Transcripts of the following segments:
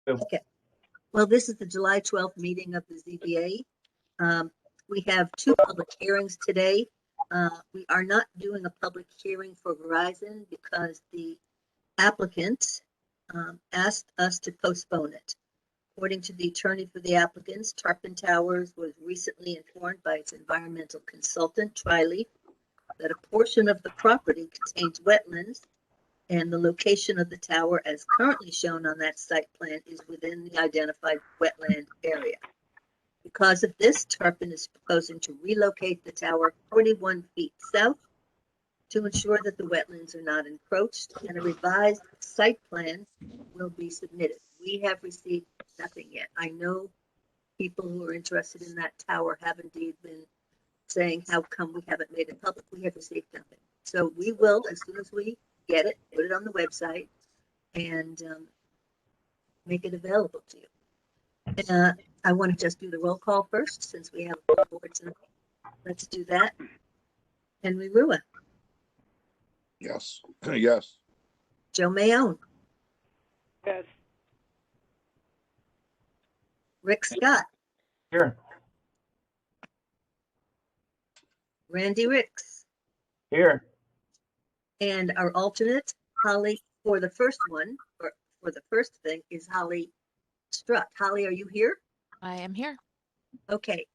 Okay. Well, this is the July 12th meeting of the ZBA. We have two public hearings today. We are not doing a public hearing for Verizon because the applicant asked us to postpone it. According to the attorney for the applicants, Tarpon Towers was recently informed by its environmental consultant, Triley, that a portion of the property contains wetlands, and the location of the tower as currently shown on that site plan is within the identified wetland area. Because of this, Tarpon is proposing to relocate the tower 41 feet south to ensure that the wetlands are not encroached, and a revised site plan will be submitted. We have received nothing yet. I know people who are interested in that tower have indeed been saying, how come we haven't made it public? We have received nothing. So we will, as soon as we get it, put it on the website and make it available to you. I want to just do the roll call first, since we have a board tonight. Let's do that. Henry Rua. Yes. Yes. Joe Mayone. Yes. Rick Scott. Here. Randy Ricks. Here. And our alternate, Holly, for the first one, or for the first thing, is Holly Strutt. Holly, are you here? I am here. Okay.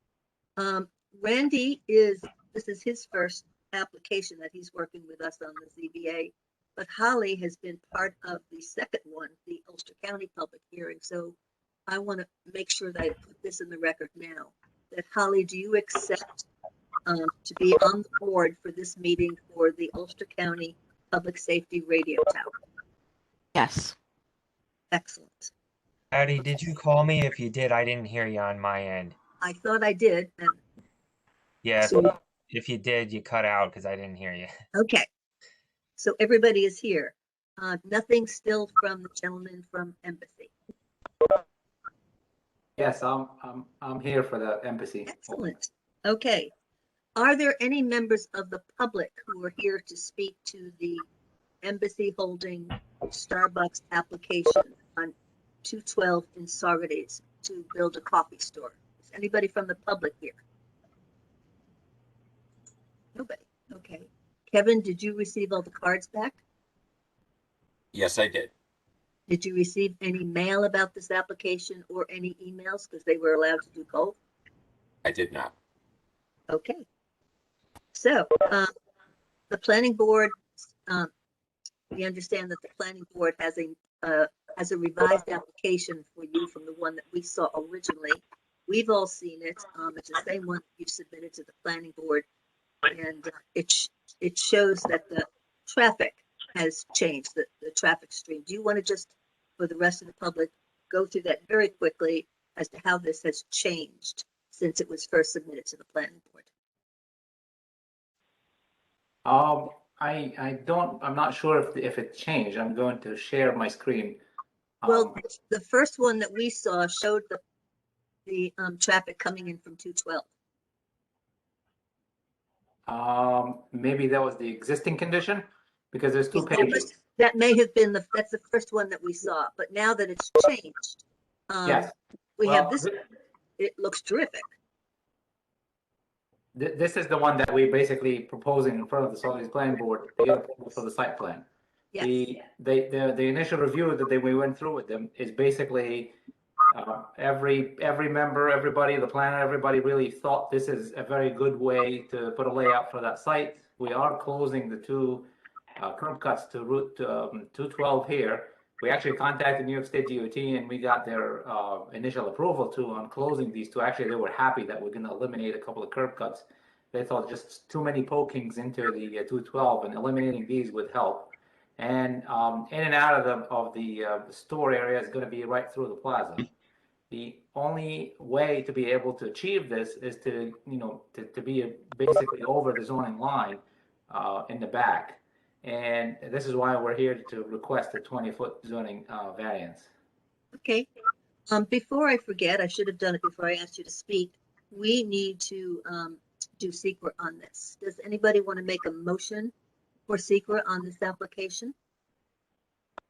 Randy this is his first application that he's working with us on the ZBA, but Holly has been part of the second one, the Ulster County public hearing. So I want to make sure that I put this in the record now, that Holly, do you accept to be on the board for this meeting for the Ulster County Public Safety Radio Tower? Yes. Excellent. Patty, did you call me? If you did, I didn't hear you on my end. I thought I did. Yeah, So, if you did, you cut out because I didn't hear you. okay. So everybody is here. Nothing still from the gentleman from Embassy. Yes, I'm here for the embassy. Excellent. Okay. Are there any members of the public who are here to speak to the Embassy holding Starbucks application on 212 in Saugerties to build a coffee store? Is anybody from the public here? Nobody. Okay. Kevin, did you receive all the cards back? Yes, I did. Did you receive any mail about this application or any emails, because they were allowed to do both? I did not. Okay. So the planning board, we understand that the planning board has a revised application for you from the one that we saw originally. We've all seen it. It's the same one you submitted to the planning board, and it shows that the traffic has changed, the traffic stream. Do you want to just, for the rest of the public, go through that very quickly as to how this has changed since it was first submitted to the planning board? I'm not sure if it changed. I'm going to share my screen. Well, the first one that we saw showed the traffic coming in from 212. Maybe that was the existing condition, because there's two pages. That may have been that's the first one that we saw, but now that it's changed, Yes. we Well, have this. It looks terrific. This is the one that we're basically proposing in front of the Saugerties Planning Board for the site plan. Yes. The initial review that we went through with them is basically every member, everybody, the planner, everybody really thought this is a very good way to put a layout for that site. We are closing the two curb cuts to Route 212 here. We actually contacted New York State DOT and we got their initial approval too on closing these two. Actually, they were happy that we're going to eliminate a couple of curb cuts. They thought just too many pokings into the 212, and eliminating these would help. And in and out of the store area is going to be right through the plaza. The only way to be able to achieve this is to be basically over the zoning line in the back. And this is why we're here to request a 20-foot zoning variance. Okay. Before I forget, I should have done it before I asked you to speak. We need to do secret on this. Does anybody want to make a motion for secret on this application?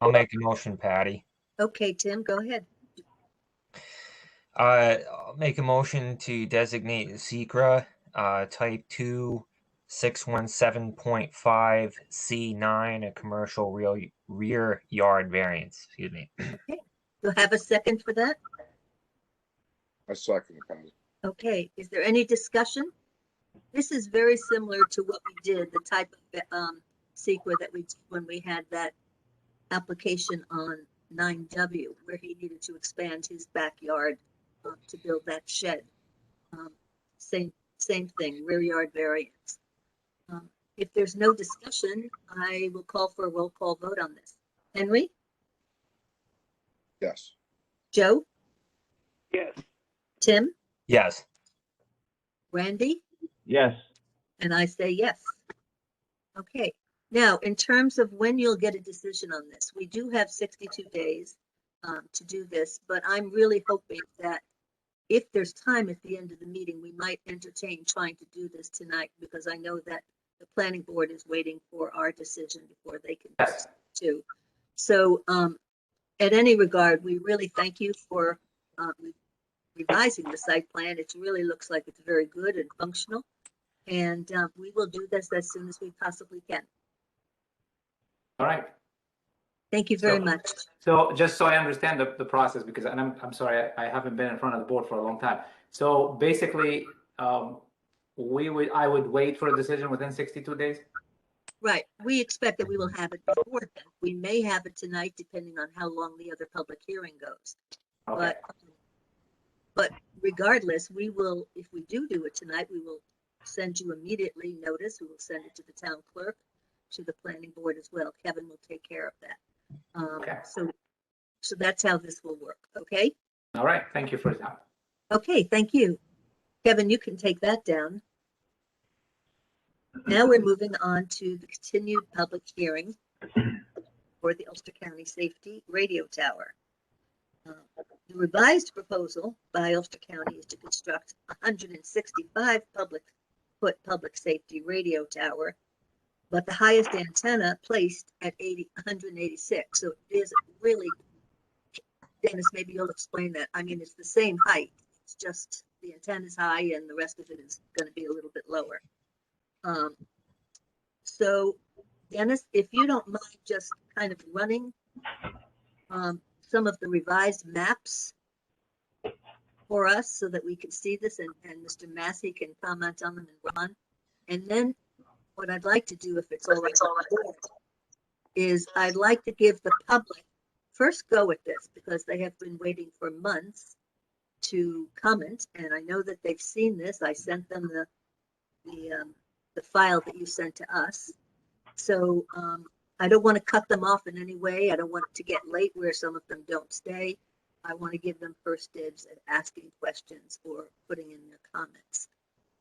I'll make a motion, Patty. Okay, Tim, go ahead. I'll make a motion to designate Secra, type 2, 617.5 C9, a commercial rear yard variance. Excuse me. Okay, you'll have a second for that? I second it, Patty. Okay, is there any discussion? This is very similar to what we did, the type of secret that we did when we had that application on 9W, where he needed to expand his backyard to build that shed. Same thing, rear yard variance. If there's no discussion, I will call for a roll call vote on this. Henry, Yes. Joe, Yes. Tim, Yes. Randy? Yes. And I say yes. Okay, now in terms of when you'll get a decision on this, we do have 62 days to do this, but I'm really hoping that if there's time at the end of the meeting, we might entertain trying to do this tonight, because I know that the planning board is waiting for our decision before they can Yes. too. So at any regard, we really thank you for revising the site plan. It really looks like it's very good and functional. And we will do this as soon as we possibly can. All right. Thank you very So- much. So just so I understand the process, because, and I'm sorry, I haven't been in front of the board for a long time. So basically, I would wait for a decision within 62 days? Right. We expect that we will have it before then. We may have it tonight, depending on how long the other public hearing goes. Okay. But regardless, we will, if we do it tonight, we will send you immediately notice. We will send it to the town clerk, to the planning board as well. Kevin will take care of that. Okay. So that's how this will work. Okay. All right. Thank you for that. Okay. Thank you. Kevin, you can take that down. Now we're moving on to the continued public hearing for the Ulster County Safety Radio Tower. The revised proposal by Ulster County is to construct 165 foot public safety radio tower, but the highest antenna placed at 186. So it is really, Dennis, maybe you'll explain that. I mean, it's the same height. It's just the antenna is high and the rest of it is going to be a little bit lower. So Dennis, if you don't mind just kind of running some of the revised maps for us so that we can see this, and Mr. Massey can comment on them, and Ron. And then what I'd like to do, if it's all right, is I'd like to give the public first go at this, because they have been waiting for months to comment, and I know that they've seen this. I sent them the file that you sent to us. So I don't want to cut them off in any way. I don't want it to get late where some of them don't stay. I want to give them first dibs at asking questions or putting in their comments.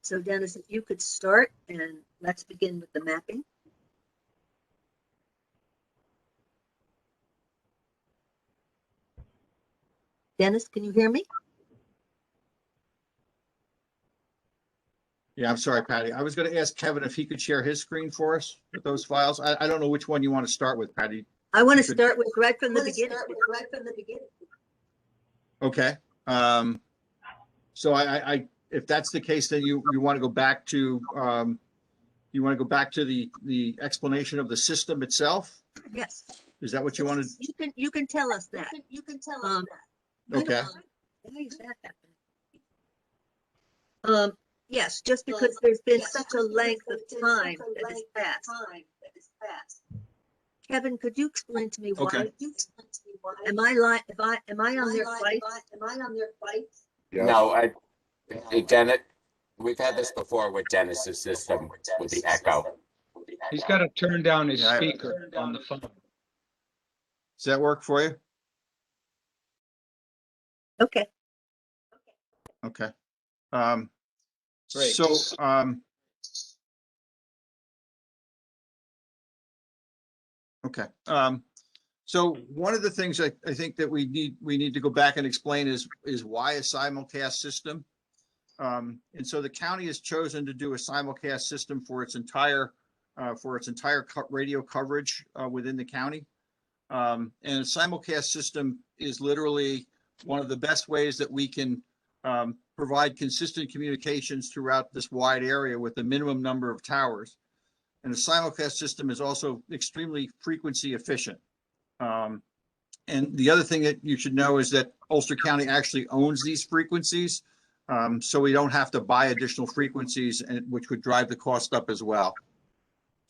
So Dennis, if you could start, and let's begin with the mapping. Dennis, can you hear me? Yeah, I'm sorry, Patty. I was going to ask Kevin if he could share his screen for us with those files. I don't know which one you want to start with, Patty. I want to You could- start with right from the beginning. Okay. So I if that's the case, then you want to go back to the explanation of the system itself? Yes. Is that what you wanted? You can tell us that. Okay. Why is that happening? Yes, just because there's been such a length of time that has passed. Kevin, could you explain to me why? Okay. Am I on their site? Yes. No, Dennis, we've had this before with Dennis's system with the echo. He's got to turn down his Yeah, I- speaker on the phone. Does that work for you? Okay. Okay. Great. So, okay. So one of the things I think that we need to go back and explain is why a simulcast system. And so the county has chosen to do a simulcast system for its entire radio coverage within the county. And a simulcast system is literally one of the best ways that we can provide consistent communications throughout this wide area with the minimum number of towers. And the simulcast system is also extremely frequency efficient. And the other thing that you should know is that Ulster County actually owns these frequencies. So we don't have to buy additional frequencies, and which would drive the cost up as well.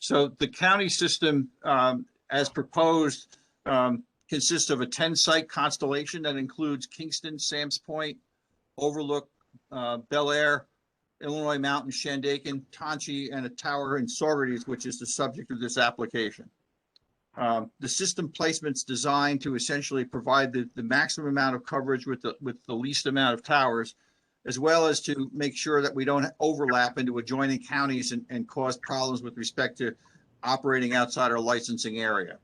So the county system, as proposed, consists of a 10-site constellation that includes Kingston, Sam's Point, Overlook, Bel Air, Illinois Mountain, Shandaken, Tonchi, and a tower in Saugerties, which is the subject of this application. The system placement's designed to essentially provide the maximum amount of coverage with the least amount of towers, as well as to make sure that we don't overlap into adjoining counties and cause problems with respect to operating outside our licensing area.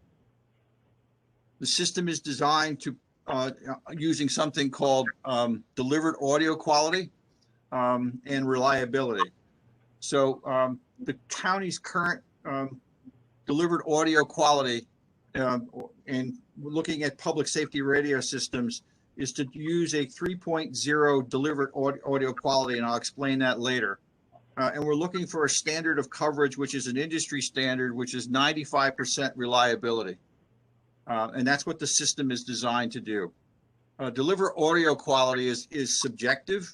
The system is designed to using something called delivered audio quality and reliability. So the county's current delivered audio quality and looking at public safety radio systems is to use a 3.0 delivered audio quality, and I'll explain that later. And we're looking for a standard of coverage, which is an industry standard, which is 95% reliability. And that's what the system is designed to do. Deliver audio quality is subjective,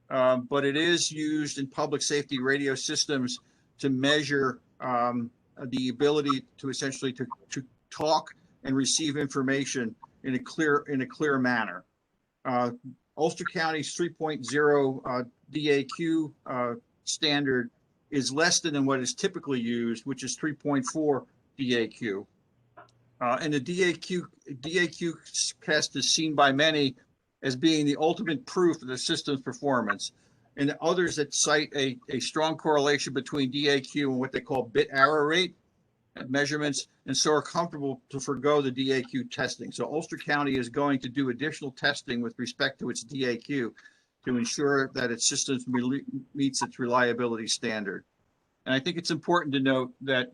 but it is used in public safety radio systems to measure the ability to essentially to talk and receive information in a clear manner. Ulster County's 3.0 DAQ standard is less than what is typically used, which is 3.4 DAQ. And the DAQ test is seen by many as being the ultimate proof of the system's performance. And others that cite a strong correlation between DAQ and what they call bit error rate measurements, and so are comfortable to forgo the DAQ testing. So Ulster County is going to do additional testing with respect to its DAQ to ensure that its system meets its reliability standard. And I think it's important to note that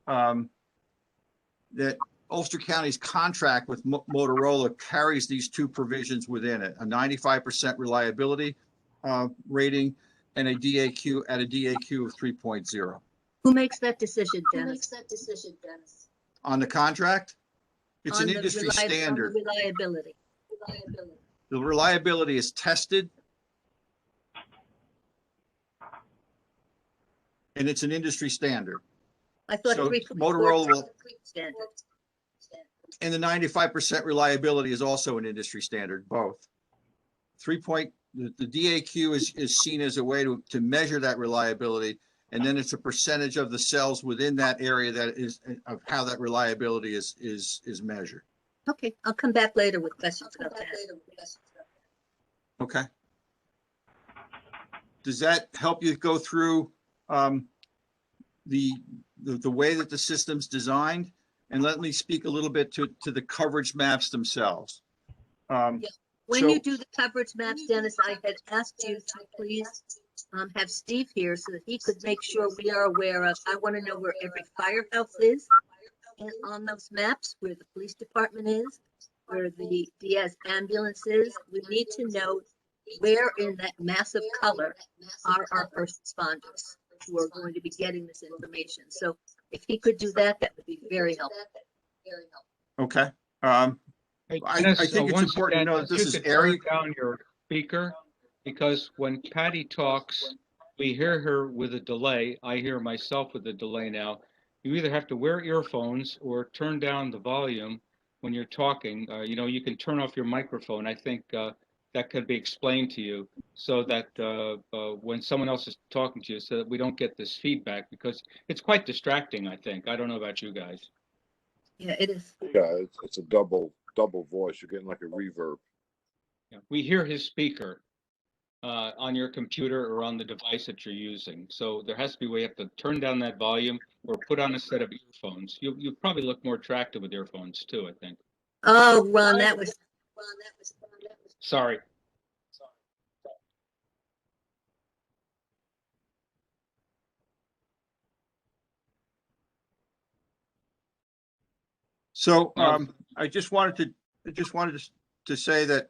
that Ulster County's contract with Motorola carries these two provisions within it: a 95% reliability rating and a DAQ at a DAQ of 3.0. Who makes that decision, Dennis? On the contract? It's On an the industry standard. On the reliability. The reliability is tested. And it's an industry standard. I thought So 3.4 Motorola will, standard. and the 95% reliability is also an industry standard, both. The DAQ is seen as a way to measure that reliability, and then it's a percentage of the cells within that area that is of how that reliability is measured. Okay, I'll come back later with questions about that. Okay. Does that help you go through the way that the system's designed? And let me speak a little bit to the coverage maps themselves. When So- you do the coverage maps, Dennis, I had asked you to please have Steve here so that he could make sure we are aware of. I want to know where every firehouse is and on those maps, where the police department is, where the Diaz ambulance is. We need to know where in that massive color are our first responders who are going to be getting this information. So if he could do that, that would be very helpful. Okay. Hey, I Dennis, think it's once important to know again, that if this you is could area. turn down your speaker, because when Patty talks, we hear her with a delay. I hear myself with a delay now. You either have to wear earphones or turn down the volume when you're talking. You can turn off your microphone. I think that could be explained to you so that when someone else is talking to you, so that we don't get this feedback, because it's quite distracting, I think. I don't know about you guys. Yeah, it is. Yeah, it's a double voice. You're getting like a reverb. Yeah, we hear his speaker on your computer or on the device that you're using. So there has to be a way you have to turn down that volume or put on a set of earphones. You probably look more attractive with earphones too, I think. Oh, Ron, that was. Sorry. So I just wanted to say that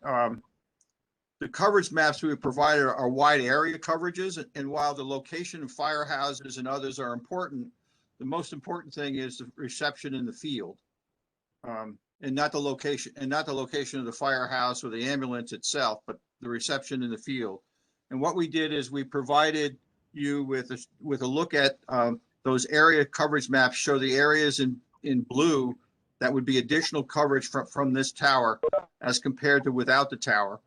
the coverage maps we provided are wide area coverages. And while the location of firehouses and others are important, the most important thing is the reception in the field. And not the location of the firehouse or the ambulance itself, but the reception in the field. And what we did is we provided you with a look at those area coverage maps, show the areas in blue that would be additional coverage from this tower as compared to without the tower.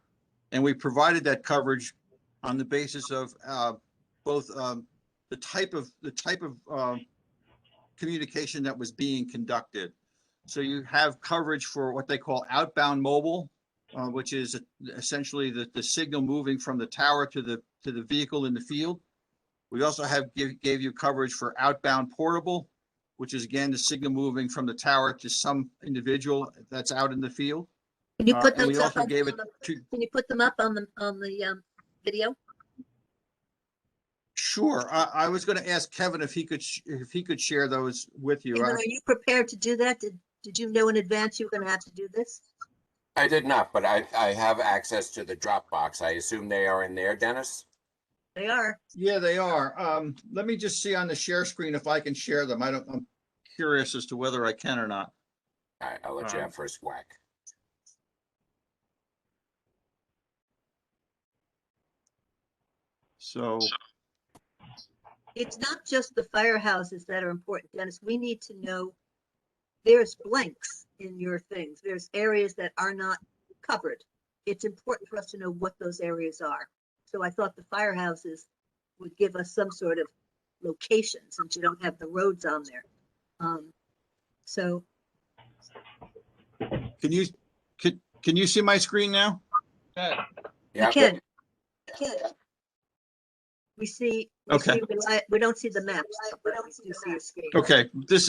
And we provided that coverage on the basis of both the type of communication that was being conducted. So you have coverage for what they call outbound mobile, which is essentially the signal moving from the tower to the vehicle in the field. We also gave you coverage for outbound portable, which is again the signal moving from the tower to some individual that's out in the field. Can you put And we those up also on gave it the, to. can you put them up on the video? Sure. I was going to ask Kevin if he could share those with you. Kevin, are you prepared to do that? Did you know in advance you were going to have to do this? I did not, but I have access to the Dropbox. I assume they are in there, Dennis? They are. Yeah, they are. Let me just see on the share screen if I can share them. I'm curious as to whether I can or not. All right, I'll let you have first whack. So It's not just the firehouses that are important, Dennis. We need to know there's blanks in your things. There's areas that are not covered. It's important for us to know what those areas are. So I thought the firehouses would give us some sort of location since you don't have the roads on there. So can you see my screen now? Yeah. you Yeah. can. We see, Okay. we don't see the maps, but we do see a screen. Okay, this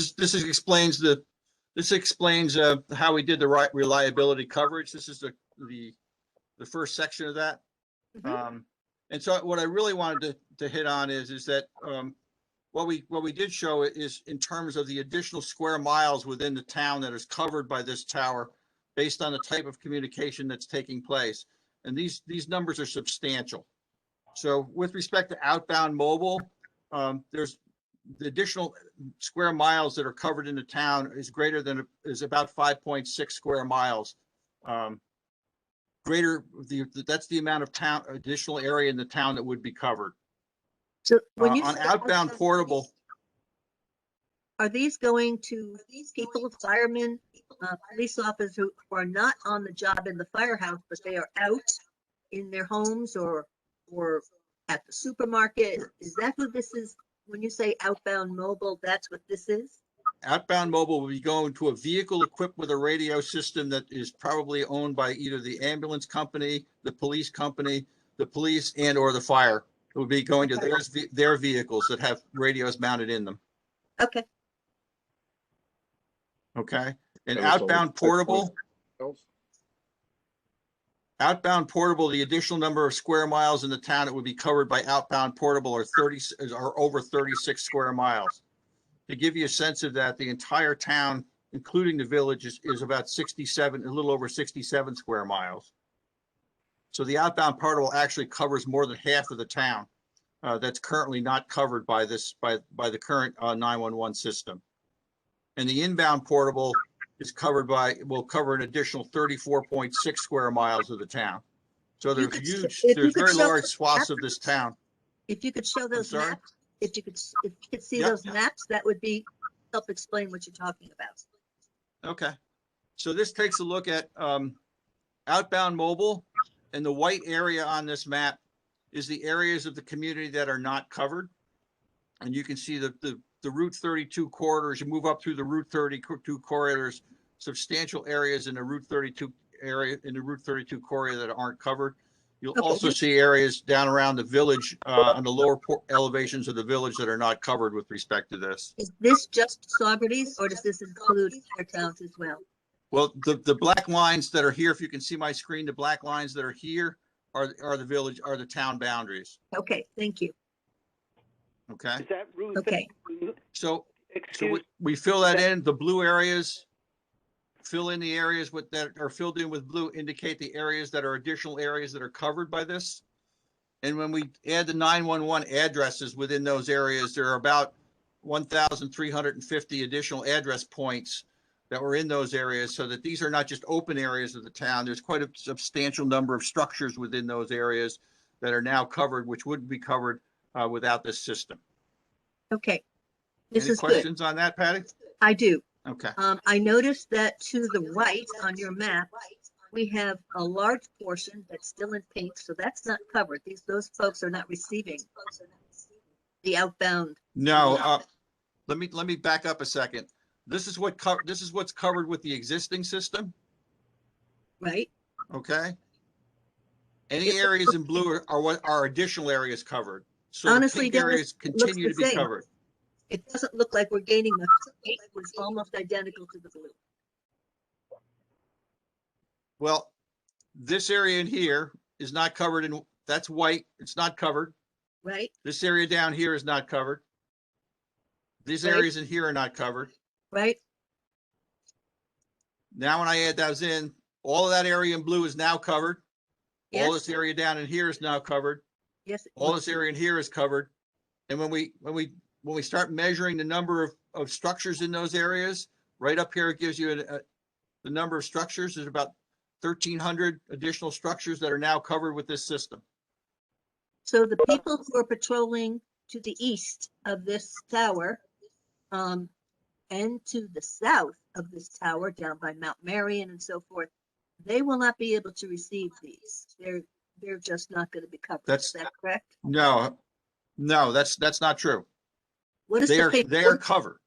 explains how we did the reliability coverage. This is the first section of that. Mhm. And so what I really wanted to hit on is that what we did show is in terms of the additional square miles within the town that is covered by this tower based on the type of communication that's taking place. And these numbers are substantial. So with respect to outbound mobile, there's the additional square miles that are covered in the town is about 5.6 square miles. That's the amount of additional area in the town that would be covered. So when you On say outbound portable, are these going to people, firemen, police officers who are not on the job in the firehouse, but they are out in their homes or at the supermarket? Is that who this is? When you say outbound mobile, that's what this is? outbound mobile will be going to a vehicle equipped with a radio system that is probably owned by either the ambulance company, the police and or the fire. It will be going to their vehicles that have radios mounted in them. Okay. Okay. And And it's only outbound 5.6 portable, miles? the additional number of square miles in the town that would be covered by outbound portable are over 36 square miles. To give you a sense of that, the entire town, including the village, is about 67, a little over 67 square miles. So the outbound portable actually covers more than half of the town that's currently not covered by the current 911 system. And the inbound portable will cover an additional 34.6 square miles of the town. So there's there's very large swaths of this town. If you could show those sorry? maps, if you could see Yep. those maps, that would help explain what you're talking about. Okay. So this takes a look at outbound mobile, and the white area on this map is the areas of the community that are not covered. And you can see the Route 32 corridors. You move up through the Route 32 corridors, substantial areas in the Route 32 corridor that aren't covered. You'll Okay. also see areas down around the village on the lower elevations of the village that are not covered with respect to this. Is this just Saugerties or does this include other towns as well? Well, the black lines that are here, if you can see my screen, the black lines that are here are the town boundaries. Okay, thank you. Okay. Is that Ruth? Okay. So Excuse, we fill that in, the blue areas. fill in the areas with that are filled in with blue indicate the areas that are additional areas that are covered by this. And when we add the 911 addresses within those areas, there are about 1,350 additional address points that were in those areas, so that these are not just open areas of the town. There's quite a substantial number of structures within those areas that are now covered, which wouldn't be covered without this system. Okay. This Any is good. questions on that, Patty? I do. Okay. I noticed that to the right on your map, we have a large portion that's still in pink, so that's not covered. Those folks are not receiving the outbound. No, let me back up a second. This is what's covered with the existing system, Right? okay? Any areas in blue are what are additional areas covered. So the Honestly, pink Dennis, areas it looks continue the to be same. covered. It doesn't look like we're gaining much. It's almost identical to the blue, Well, this area in here is not covered in, that's white, it's not covered. right? This area down here is not covered. These Right. areas in here are not covered. Right? Now, when I add those in, all of that area in blue is now covered. All Yes. this area down in here is now covered. Yes. All this area in here is covered. And when we start measuring the number of structures in those areas, right up here, it gives you the number of structures. There's about 1,300 additional structures that are now covered with this system. So the people who are patrolling to the east of this tower, and to the south of this tower down by Mount Marion and so forth, they will not be able to receive these. They're just not going to be covered. Is that correct? No, that's not true. What is They the are paper? covered.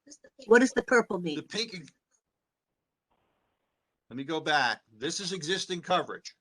What does the purple The mean? pink. Let me go back. This is existing coverage.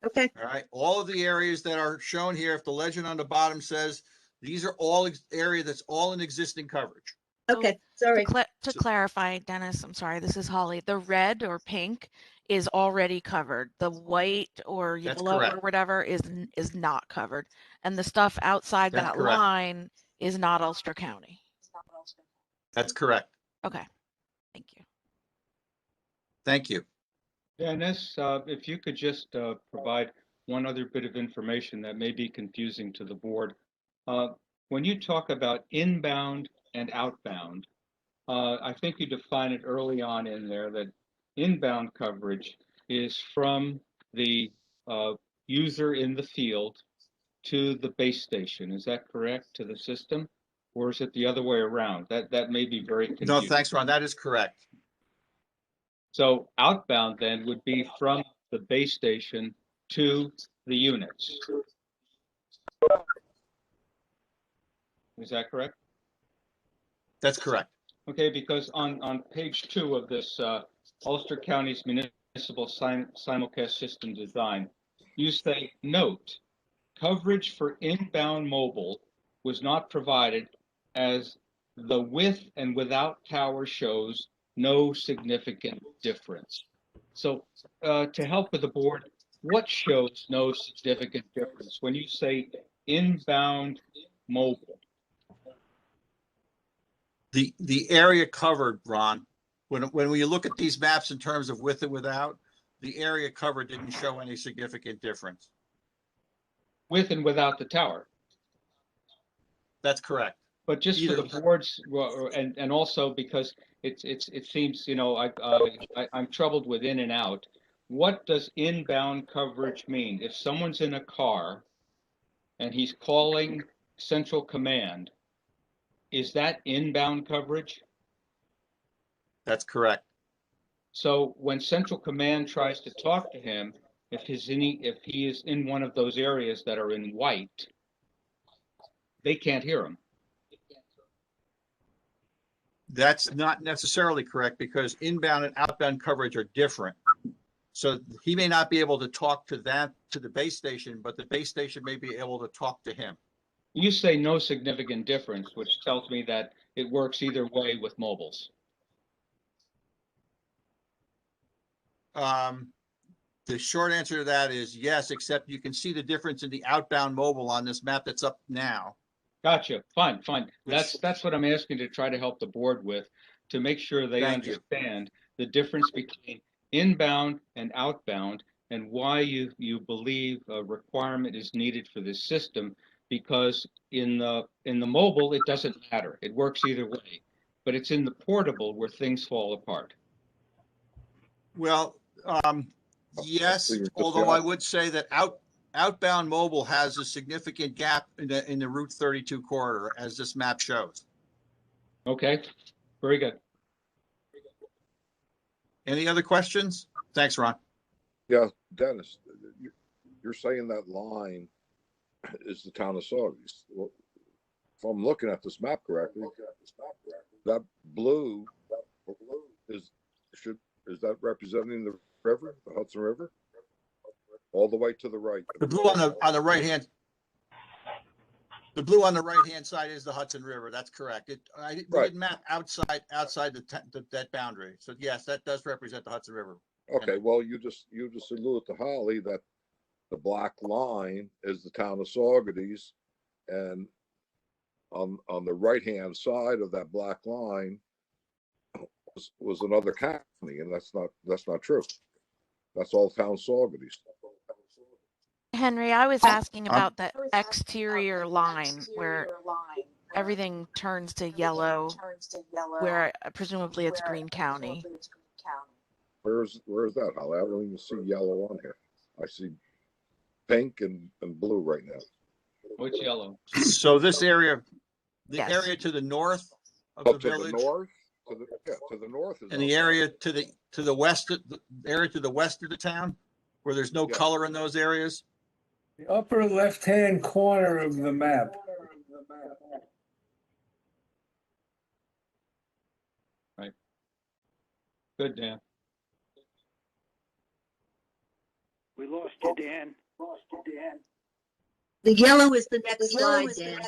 Okay. All right. All of the areas that are shown here, if the legend on the bottom says, these are all area that's all in existing coverage. Okay. Sorry. To clarify, Dennis, I'm sorry, this is Holly. The red or pink is already covered. The white or That's yellow correct. or whatever is not covered. And the stuff outside That's that correct. line is not Ulster County. That's correct. Okay, thank you. Thank you. Dennis, if you could just provide one other bit of information that may be confusing to the board. When you talk about inbound and outbound, I think you define it early on in there that inbound coverage is from the user in the field to the base station. Is that correct, to the system? Or is it the other way around? That may be very confusing. No, thanks, Ron. That is correct. So outbound then would be from the base station to the units. Is that correct? That's correct. Okay, because on page 2 of this Ulster County's municipal simulcast system design, you say, note, coverage for inbound mobile was not provided as the with and without tower shows no significant difference. So to help with the board, what shows no significant difference when you say inbound mobile? The area covered, Ron, when we look at these maps in terms of with and without, the area covered didn't show any significant difference. With and without the tower. That's correct. But just Either. for the boards, and also because it seems, you know, I'm troubled with in and out. What does inbound coverage mean? If someone's in a car and he's calling Central Command, is that inbound coverage? That's correct. So when Central Command tries to talk to him, if he is in one of those areas that are in white, they can't hear him. That's not necessarily correct because inbound and outbound coverage are different. So he may not be able to talk to the base station, but the base station may be able to talk to him. You say no significant difference, which tells me that it works either way with mobiles. The short answer to that is yes, except you can see the difference in the outbound mobile on this map that's up now. Gotcha. Fine, fine. That's what I'm asking to try to help the board with, to make sure they Thank you. understand the difference between inbound and outbound and why you believe a requirement is needed for this system. Because in the mobile, it doesn't matter. It works either way. But it's in the portable where things fall apart. Well, yes, So you're just although I out. would say that outbound mobile has a significant gap in the Route 32 corridor, as this map shows. Okay, very good. Any other questions? Thanks, Ron. Yeah, Dennis, you're saying that line is the town of Saugus. Well, if I'm looking at this map correctly, that blue is that representing the river, the Hudson River? All the way to the right. The blue on the right hand. The blue on the right hand side is the Hudson River. That's correct. We Right. didn't map outside that boundary. So yes, that does represent the Hudson River. Okay, well, you just alluded to Holly that the black line is the town of Saugerties, and on the right-hand side of that black line was another county, and that's not true. That's all town Saugerties. Henry, I was asking about the exterior line where everything turns to yellow, where presumably it's Greene County. Where is that, Holly? I don't even see yellow on here. I see pink and blue right now. What's yellow? So this area, the Yes. area to the north of Up the to village, the north, to the north is and the area to the west, the area to the west of the town, where there's no Yeah. color in those areas. The upper left-hand corner of the map. Good, Dan. We lost you, Dan. The yellow is the next slide, Dan.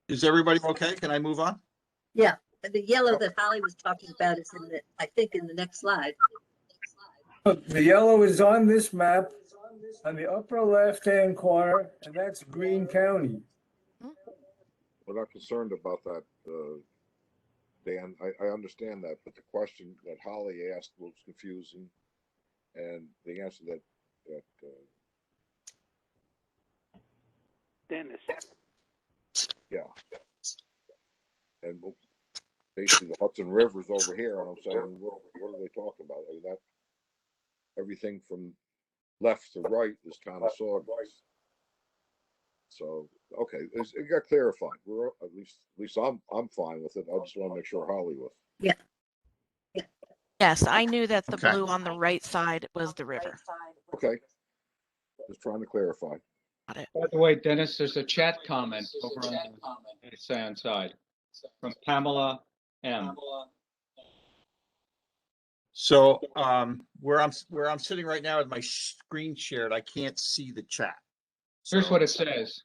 Is everybody okay? Can I move on? Yeah, the yellow that Holly was talking about is I think in the next slide. The yellow is on this map on the upper left-hand corner, and that's Greene County. We're not concerned about that, Dan. I understand that, but the question that Holly asked was confusing, and the answer that Dennis. yeah, and basically the Hudson River's over here, and I'm saying, what are they talking about? I mean, that everything from left to right is kind of Saugus. So okay, it got clarified. We're at least I'm fine with it. I just want to make sure Holly was. Yeah. Yes, I knew that the Okay. blue on the right side was the river. Okay, just trying to clarify. By the way, Dennis, there's a chat comment over on the right-hand side from Pamela M. So where I'm sitting right now with my screen shared, I can't see the chat. Here's So- what it says.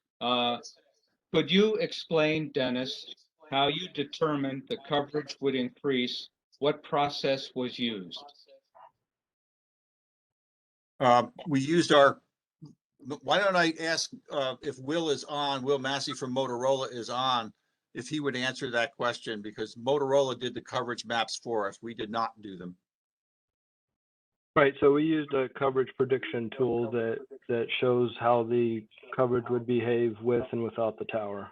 Could you explain, Dennis, how you determined the coverage would increase? What process was used? We used why don't I ask if Will Massey from Motorola is on, if he would answer that question, because Motorola did the coverage maps for us. We did not do them. Right, so we used a coverage prediction tool that shows how the coverage would behave with and without the tower.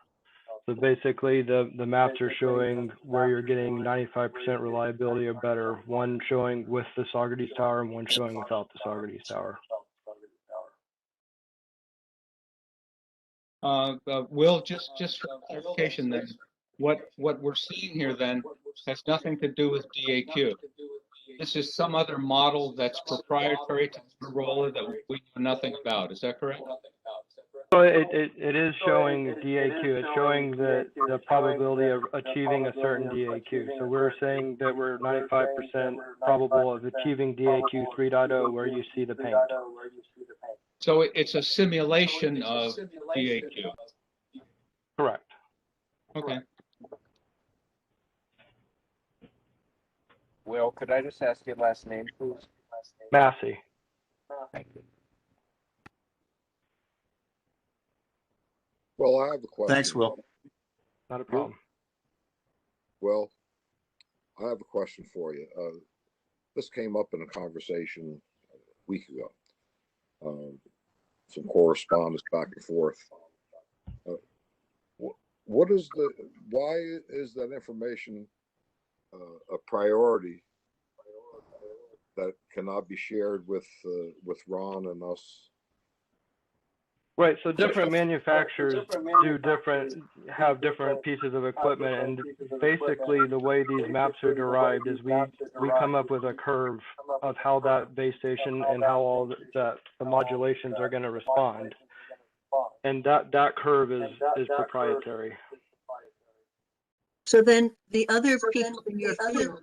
So basically, the maps are showing where you're getting 95% reliability or better, one showing with the Saugerties Tower and one showing without the Saugerties Tower. Will, just for clarification then, what we're seeing here then has nothing to do with DAQ. This is some other model that's proprietary to Motorola that we know nothing about. Is that correct? So it is showing DAQ. It's showing the probability of achieving a certain DAQ. So we're saying that we're 95% probable of achieving DAQ 3.0 where you see the paint. So it's a simulation of DAQ. Correct. Okay. Will, could I just ask your last name, please? Massey. Thank you. Well, I have a question. Thanks, Will. Not a problem. Well, I have a question for you. This came up in a conversation a week ago. Some correspondence back and forth. Why is that information a priority that cannot be shared with Ron and us? Right, so different manufacturers have different pieces of equipment, and basically the way these maps are derived is we come up with a curve of how that base station and how all the modulations are going to respond, and that curve is proprietary. So then the other people in your field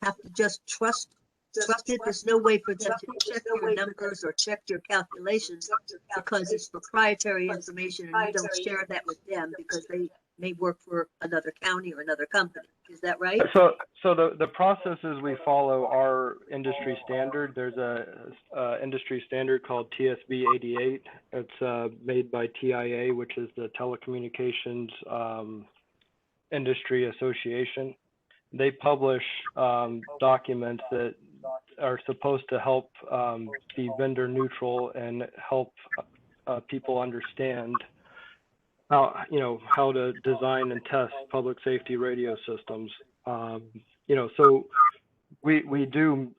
have to just trust it. There's no way for them to check your numbers or check your calculations because it's proprietary information and you don't share that with them because they may work for another county or another company. Is that right? So the processes we follow are industry standard. There's a industry standard called TSB 88. It's made by TIA, which is the Telecommunications Industry Association. They publish documents that are supposed to help be vendor neutral and help people understand how to design and test public safety radio systems. So we do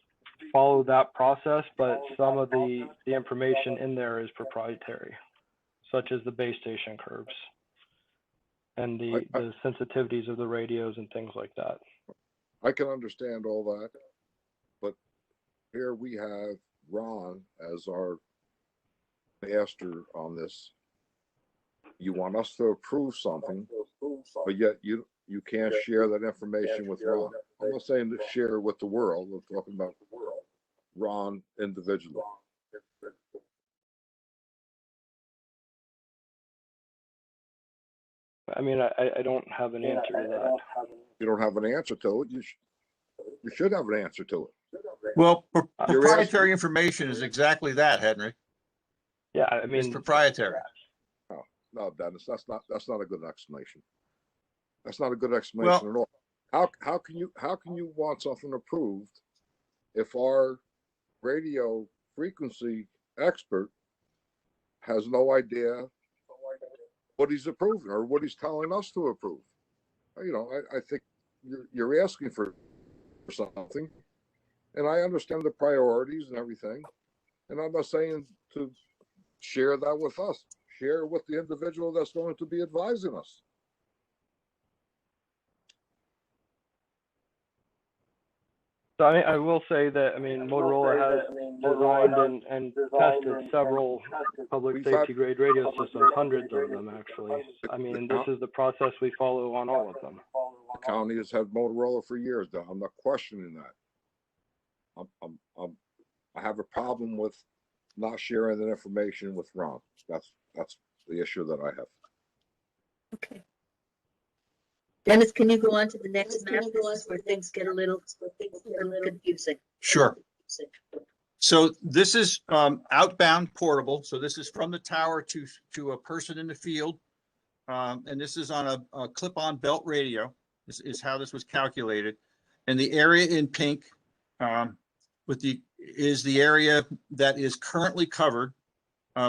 follow that process, but some of the information in there is proprietary, such as the base station curves and the sensitivities of the radios and things like that. I can understand all that, but here we have Ron as our master on this. You want us to approve something, but yet you can't share that information with Ron. I'm not saying to share with the world. We're talking about Ron individually. I mean, I don't have an answer to that. You don't have an answer to it. You should have an answer to it. Well, proprietary information is exactly that, Henry. Yeah, I mean, it's proprietary. Oh, no, Dennis, that's not a good explanation. That's not a good explanation at all. How can you want something approved if our radio frequency expert has no idea what he's approving or what he's telling us to approve? I think you're asking for something, and I understand the priorities and everything, and I'm not saying to share that with us. Share with the individual that's going to be advising us. So I will say that, Motorola has designed and tested several public safety grade radio systems, hundreds of them actually. This is the process we follow on all of them. The county has had Motorola for years now. I'm not questioning that. I have a problem with not sharing that information with Ron. That's the issue that I have. Okay. Dennis, can you go on to the next map? This is where things get a little confusing. Sure. So this is outbound portable. So this is from the tower to a person in the field. And this is on a clip-on belt radio. This is how this was calculated. And the area in pink is the area that is currently covered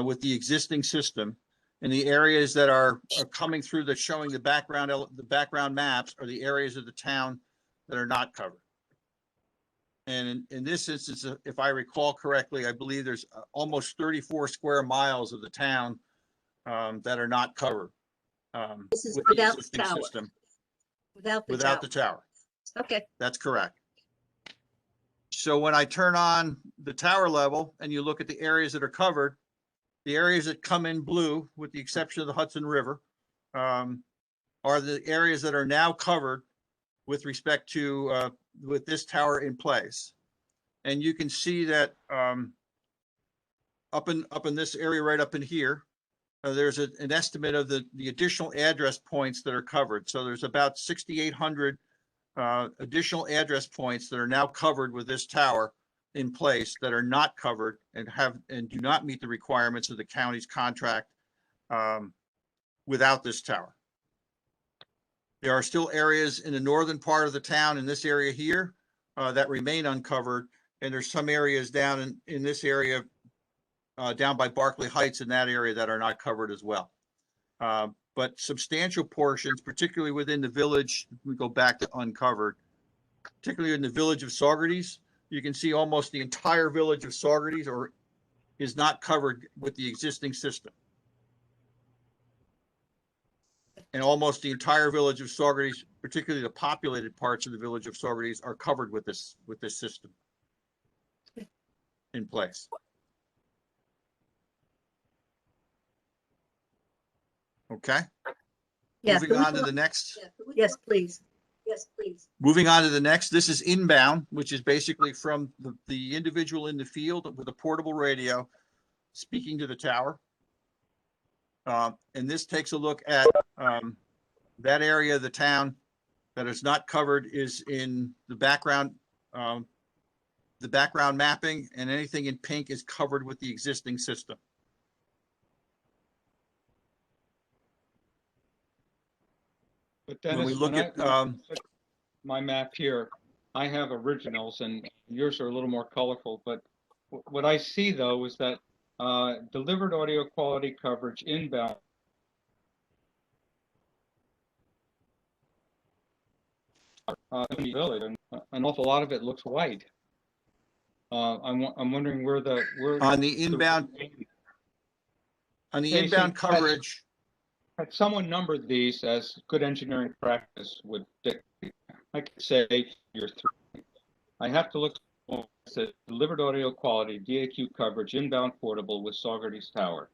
with the existing system. And the areas that are coming through that's showing the background maps are the areas of the town that are not covered. And in this instance, if I recall correctly, I believe there's almost 34 square miles of the town that are not covered. This is without the tower. System. Without the tower. Okay. That's correct. So when I turn on the tower level and you look at the areas that are covered, the areas that come in blue, with the exception of the Hudson River, are the areas that are now covered with respect to with this tower in place. And you can see that up in this area, right up in here, there's an estimate of the additional address points that are covered. So there's about 6,800 additional address points that are now covered with this tower in place that are not covered and do not meet the requirements of the county's contract without this tower. There are still areas in the northern part of the town, in this area here, that remain uncovered. And there's some areas down in this area, down by Barclay Heights in that area, that are not covered as well. But substantial portions, particularly within the village, we go back to uncovered, particularly in the village of Saugerties, you can see almost the entire village of Saugerties is not covered with the existing system. And almost the entire village of Saugerties, particularly the populated parts of the village of Saugerties, are covered with this system in place. Okay. Yeah, Moving on to the next. Yes, please. Yes, please. Moving on to the next, this is inbound, which is basically from the individual in the field with a portable radio speaking to the tower. And this takes a look at that area of the town that is not covered is in the background mapping, and anything in pink is covered with the existing system. But Dennis, When we look at my map here, I have originals and yours are a little more colorful, but what I see though is that delivered audio quality coverage inbound in the village, and an awful lot of it looks white. I'm wondering where on the inbound coverage. Had someone numbered these as good engineering practice would dictate, I could say you're 3. I have to look at delivered audio quality, DAQ coverage, inbound portable with Saugerties Tower.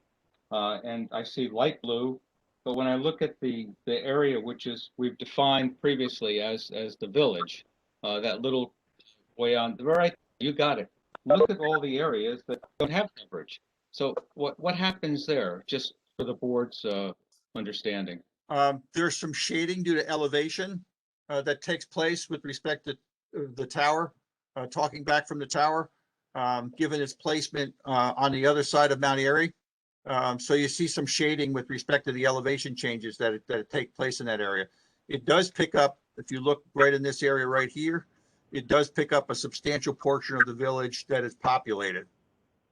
And I see light blue, but when I look at the area which is we've defined previously as the village, that little way on the right, you got it. Look at all the areas that don't have coverage. So what happens there, just for the board's understanding? There's some shading due to elevation that takes place with respect to the tower, talking back from the tower, given its placement on the other side of Mount Airy. So you see some shading with respect to the elevation changes that take place in that area. It does pick up, if you look right in this area right here, it does pick up a substantial portion of the village that is populated.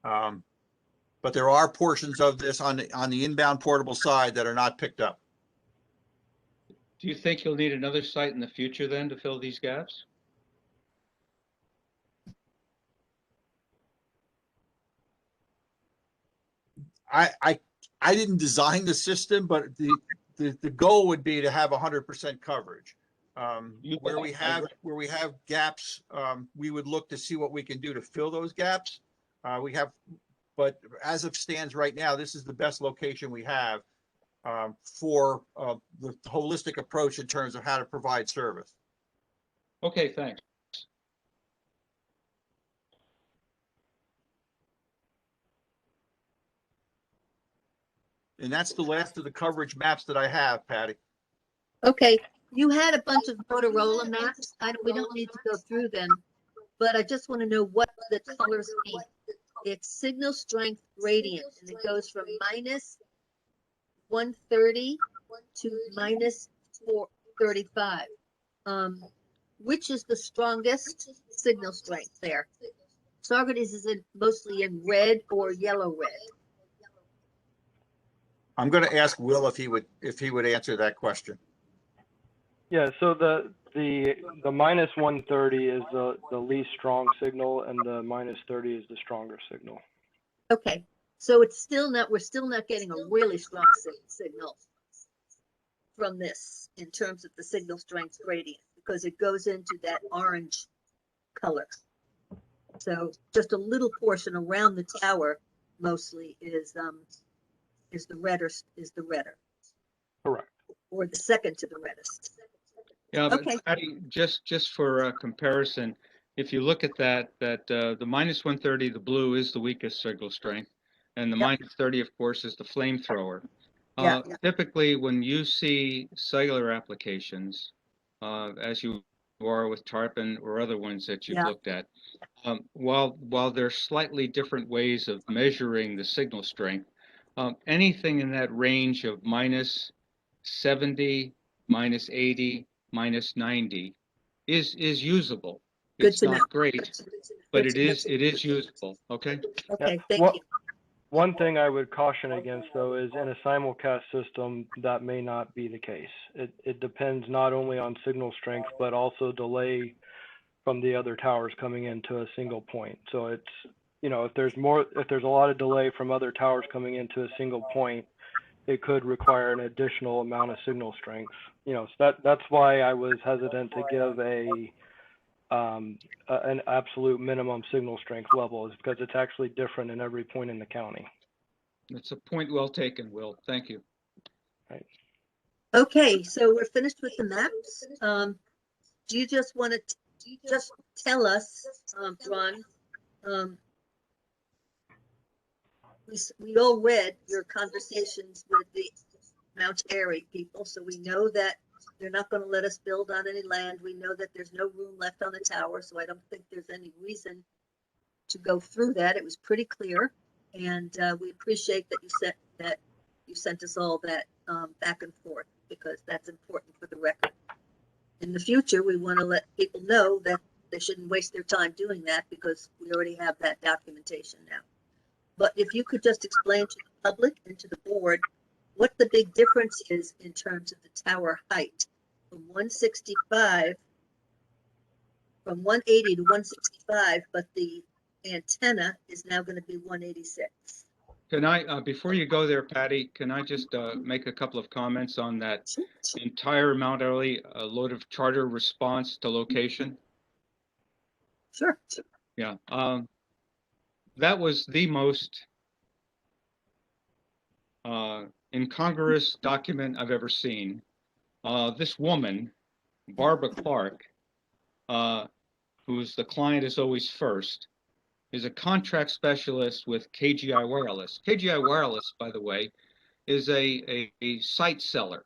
But there are portions of this on the inbound portable side that are not picked up. Do you think you'll need another site in the future then to fill these gaps? I didn't design the system, but the goal would be to have 100% coverage. Where we have gaps, we would look to see what we can do to fill those gaps. But as it stands right now, this is the best location we have for the holistic approach in terms of how to provide service. Okay, thanks. And that's the last of the coverage maps that I have, Patty. Okay, you had a bunch of Motorola maps. We don't need to go through them, but I just want to know what the colors mean. It's signal strength gradient, and it goes from minus 130 to minus 435. Which is the strongest signal strength there? Saugerties is mostly in red or yellow red. I'm going to ask Will if he would answer that question. Yeah, so the minus 130 is the least strong signal, and the minus 30 is the stronger signal. Okay, so we're still not getting a really strong signal from this in terms of the signal strength gradient, because it goes into that orange color. So just a little portion around the tower mostly is the redder. Correct. Or the second to the reddest. Yeah, but okay. Patty, just for comparison, if you look at that the minus 130, the blue is the weakest signal strength, and the minus 30, of course, is the flamethrower. Typically, when you see cellular applications, as you you are with Tarpon or other ones that you've Yeah. looked at. While there's slightly different ways of measuring the signal strength, anything in that range of minus 70, minus 80, minus 90 is usable. Good It's to know. not great, but Good it to know. is usable. Okay. Okay, thank What, you. one thing I would caution against, though, is in a simulcast system, that may not be the case. It depends not only on signal strength, but also delay from the other towers coming into a single point. So it's, if there's a lot of delay from other towers coming into a single point, it could require an additional amount of signal strength. So that's why I was hesitant to give an absolute minimum signal strength level, is because it's actually different in every point in the county. It's a point well taken, Will. Thank you. Right. Okay, so we're finished with the maps. Do you just want to just tell us, Ron? We all read your conversations with the Mount Airy people, so we know that they're not going to let us build on any land. We know that there's no room left on the tower, so I don't think there's any reason to go through that. It was pretty clear, and we appreciate that you sent us all that back and forth, because that's important for the record. In the future, we want to let people know that they shouldn't waste their time doing that, because we already have that documentation now. But if you could just explain to the public and to the board what the big difference is in terms of the tower height from 165, from 180 to 165, but the antenna is now going to be 186. Can I, before you go there, Patty, can I just make a couple of comments on that entire Mount Airy load of charter response to location? Sure. Yeah. That was the most incongruous document I've ever seen. This woman, Barbara Clark, who's the client is always first, is a contract specialist with KGI Wireless. KGI Wireless, by the way, is a site seller.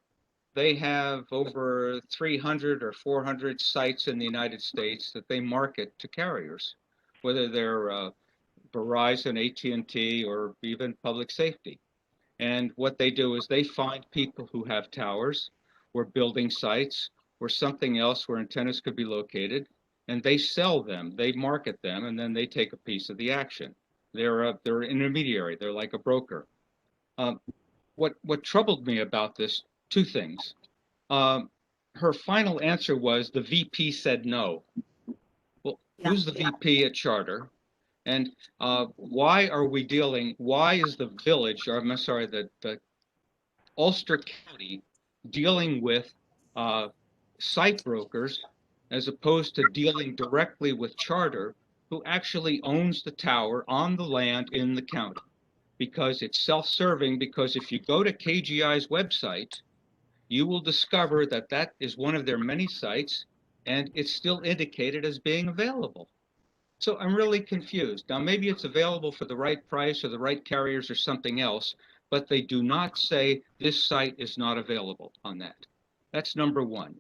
They have over 300 or 400 sites in the United States that they market to carriers, whether they're Verizon, AT&T, or even public safety. And what they do is they find people who have towers or building sites or something else where antennas could be located, and they sell them, they market them, and then they take a piece of the action. They're an intermediary. They're like a broker. What troubled me about this, two things. Her final answer was the VP said no. Well, who's the VP at Charter? And why is the village, or I'm sorry, the Ulster County dealing with site brokers as opposed to dealing directly with Charter, who actually owns the tower on the land in the county? Because it's self-serving, because if you go to KGI's website, you will discover that that is one of their many sites, and it's still indicated as being available. So I'm really confused. Now, maybe it's available for the right price or the right carriers or something else, but they do not say this site is not available on that. That's number one.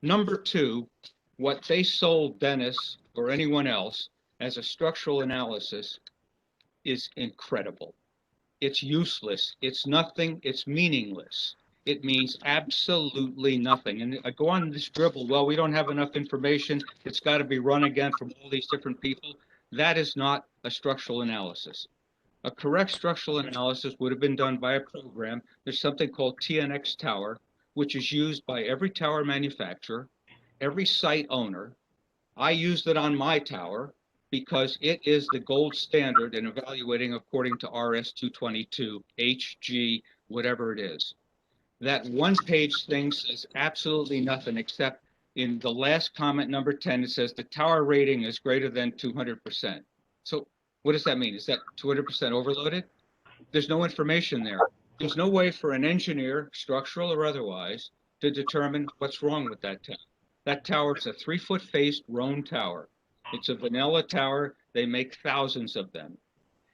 Number two, what they sold Dennis or anyone else as a structural analysis is incredible. It's useless. It's nothing. It's meaningless. It means absolutely nothing. And I go on this dribble, well, we don't have enough information. It's got to be run again from all these different people. That is not a structural analysis. A correct structural analysis would have been done by a program. There's something called TNX Tower, which is used by every tower manufacturer, every site owner. I used it on my tower because it is the gold standard in evaluating according to RS 222, HG, whatever it is. That one-page thing says absolutely nothing, except in the last comment, number 10, it says the tower rating is greater than 200%. So what does that mean? Is that 200% overloaded? There's no information there. There's no way for an engineer, structural or otherwise, to determine what's wrong with that tower. That tower is a 3-foot faced Roan tower. It's a vanilla tower. They make thousands of them.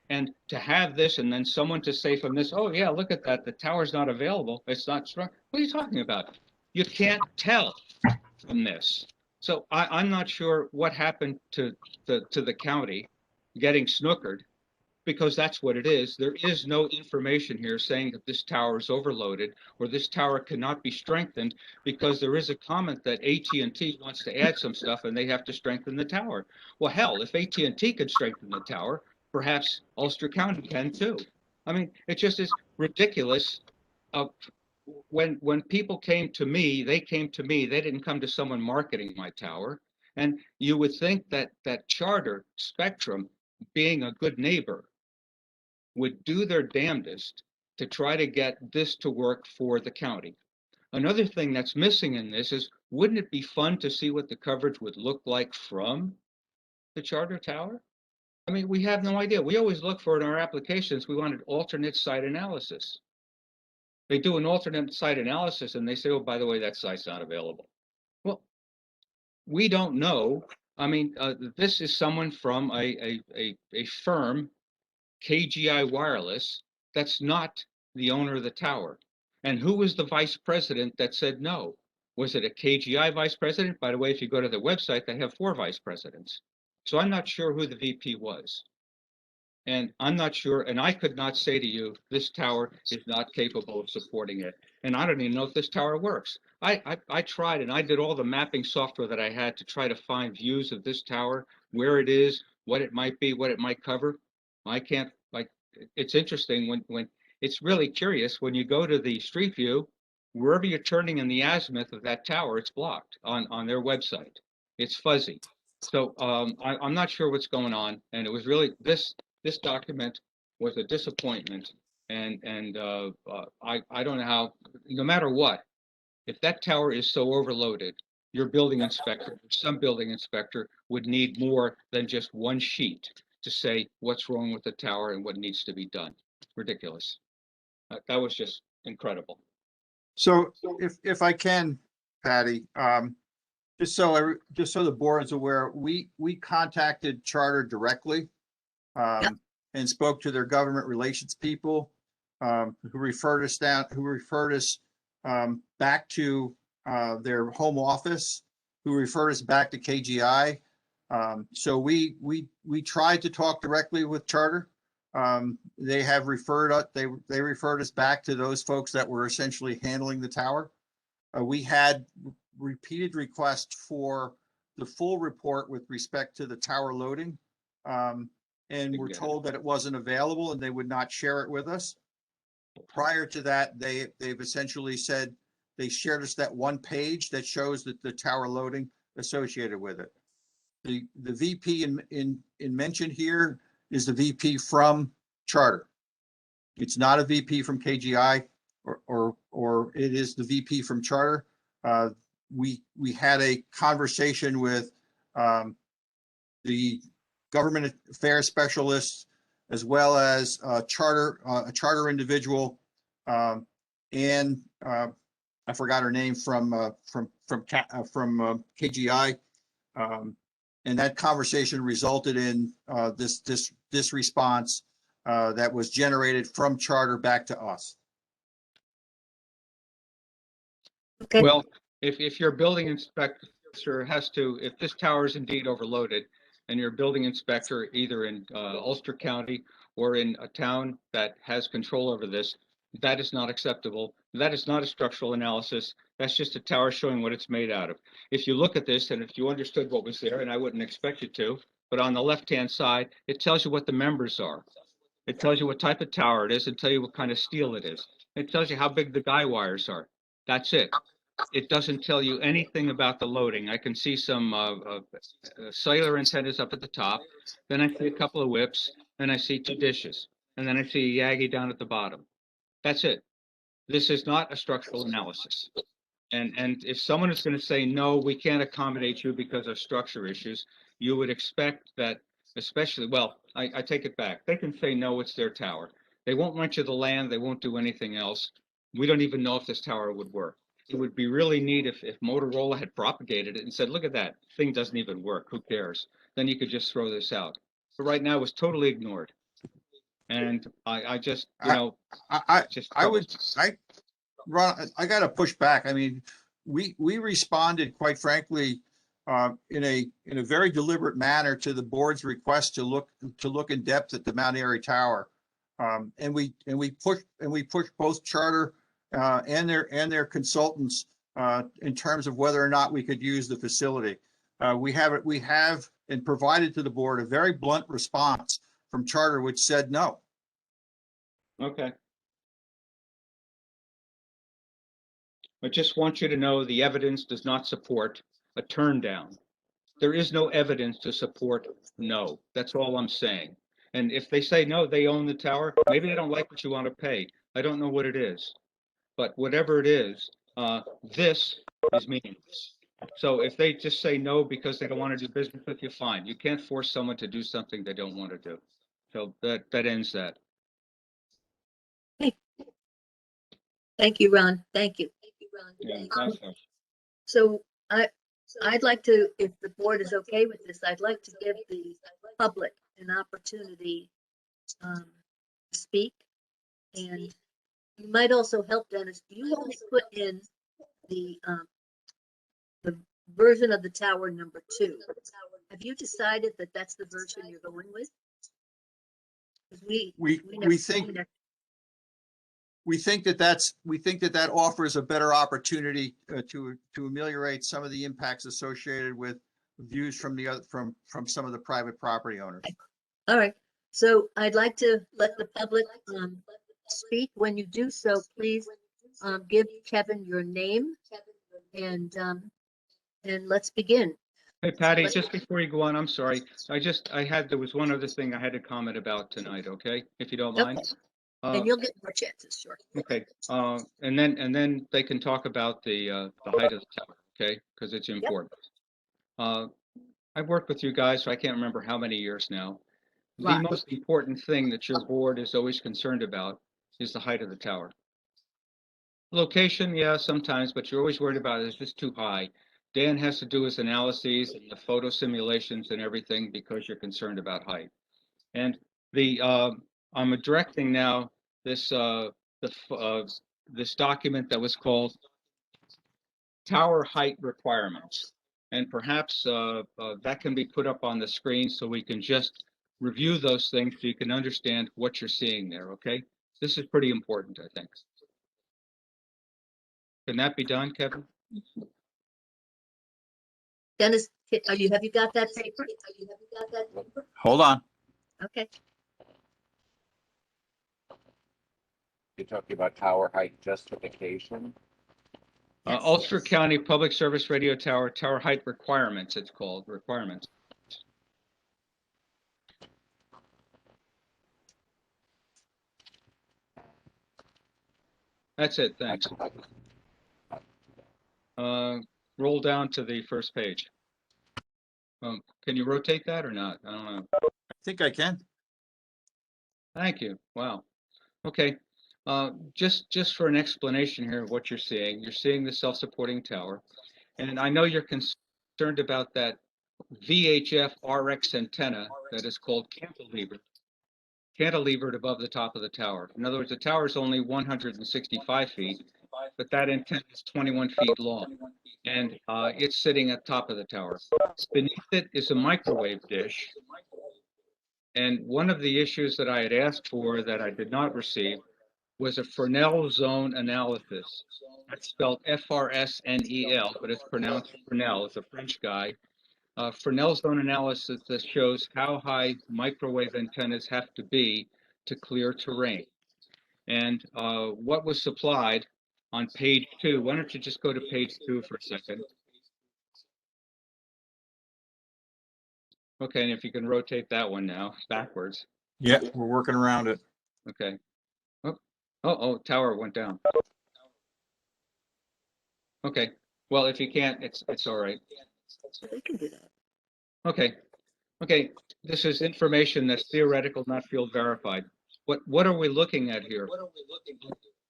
And to have this and then someone to say from this, oh yeah, look at that, the tower's not available, it's not strong. What are you talking about? You can't tell from this. So I'm not sure what happened to the county getting snookered, because that's what it is. There is no information here saying that this tower is overloaded or this tower cannot be strengthened, because there is a comment that AT&T wants to add some stuff and they have to strengthen the tower. Well, hell, if AT&T could strengthen the tower, perhaps Ulster County can too. I mean, it just is ridiculous. Uh, when people came to me, they came to me. They didn't come to someone marketing my tower. And you would think that Charter Spectrum, being a good neighbor, would do their damnedest to try to get this to work for the county. Another thing that's missing in this is, wouldn't it be fun to see what the coverage would look like from the Charter Tower? I mean, we have no idea. We always look for in our applications, we wanted alternate site analysis. They do an alternate site analysis and they say, oh, by the way, that site's not available. Well, we don't know. I mean, this is someone from a firm, KGI Wireless, that's not the owner of the tower. And who was the vice president that said no? Was it a KGI vice president? By the way, if you go to their website, they have 4 vice presidents. So I'm not sure who the VP was. And I'm not sure, and I could not say to you, this tower is not capable of supporting it. And I don't even know if this tower works. I tried, and I did all the mapping software that I had to try to find views of this tower, where it is, what it might be, what it might cover. I can't, like, it's interesting when it's really curious when you go to the street view, wherever you're turning in the azimuth of that tower, it's blocked on their website. It's fuzzy. So I'm not sure what's going on. And it was really this document was a disappointment, and I don't know how. No matter what, if that tower is so overloaded, your building inspector, some building inspector, would need more than just one sheet to say what's wrong with the tower and what needs to be done. Ridiculous. That was just incredible. So if I can, Patty, just so the board is aware, we contacted Charter directly. Yep. And spoke to their government relations people, who referred us back to their home office, who referred us back to KGI. So we tried to talk directly with Charter. They have referred us. They referred us back to those folks that were essentially handling the tower. We had repeated requests for the full report with respect to the tower loading. And we're told that it wasn't available and they would not share it with us. Prior to that, they've essentially said they shared us that one page that shows that the tower loading associated with it. The VP in mention here is the VP from Charter. It's not a VP from KGI or it is the VP from Charter. We had a conversation with the government affairs specialists, as well as a charter individual, and I forgot her name from KGI, and that conversation resulted in this response that was generated from Charter back to us. Okay. Well, if your building inspector has to, if this tower is indeed overloaded, and your building inspector, either in Ulster County or in a town that has control over this, that is not acceptable. That is not a structural analysis. That's just a tower showing what it's made out of. If you look at this, and if you understood what was there, and I wouldn't expect you to, but on the left-hand side, it tells you what the members are. It tells you what type of tower it is, and tell you what kind of steel it is. It tells you how big the guy wires are. That's it. It doesn't tell you anything about the loading. I can see some cellular antennas up at the top. Then I see a couple of whips, and I see 2 dishes. And then I see a Yagi down at the bottom. That's it. This is not a structural analysis. And if someone is going to say, no, we can't accommodate you because of structure issues, you would expect that, especially, well, I take it back. They can say, no, it's their tower. They won't rent you the land. They won't do anything else. We don't even know if this tower would work. It would be really neat if Motorola had propagated it and said, look at that thing doesn't even work. Who cares? Then you could just throw this out. But right now it was totally ignored. And I just, you know, I got to push back. I mean, we responded, quite frankly, in a very deliberate manner to the board's request to look in depth at the Mount Airy Tower. And we push both Charter and their consultants in terms of whether or not we could use the facility. We have and provided to the board a very blunt response from Charter, which said no. Okay. I just want you to know the evidence does not support a turn down. There is no evidence to support no. That's all I'm saying. And if they say no, they own the tower, maybe they don't like what you want to pay. I don't know what it is. But whatever it is, this is meaningless. So if they just say no because they don't want to do business with you, fine. You can't force someone to do something they don't want to do. So that ends that. Thank you, Ron. Thank you. Yeah, that's all. So I'd like to, if the board is okay with this, I'd like to give the public an opportunity to speak. And you might also help, Dennis. Do you want to put in the version of the tower number 2? Have you decided that that's the version you're going with? We think that offers a better opportunity to ameliorate some of the impacts associated with views from some of the private property owners. All right. So I'd like to let the public speak. When you do so, please give Kevin your name and let's begin. Hey, Patty, just before you go on, I'm sorry. There was one other thing I had to comment about tonight, okay? If you don't mind. Okay. And you'll get more chances, sure. Okay, and then they can talk about the height of the tower, okay? Because it's important. I've worked with you guys, so I can't remember how many years now. The most important thing that your board is always concerned about is the height of the tower. Location, yeah, sometimes, but you're always worried about it. It's just too high. Dan has to do his analyses and the photo simulations and everything because you're concerned about height. And I'm directing now this this document that was called Tower Height Requirements. And perhaps that can be put up on the screen so we can just review those things so you can understand what you're seeing there, okay? This is pretty important, I think. Can that be done, Kevin? Dennis, have you got that paper? Hold on. Okay. You're talking about tower height justification? Yes. Ulster County Public Service Radio Tower, Tower Height Requirements, it's called, requirements. That's it, thanks. Roll down to the first page. Can you rotate that or not? I don't know. I think I can. Thank you. Wow. Okay. Just for an explanation here of what you're seeing the self-supporting tower. And I know you're concerned about that VHF RX antenna that is called cantilevered above the top of the tower. In other words, the tower is only 165 feet, but that antenna is 21 feet long, and it's sitting at the top of the tower. Beneath it is a microwave dish, and one of the issues that I had asked for that I did not receive was a Fresnel zone analysis. It's spelled F-R-S-N-E-L, but it's pronounced Fresnel. It's a French guy. Fresnel zone analysis that shows how high microwave antennas have to be to clear terrain. And what was supplied on page 2, why don't you just go to page 2 for a second. Okay, and if you can rotate that one now, backwards. Yeah, we're working around it. Okay. Oh, tower went down. Okay, well, if you can't, it's all right. They can do that. Okay, this is information that's theoretical, not field verified. What are we looking at here?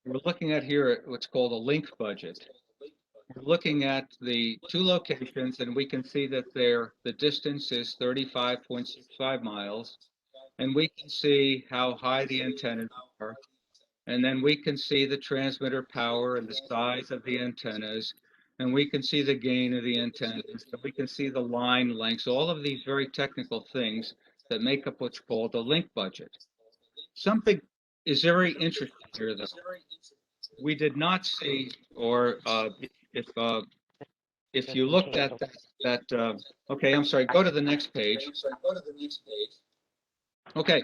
We're looking at here what's called a link budget. We're looking at the 2 locations, and we can see that the distance is 35.65 miles, and we can see how high the antennas are, and then we can see the transmitter power and the size of the antennas. and we can see the gain of the antenna, and we can see the line lengths, all of these very technical things that make up what's called a link budget. Something is very interesting here, though. We did not see, or if you looked at that, okay, I'm sorry, go to the next page. Okay,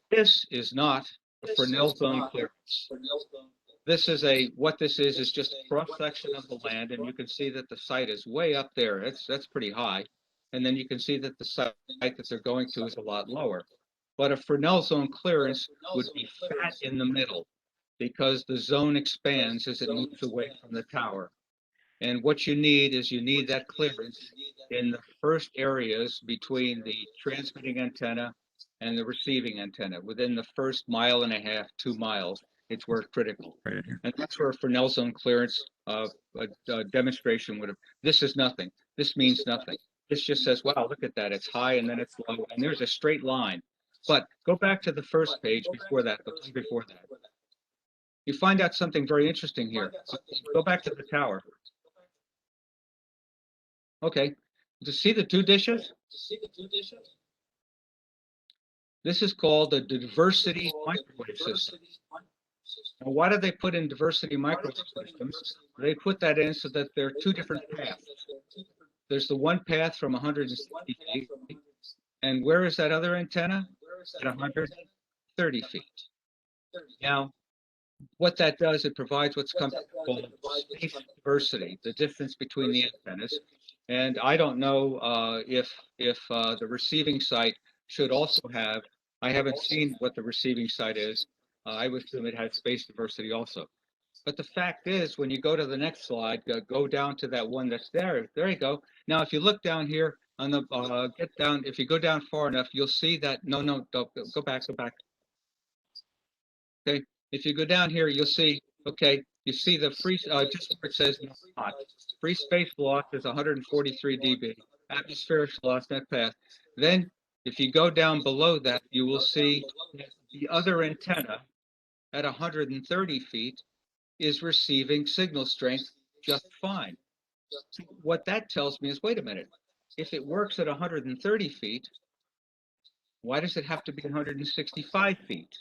this is not a Fresnel zone clearance. This is what this is just a cross section of the land, and you can see that the site is way up there. That's pretty high. And then you can see that the site that they're going to is a lot lower. But a Fresnel zone clearance would be fat in the middle because the zone expands as it moves away from the tower. And what you need is that clearance in the first areas between the transmitting antenna and the receiving antenna, within the first 1.5 miles, 2 miles. It's where it's critical. Right. And that's where a Fresnel zone clearance demonstration would have. This is nothing. This means nothing. This just says, wow, look at that. It's high and then it's low. And there's a straight line. But go back to the first page before that, the one before that. You find out something very interesting here. Go back to the tower. Okay. To see the two dishes? This is called a diversity microwave system. Now, why did they put in diversity microwave systems? They put that in so that there are two different paths. There's the one path from 160 feet, and where is that other antenna? At 130 feet. Now, what that does, it provides what's called space diversity, the distance between the antennas. And I don't know if the receiving site should also have. I haven't seen what the receiving site is. I would assume it has space diversity also. But the fact is, when you go to the next slide, go down to that one that's there. There you go. Now, if you look down here on the get down. If you go down far enough, you'll see that. No, don't go back. Go back. Okay. If you go down here, you'll see. Okay. You see the free. Just where it says not. Free space loss is 143 dB. Atmospheric loss net path. Then, if you go down below that, you will see the other antenna at 130 feet is receiving signal strength just fine. So what that tells me is, wait a minute, if it works at 130 feet, why does it have to be 165 feet?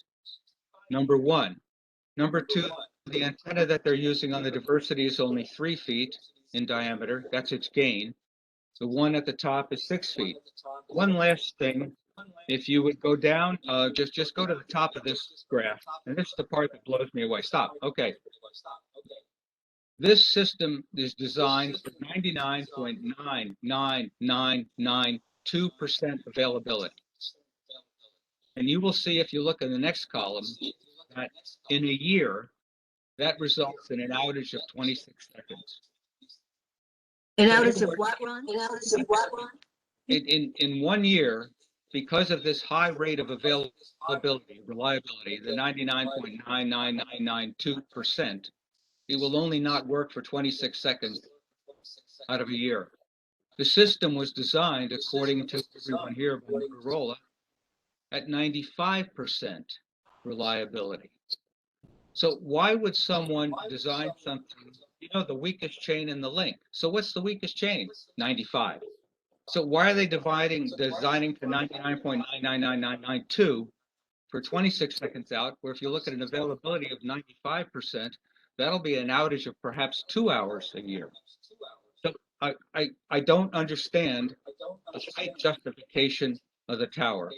Number one. Number two, the antenna that they're using on the diversity is only 3 feet in diameter. That's its gain. The one at the top is 6 feet. One last thing, if you would go down, just go to the top of this graph, and this is the part that blows me away. Stop. Okay. This system is designed for 99.9992% availability. And you will see, if you look in the next column, that in a year, that results in an outage of 26 seconds. An outage of what, Ron? An outage of what, Ron? In 1 year, because of this high rate of availability, reliability, the 99.99992%, it will only not work for 26 seconds out of a year. The system was designed, according to everyone here at Motorola, at 95% reliability. So why would someone design something, the weakest chain in the link? So what's the weakest chain? 95. So why are they designing to 99.999992 for 26 seconds out, where if you look at an availability of 95%, that'll be an outage of perhaps 2 hours a year. So I don't understand the site justification of the tower.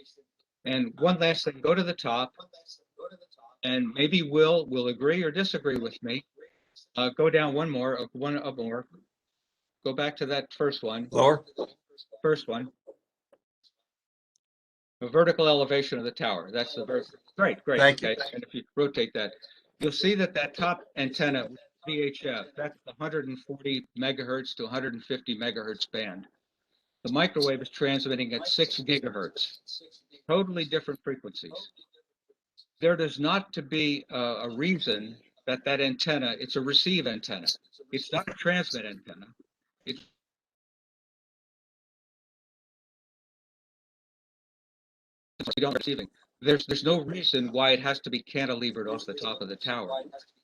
And one last thing, go to the top, and maybe Will agree or disagree with me. Go down one more. Go back to that first one. Lower. First one. The vertical elevation of the tower. That's the great. Thank you. Okay. And if you rotate that, you'll see that top antenna, VHF, that's the 140 megahertz to 150 megahertz band. The microwave is transmitting at 6 gigahertz. Totally different frequencies. There does not to be a reason that antenna, it's a receive antenna. It's not a transmit antenna. It's receiving. there's no reason why it has to be cantilevered off the top of the tower,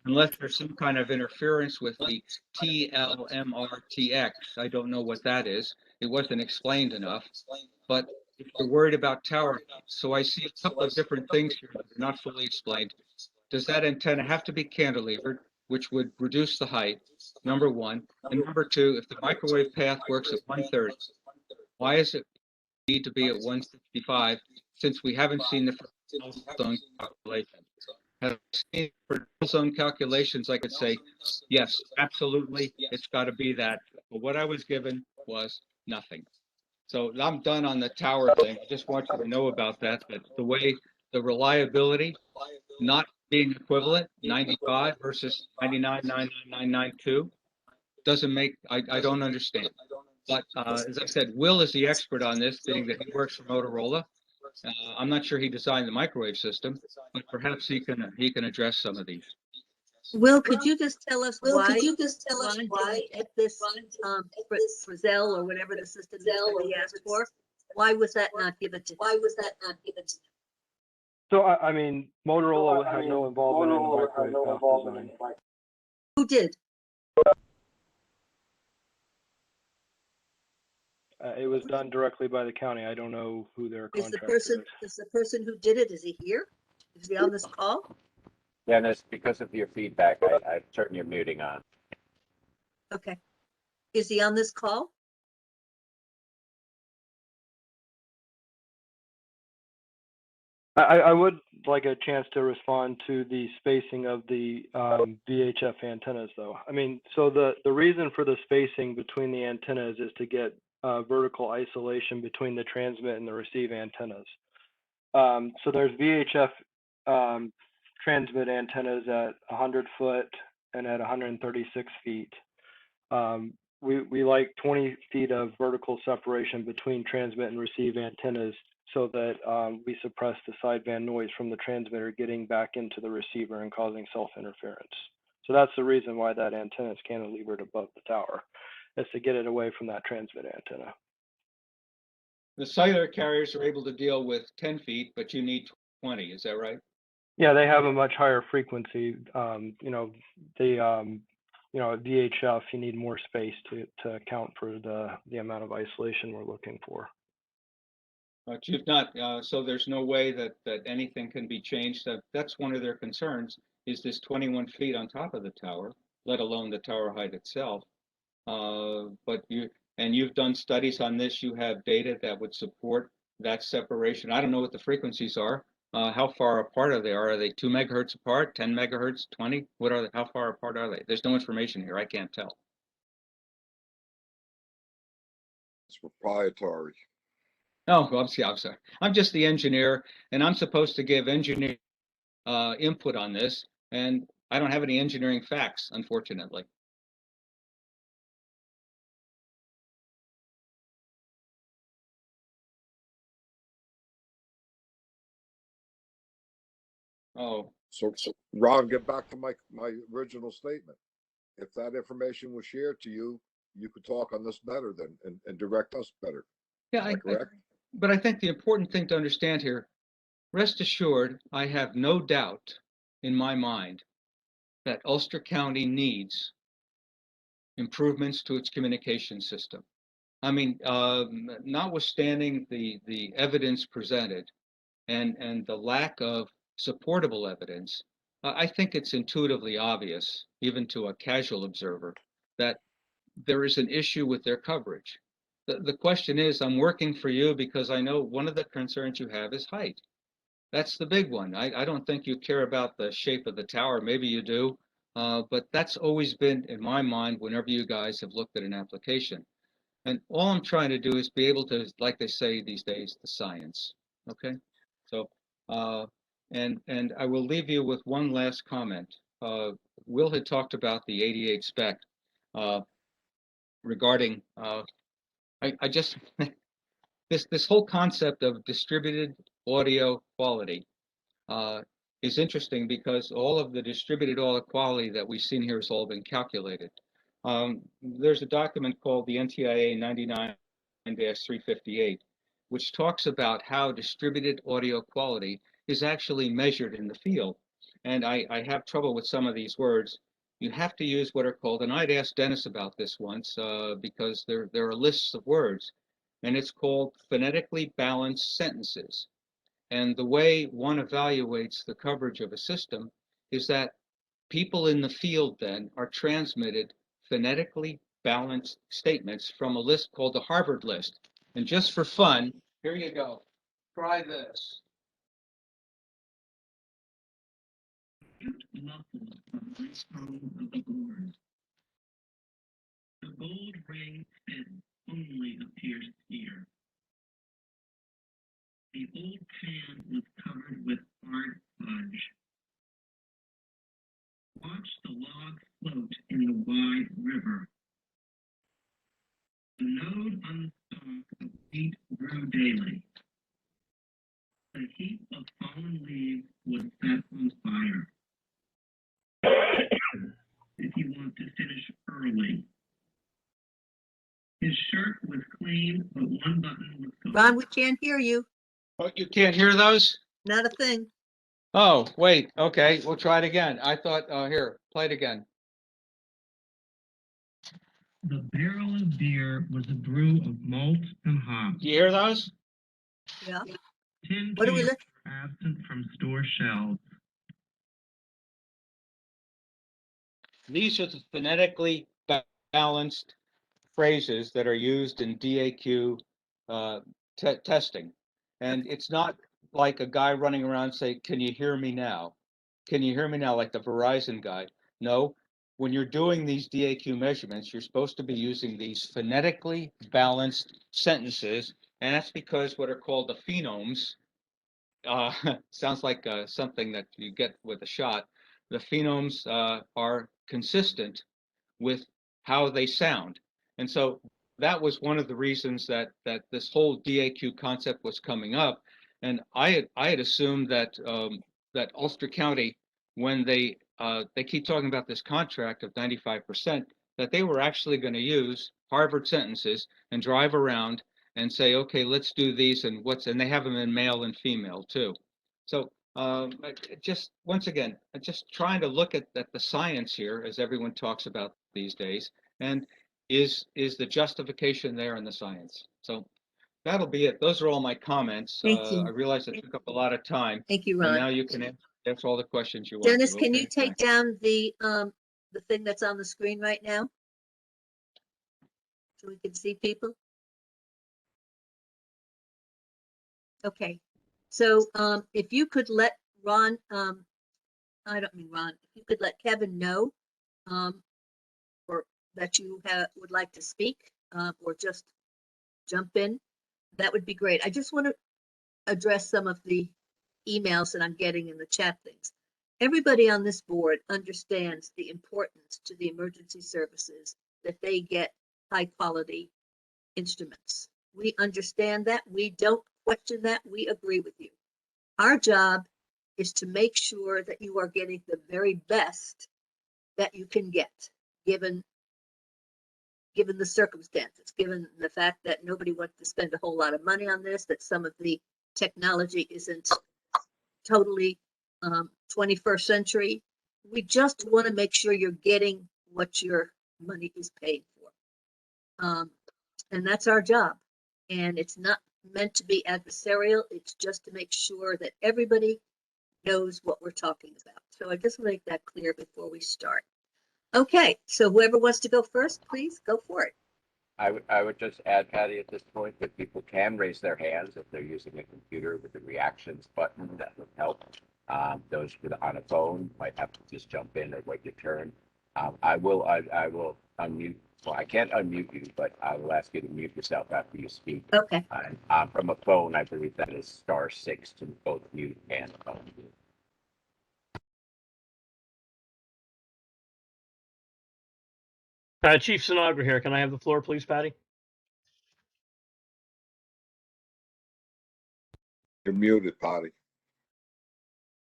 unless there's some kind of interference with the TLMRTX. I don't know what that is. It wasn't explained enough, but if you're worried about tower height, so I see a couple of different things here that are not fully explained. Does that antenna have to be cantilevered, which would reduce the height, number one? And number two, if the microwave path works at 130, why does it need to be at 165 since we haven't seen the zone calculation? Have I seen for zone calculations, I could say, yes, absolutely, it's got to be that. But what I was given was nothing. So I'm done on the tower thing. I just want you to know about that, that the way the reliability not being equivalent, 95 versus 99.99992, doesn't make, I don't understand. But as I said, Will is the expert on this, being that he works for Motorola. I'm not sure he designed the microwave system, but perhaps he can address some of these. Will, could you just tell us why Ron didn't get this Frizzell or whatever the system is that he asked for? Why was that not given to him? So, I mean, Motorola had no involvement in the microwave path design. Who did? It was done directly by the county. I don't know who their Is the contractor is. person who did it, is he here? Is he on this call? Dennis, because of your feedback, I turned your muting on. Okay. Is he on this call? I would like a chance to respond to the spacing of the VHF antennas, though. I mean, so the reason for the spacing between the antennas is to get vertical isolation between the transmit and the receive antennas. So there's VHF transmit antennas at 100 foot and at 136 feet. We like 20 feet of vertical separation between transmit and receive antennas so that we suppress the sideband noise from the transmitter getting back into the receiver and causing self-interference. So that's the reason why that antenna is cantilevered above the tower, is to get it away from that transmit antenna. The cellular carriers are able to deal with 10 feet, but you need 20, is that right? Yeah, they have a much higher frequency. You know, at VHF, you need more space to account for the amount of isolation we're looking for. But you've not, so there's no way that anything can be changed. That's one of their concerns, is this 21 feet on top of the tower, let alone the tower height itself. But you've done studies on this. You have data that would support that separation. I don't know what the frequencies are. How far apart are they? Are they 2 megahertz apart, 10 megahertz, 20? What are they? How far apart are they? There's no information here. I can't tell. It's proprietary. Oh, I'm sorry. I'm just the engineer, and I'm supposed to give engineer input on this, and I don't have any engineering facts, unfortunately. Oh, So Ron, get back to my original statement. If that information was shared to you, you could talk on this better and direct us better. yeah, Correct? but I think the important thing to understand here, rest assured, I have no doubt in my mind that Ulster County needs improvements to its communication system. I mean, notwithstanding the evidence presented and the lack of supportable evidence, I think it's intuitively obvious, even to a casual observer, that there is an issue with their coverage. The question is, I'm working for you because I know one of the concerns you have is height. That's the big one. I don't think you care about the shape of the tower. Maybe you do, but that's always been in my mind whenever you guys have looked at an application. And all I'm trying to do is be able to, like they say these days, the science. Okay, so and I will leave you with one last comment. Will had talked about the 88 spec regarding. I just this whole concept of distributed audio quality is interesting because all of the distributed audio quality that we've seen here has all been calculated. There's a document called the NTIA 99-358, which talks about how distributed audio quality is actually measured in the field. And I have trouble with some of these words. You have to use what are called, and I'd asked Dennis about this once because there are lists of words, and it's called phonetically balanced sentences. And the way one evaluates the coverage of a system is that people in the field then are transmitted phonetically balanced statements from a list called the Harvard list. And just for fun, here you go. Try this. Muffled from this home of the board. The gold ring fin only appears here. The old pan was covered with hard fudge. Watch the log float in the wide river. The node on the stalk of wheat grew daily. A heap of fallen leaves was set on fire. If you want to finish early. His shirt was clean, but one button was gone. Ron, we can't hear you. Oh, you can't hear those? Not a thing. Oh, wait. Okay, we'll try it again. I thought, here, play it again. The barrel of beer was a brew of malt and hops. Do you hear those? Yeah. Tin What do we cans look? were absent from store shelves. These are the phonetically balanced phrases that are used in DAQ testing. And it's not like a guy running around saying, can you hear me now? Can you hear me now? Like the Verizon guy. No, when you're doing these DAQ measurements, you're supposed to be using these phonetically balanced sentences. And that's because what are called the phonemes, sounds like something that you get with a shot. The phonemes are consistent with how they sound. And so that was one of the reasons that this whole DAQ concept was coming up. And I had assumed that that Ulster County, when they keep talking about this contract of 95%, that they were actually going to use Harvard sentences and drive around and say, okay, let's do these and they have them in male and female too. So just once again, just trying to look at the science here, as everyone talks about these days, and is the justification there in the science? So that'll be it. Those are all my comments. Thank you. I realize it took up a lot of time. Thank you, And Ron. now you can answer all the questions you want. Dennis, to. can you Okay, take thanks. down the thing that's on the screen right now? So we can see people? Okay. So if you could let Ron, I don't mean Ron, if you could let Kevin know or that you would like to speak or just jump in, that would be great. I just want to address some of the emails that I'm getting in the chat things. Everybody on this board understands the importance to the emergency services that they get high quality instruments. We understand that. We don't question that. We agree with you. Our job is to make sure that you are getting the very best that you can get, given the circumstances, given the fact that nobody wants to spend a whole lot of money on this, that some of the technology isn't totally 21st century. We just want to make sure you're getting what your money is paid for. And that's our job. And it's not meant to be adversarial. It's just to make sure that everybody knows what we're talking about. So I just want to make that clear before we start. Okay, so whoever wants to go first, please go for it. I would just add, Patty, at this point, that people can raise their hands if they're using a computer with the reactions button. That would help. Those on a phone might have to just jump in or wait your turn. I will unmute. Well, I can't unmute you, but I will ask you to mute yourself after you speak. Okay. From a phone, I believe that is *6 to both mute and unmute. Chief Sinatra here. Can I have the floor, please, Patty? You're muted, Patty.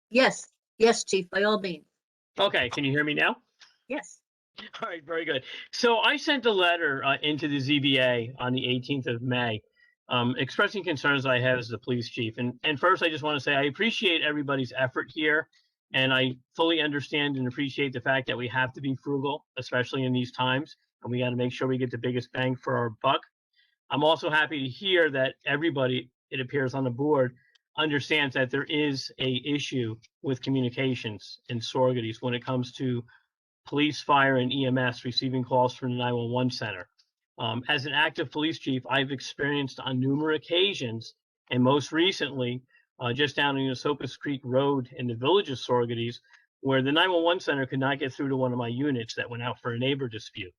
Yes, yes, Chief, by all means. Okay, can you hear me now? Yes. All right, very good. So I sent a letter into the ZBA on the 18th of May expressing concerns I have as the police chief. And first, I just want to say I appreciate everybody's effort here. And I fully understand and appreciate the fact that we have to be frugal, especially in these times. And we got to make sure we get the biggest bang for our buck. I'm also happy to hear that everybody, it appears on the board, understands that there is a issue with communications and surrogates when it comes to police, fire, and EMS receiving calls from the 911 center. As an active police chief, I've experienced on numerous occasions, and most recently, just down in Esopus Creek Road in the village of Sorgates, where the 911 center could not get through to one of my units that went out for a neighbor dispute.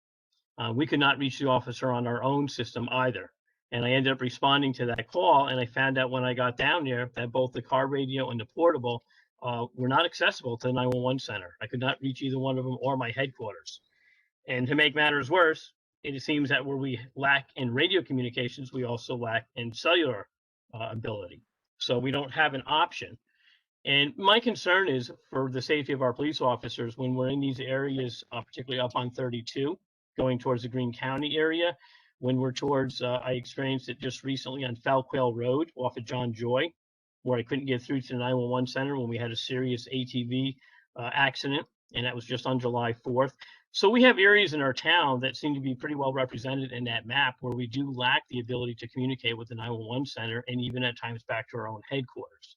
We could not reach the officer on our own system either. And I ended up responding to that call, and I found out when I got down there that both the car radio and the portable were not accessible to the 911 center. I could not reach either one of them or my headquarters. And to make matters worse, it seems that where we lack in radio communications, we also lack in cellular ability. So we don't have an option. And my concern is for the safety of our police officers when we're in these areas, particularly up on 32, going towards the Greene County area, when we're towards, I experienced it just recently on Falquail Road off of John Joy, where I couldn't get through to the 911 center when we had a serious ATV accident, and that was just on July 4th. So we have areas in our town that seem to be pretty well represented in that map where we do lack the ability to communicate with the 911 center and even at times back to our own headquarters.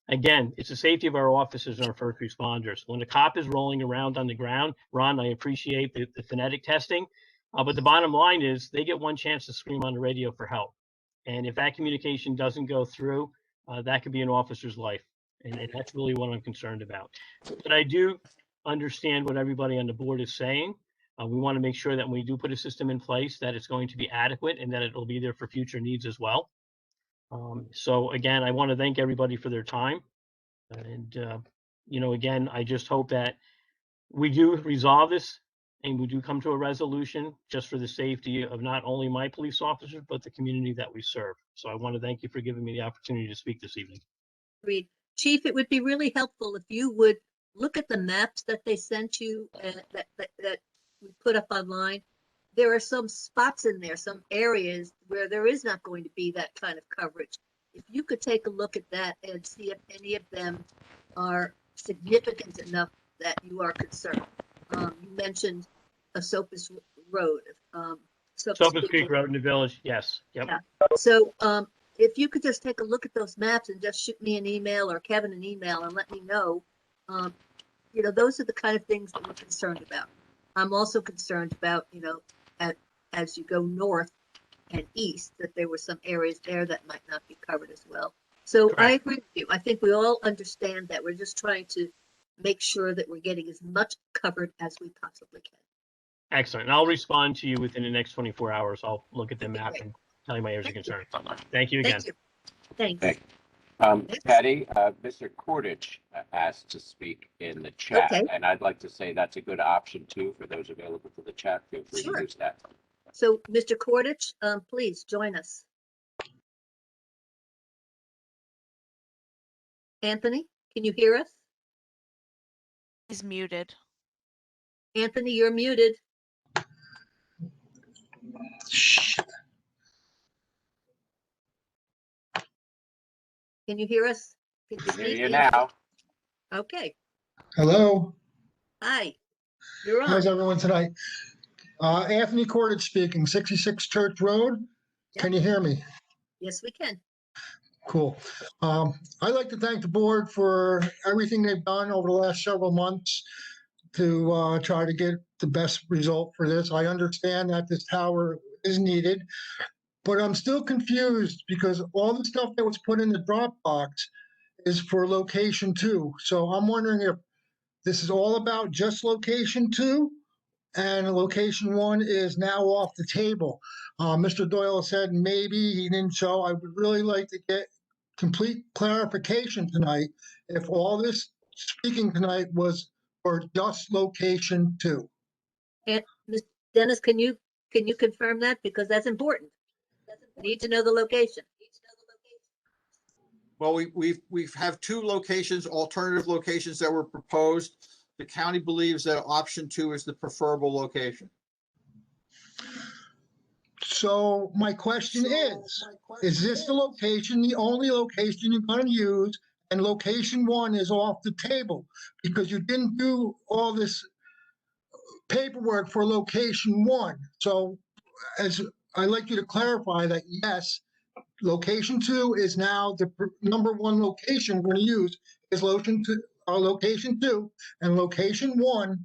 Again, it's the safety of our officers and our first responders. When a cop is rolling around on the ground, Ron, I appreciate the phonetic testing, but the bottom line is they get one chance to scream on the radio for help. And if that communication doesn't go through, that could be an officer's life. And that's really what I'm concerned about. But I do understand what everybody on the board is saying. We want to make sure that when we do put a system in place, that it's going to be adequate and that it'll be there for future needs as well. So again, I want to thank everybody for their time. And, you know, again, I just hope that we do resolve this and we do come to a resolution just for the safety of not only my police officers, but the community that we serve. So I want to thank you for giving me the opportunity to speak this evening. Agreed. Chief, it would be really helpful if you would look at the maps that they sent you and that we put up online. There are some spots in there, some areas where there is not going to be that kind of coverage. If you could take a look at that and see if any of them are significant enough that you are concerned. You mentioned Esopus Road. Esopus Creek Road in the village, yes. Yep. Yeah. So if you could just take a look at those maps and just shoot me an email or Kevin an email and let me know, you know, those are the kind of things that we're concerned about. I'm also concerned about, you know, as you go north and east, that there were some areas there that might not be covered as well. So correct. I agree with you. I think we all understand that we're just trying to make sure that we're getting as much covered as we possibly can. Excellent. And I'll respond to you within the next 24 hours. I'll look at the map and tell you my areas of concern. Thank you again. Thank you. Thanks. Patty, Mr. Kordich asked to speak in the chat, okay. And I'd like to say that's a good option too for those available for the chat. Feel free sure. to use that. So, Mr. Kordich, please join us. Anthony, can you hear us? He's muted. Anthony, you're muted. Can you hear us? Can you hear you now. Okay. Hello. Hi. You're on. How's everyone tonight? Anthony Kordich speaking, 66 Church Road. Yep. Can you hear me? Yes, we can. Cool. I'd like to thank the board for everything they've done over the last several months to try to get the best result for this. I understand that this tower is needed, but I'm still confused because all the stuff that was put in the Dropbox is for location 2. So I'm wondering if this is all about just location 2 and location 1 is now off the table. Mr. Doyle said maybe he didn't show. I would really like to get complete clarification tonight if all this speaking tonight was for just location 2. And Ms. Dennis, can you confirm that? Because that's important. We need to know the location. Well, we have 2 locations, alternative locations that were proposed. The county believes that option 2 is the preferable location. So my question is this the location, the only location you're gonna use? And location one is off the table because you didn't do all this paperwork for location one. So as I'd like you to clarify that, yes, location two is now the number one location we're gonna use is location two, and location one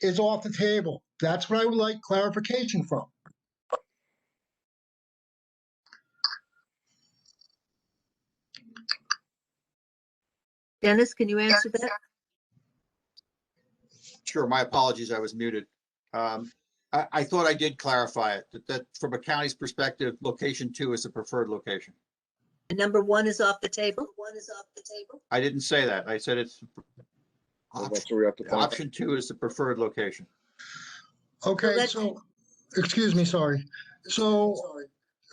is off the table. That's what I would like clarification from. Dennis, can you answer that? Sure, my apologies, I was muted. I thought I did clarify it, that from a county's perspective, location two is the preferred location. And number one is off the table? I didn't say that. I said it's Well, that's where we have to find. option two is the preferred location. Okay, let's- so, excuse me, sorry. So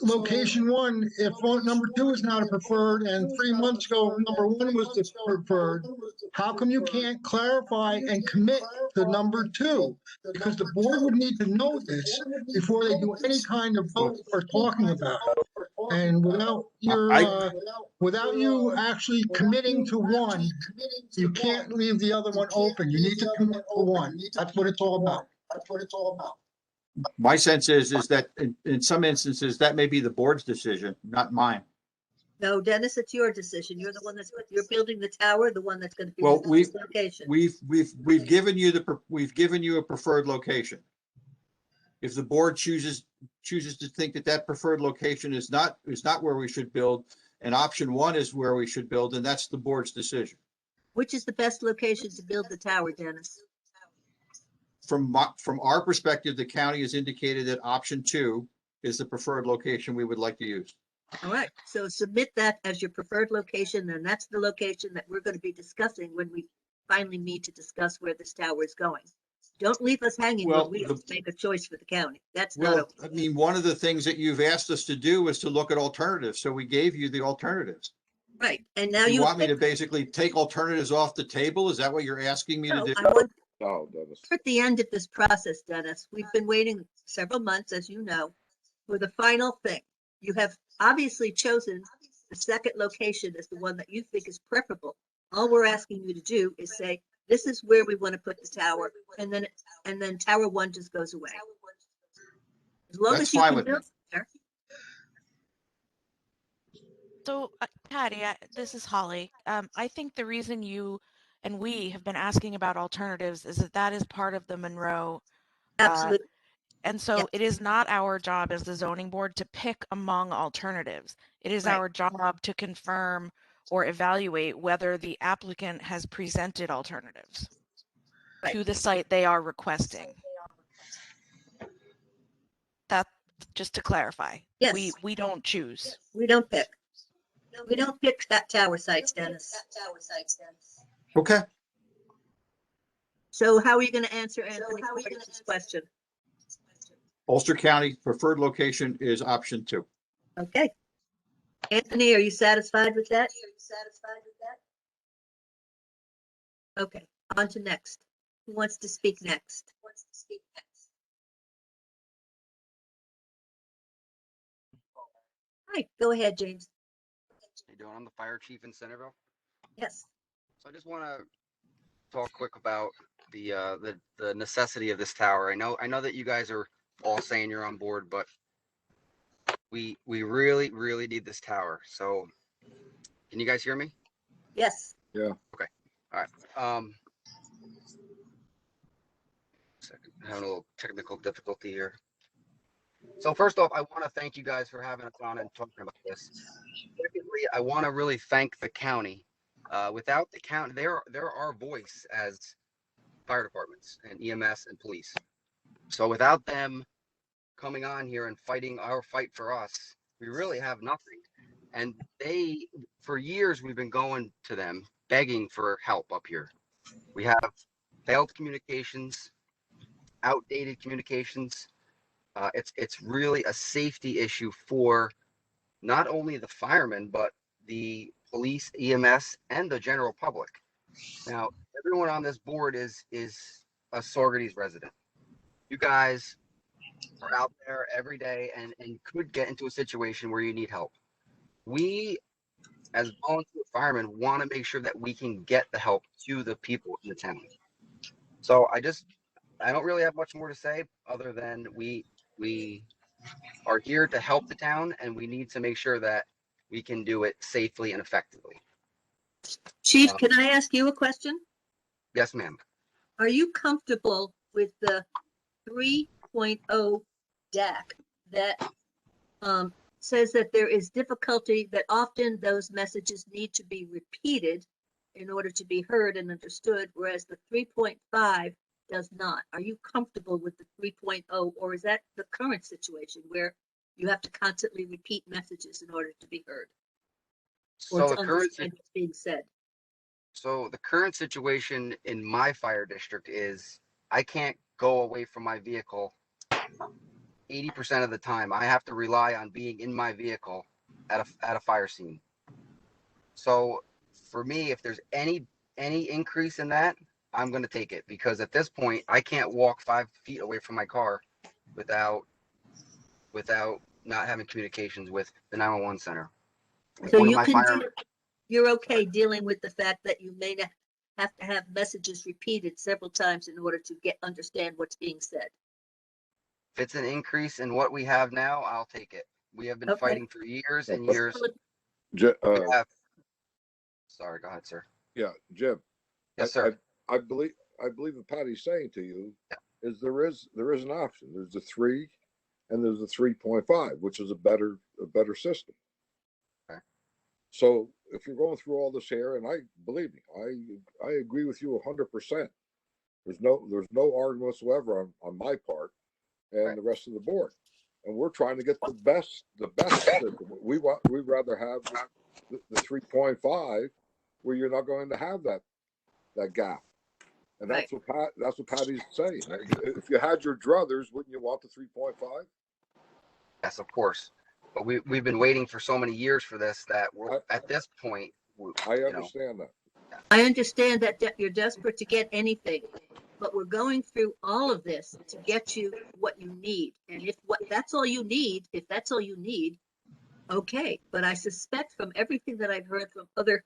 location one, if number two is not a preferred and 3 months ago, number one was the preferred, how come you can't clarify and commit to number two? Because the board would need to know this before they do any kind of vote or talking about it. And without you actually committing to one, you can't leave the other one open. You need to commit to one. That's what it's all about. My sense is that in some instances, that may be the board's decision, not mine. No, Dennis, it's your decision. You're the one you're building the tower, the one that's gonna be Well, the we've location. given you a preferred location. If the board chooses to think that preferred location is not where we should build, and option one is where we should build, then that's the board's decision. Which is the best location to build the tower, Dennis? From our perspective, the county has indicated that option two is the preferred location we would like to use. All right, so submit that as your preferred location, and that's the location that we're gonna be discussing when we finally meet to discuss where this tower is going. Don't leave us hanging Well, when we have to make a choice for the county. That's not, Well, I mean, one of the things that you've asked us to do is to look at alternatives, so we gave you the alternatives. right, and now You you. want me to basically take alternatives off the table? Is that what you're asking me to No, do? I want, No, Dennis. we're at the end of this process, Dennis. We've been waiting several months, as you know, for the final thing. You have obviously chosen the second location as the one that you think is preferable. All we're asking you to do is say, this is where we want to put the tower, and then tower one just goes away. As long That's as you fine can with me. build there. So, Patty, this is Holly. I think the reason you and we have been asking about alternatives is that is part of the Monroe. Absolutely. And so Yeah. it is not our job as the zoning board to pick among alternatives. It is Right. our job to confirm or evaluate whether the applicant has presented alternatives Right. to the site they are requesting. That, just to clarify. Yes. We don't choose. We don't pick. We don't pick that tower sites, Dennis. Okay, So how are you going to answer Anthony Curtis's question? Ulster County preferred location is option two. Okay. Anthony, are you satisfied with that? Okay, on to next. Who wants to speak next? Hi, go ahead, James. How you doing? I'm the fire chief in Centerville. Yes. So I just want to talk quick about the necessity of this tower. I know that you guys are all saying you're on board, but we really need this tower. So can you guys hear me? Yes. Yeah. Okay. All right. Second, having a little technical difficulty here. So first off, I want to thank you guys for having us on and talking about this. Secondly, I want to really thank the county. Without the county, they're our voice as fire departments and EMS and police. So without them coming on here and fighting our fight for us, we really have nothing. And for years, we've been going to them, begging for help up here. We have failed communications, outdated communications. It's really a safety issue for not only the firemen, but the police, EMS, and the general public. Now, everyone on this board is a Saugerties resident. You guys are out there every day and could get into a situation where you need help. We, as volunteer firemen, want to make sure that we can get the help to the people in the town. So I don't really have much more to say other than we are here to help the town, and we need to make sure that we can do it safely and effectively. Chief, can I ask you a question? Yes, ma'am. Are you comfortable with the 3.0 DAC that says that there is difficulty, that often those messages need to be repeated in order to be heard and understood, whereas the 3.5 does not? Are you comfortable with the 3.0, or is that the current situation where you have to constantly repeat messages in order to be heard or So to understand what's being said? So the current situation in my fire district is I can't go away from my vehicle 80% of the time. I have to rely on being in my vehicle at a fire scene. So for me, if there's any increase in that, I'm going to take it, because at this point I can't walk 5 feet away from my car without not having communications with the 911 center. So One of you my can fire you're okay dealing with the fact that you may not have to have messages repeated several times in order to understand what's being said. If it's an increase in what we have now, I'll take it. We have been Okay. fighting for years and But- years. J- Sorry, go ahead, sir. Yeah, Jim. Yes, sir. I believe what Patty's saying to you is there is an option. There's the 3 and there's the 3.5, which is a better system. Okay. So if you're going through all this here, and believe me, I agree with you 100%. There's no argument whatsoever on my part and the rest of the board. And we're trying to get the best system. We'd rather have the 3.5 where you're not going to have that gap. And that's what Patty's saying. If you had your druthers, wouldn't you want the 3.5? Yes, of course. But we've been waiting for so many years for this that we're at this point. I understand that. I understand that you're desperate to get anything, but we're going through all of this to get you what you need. And if that's all you need, okay. But I suspect from everything that I've heard from other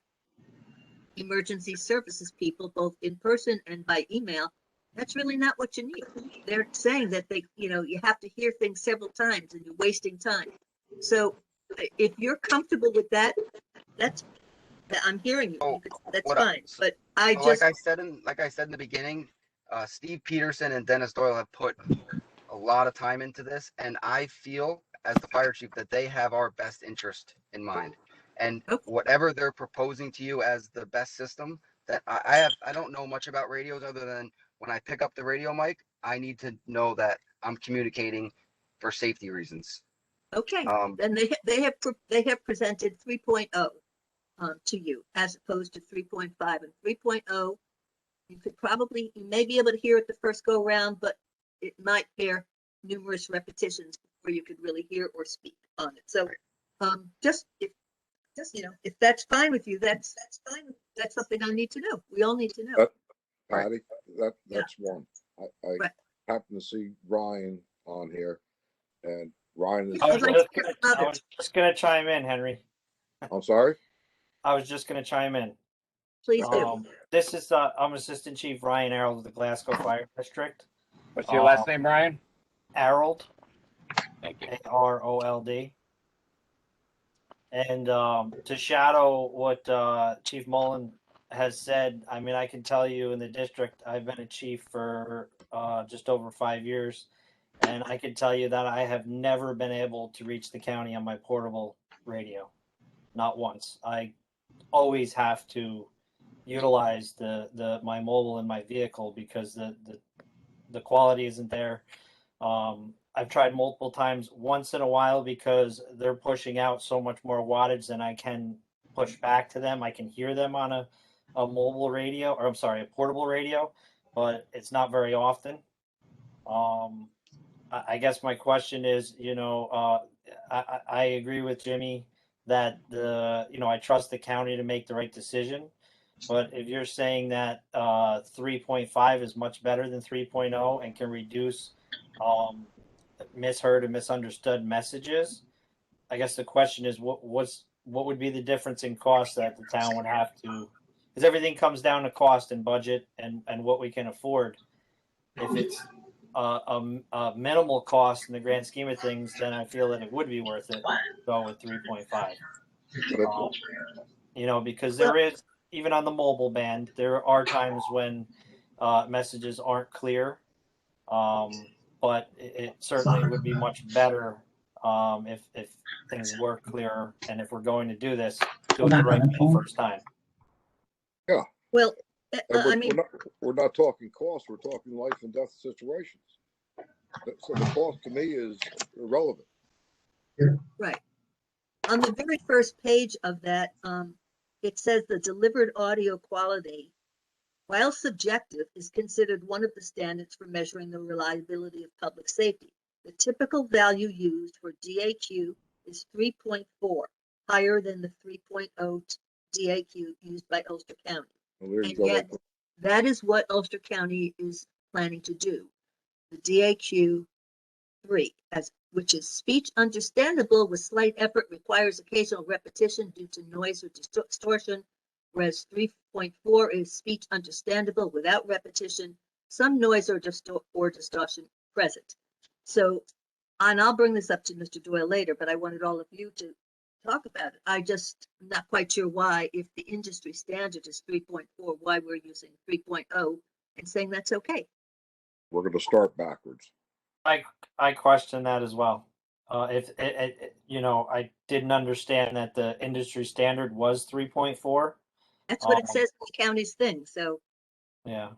emergency services people, both in person and by email, that's really not what you need. They're saying that you have to hear things several times and you're wasting time. So if you're comfortable with that, I'm hearing you. That's fine. But like I said in the beginning, Steve Peterson and Dennis Doyle have put a lot of time into this, and I feel as the fire chief that they have our best interest in mind. And whatever they're proposing to you as the best system, that I don't know much about radios other than when I pick up the radio mic, I need to know that I'm communicating for safety reasons. Okay. Then they have presented 3.0 to you as opposed to 3.5 and 3.0. You may be able to hear it the first go round, but it might bear numerous repetitions before you could really hear or speak on it. So if that's fine with you, that's fine. That's something I need to know. We all need to know. Patty, that's one. I happen to see Ryan on here, and Ryan is. I was just gonna chime in, Henry. I'm sorry. I was just gonna chime in. Please do. This is I'm Assistant Chief Ryan Harold of the Glasgow Fire District. What's your last name, Ryan? Harold. Thank you. AROLD. And to shadow what Chief Mullen has said, I mean, I can tell you in the district, I've been a chief for just over 5 years, and I can tell you that I have never been able to reach the county on my portable radio, not once. I always have to utilize my mobile in my vehicle because the quality isn't there. I've tried multiple times once in a while because they're pushing out so much more wattage than I can push back to them. I can hear them on a mobile radio, or I'm sorry, a portable radio, but it's not very often. I guess my question is, I agree with Jimmy that I trust the county to make the right decision. But if you're saying that 3.5 is much better than 3.0 and can reduce misheard and misunderstood messages. I guess the question is, what would be the difference in cost that the town would have to, because everything comes down to cost and budget and what we can afford. If it's a minimal cost in the grand scheme of things, then I feel that it would be worth it to go with 3.5. You know, because there is, even on the mobile band, there are times when messages aren't clear. But it certainly would be much better if things were clearer, and if we're going to do this, do it the right way the first time. Yeah. Well, I mean, we're not talking cost, we're talking life and death situations. So the cost to me is irrelevant. Right. On the very first page of that, it says the delivered audio quality, while subjective, is considered one of the standards for measuring the reliability of public safety. The typical value used for DAQ is 3.4, higher than the 3.0 DAQ used by Ulster County. Well, and yet, that is what Ulster County is planning to do. The DAQ 3, which is speech understandable with slight effort, requires occasional repetition due to noise or distortion, whereas 3.4 is speech understandable without repetition, some noise or distortion present. So, and I'll bring this up to Mr. Doyle later, but I wanted all of you to talk about it. I just not quite sure why, if the industry standard is 3.4, why we're using 3.0 and saying that's okay. We're going to start backwards. I question that as well. If you know, I didn't understand that the industry standard was 3.4. That's what it says in the county's thing. So yeah.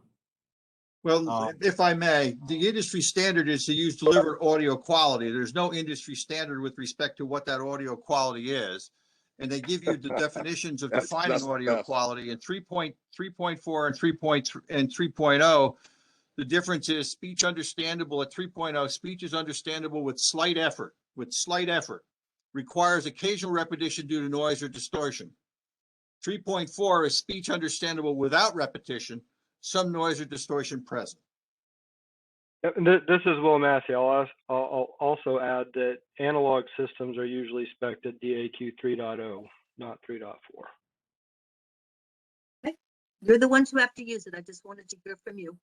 Well, if I may, the industry standard is to use delivered audio quality. There's no industry standard with respect to what that audio quality is. And they give you the definitions of defining audio quality in 3.4 and 3.0. The difference is speech understandable at 3.0. Speech is understandable with slight effort, requires occasional repetition due to noise or distortion. 3.4 is speech understandable without repetition, some noise or distortion present. This is Will Massey. I'll also add that analog systems are usually spec'd at DAQ 3.0, not 3.4. Okay. You're the ones who have to use it. I just wanted to hear from you.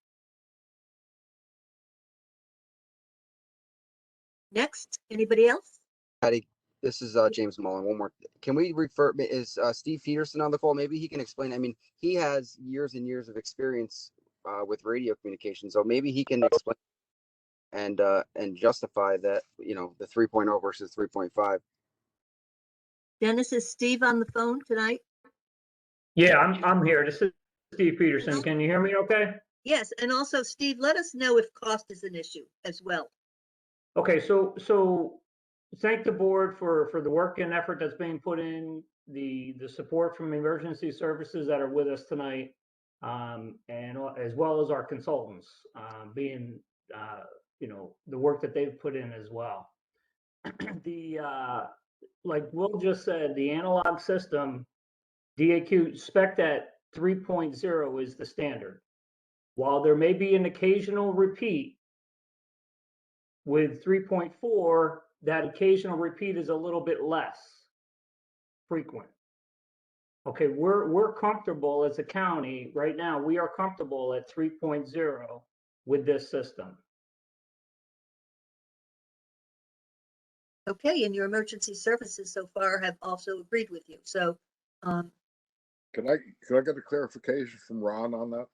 Next, anybody else? Patty, this is James Mullen. One more. Can we refer? Is Steve Peterson on the call? Maybe he can explain. I mean, he has years and years of experience with radio communication, so maybe he can explain and justify that. You know, the 3.0 versus 3.5. Dennis, is Steve on the phone tonight? Yeah, I'm here. This is Steve Peterson. Can you hear me okay? Yes, and also Steve, let us know if cost is an issue as well. Okay, so thank the board for the work and effort that's being put in, the support from emergency services that are with us tonight, and as well as our consultants, being you know, the work that they've put in as well. Like Will just said, the analog system DAQ spec at 3.0 is the standard. While there may be an occasional repeat, with 3.4, that occasional repeat is a little bit less frequent. Okay, we're comfortable as a county right now. We are comfortable at 3.0 with this system. Okay, and your emergency services so far have also agreed with you. So, Can I get a clarification from Ron on that?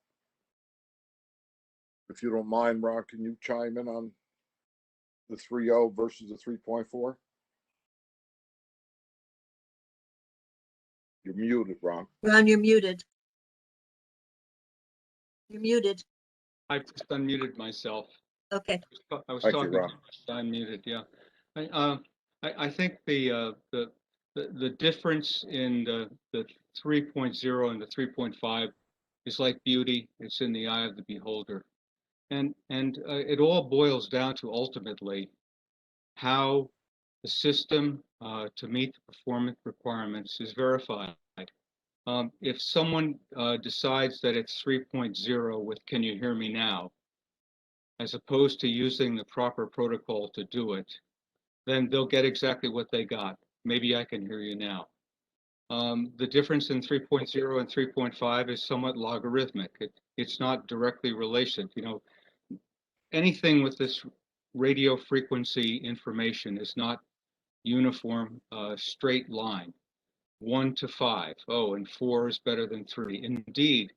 If you don't mind, Ron, can you chime in on the 3.0 versus the 3.4? You're muted, Ron. Ron, you're muted. You're muted. I just unmuted myself. Okay. I was talking. Unmuted. Yeah. I think the difference in the 3.0 and the 3.5 is like beauty. It's in the eye of the beholder. And it all boils down to ultimately how the system to meet the performance requirements is verified. If someone decides that it's 3.0 with "Can you hear me now?" as opposed to using the proper protocol to do it, then they'll get exactly what they got. Maybe I can hear you now. The difference in 3.0 and 3.5 is somewhat logarithmic. It's not directly related. You know, anything with this radio frequency information is not uniform, straight line. 1 to 5. Oh, and 4 is better than 3. Indeed.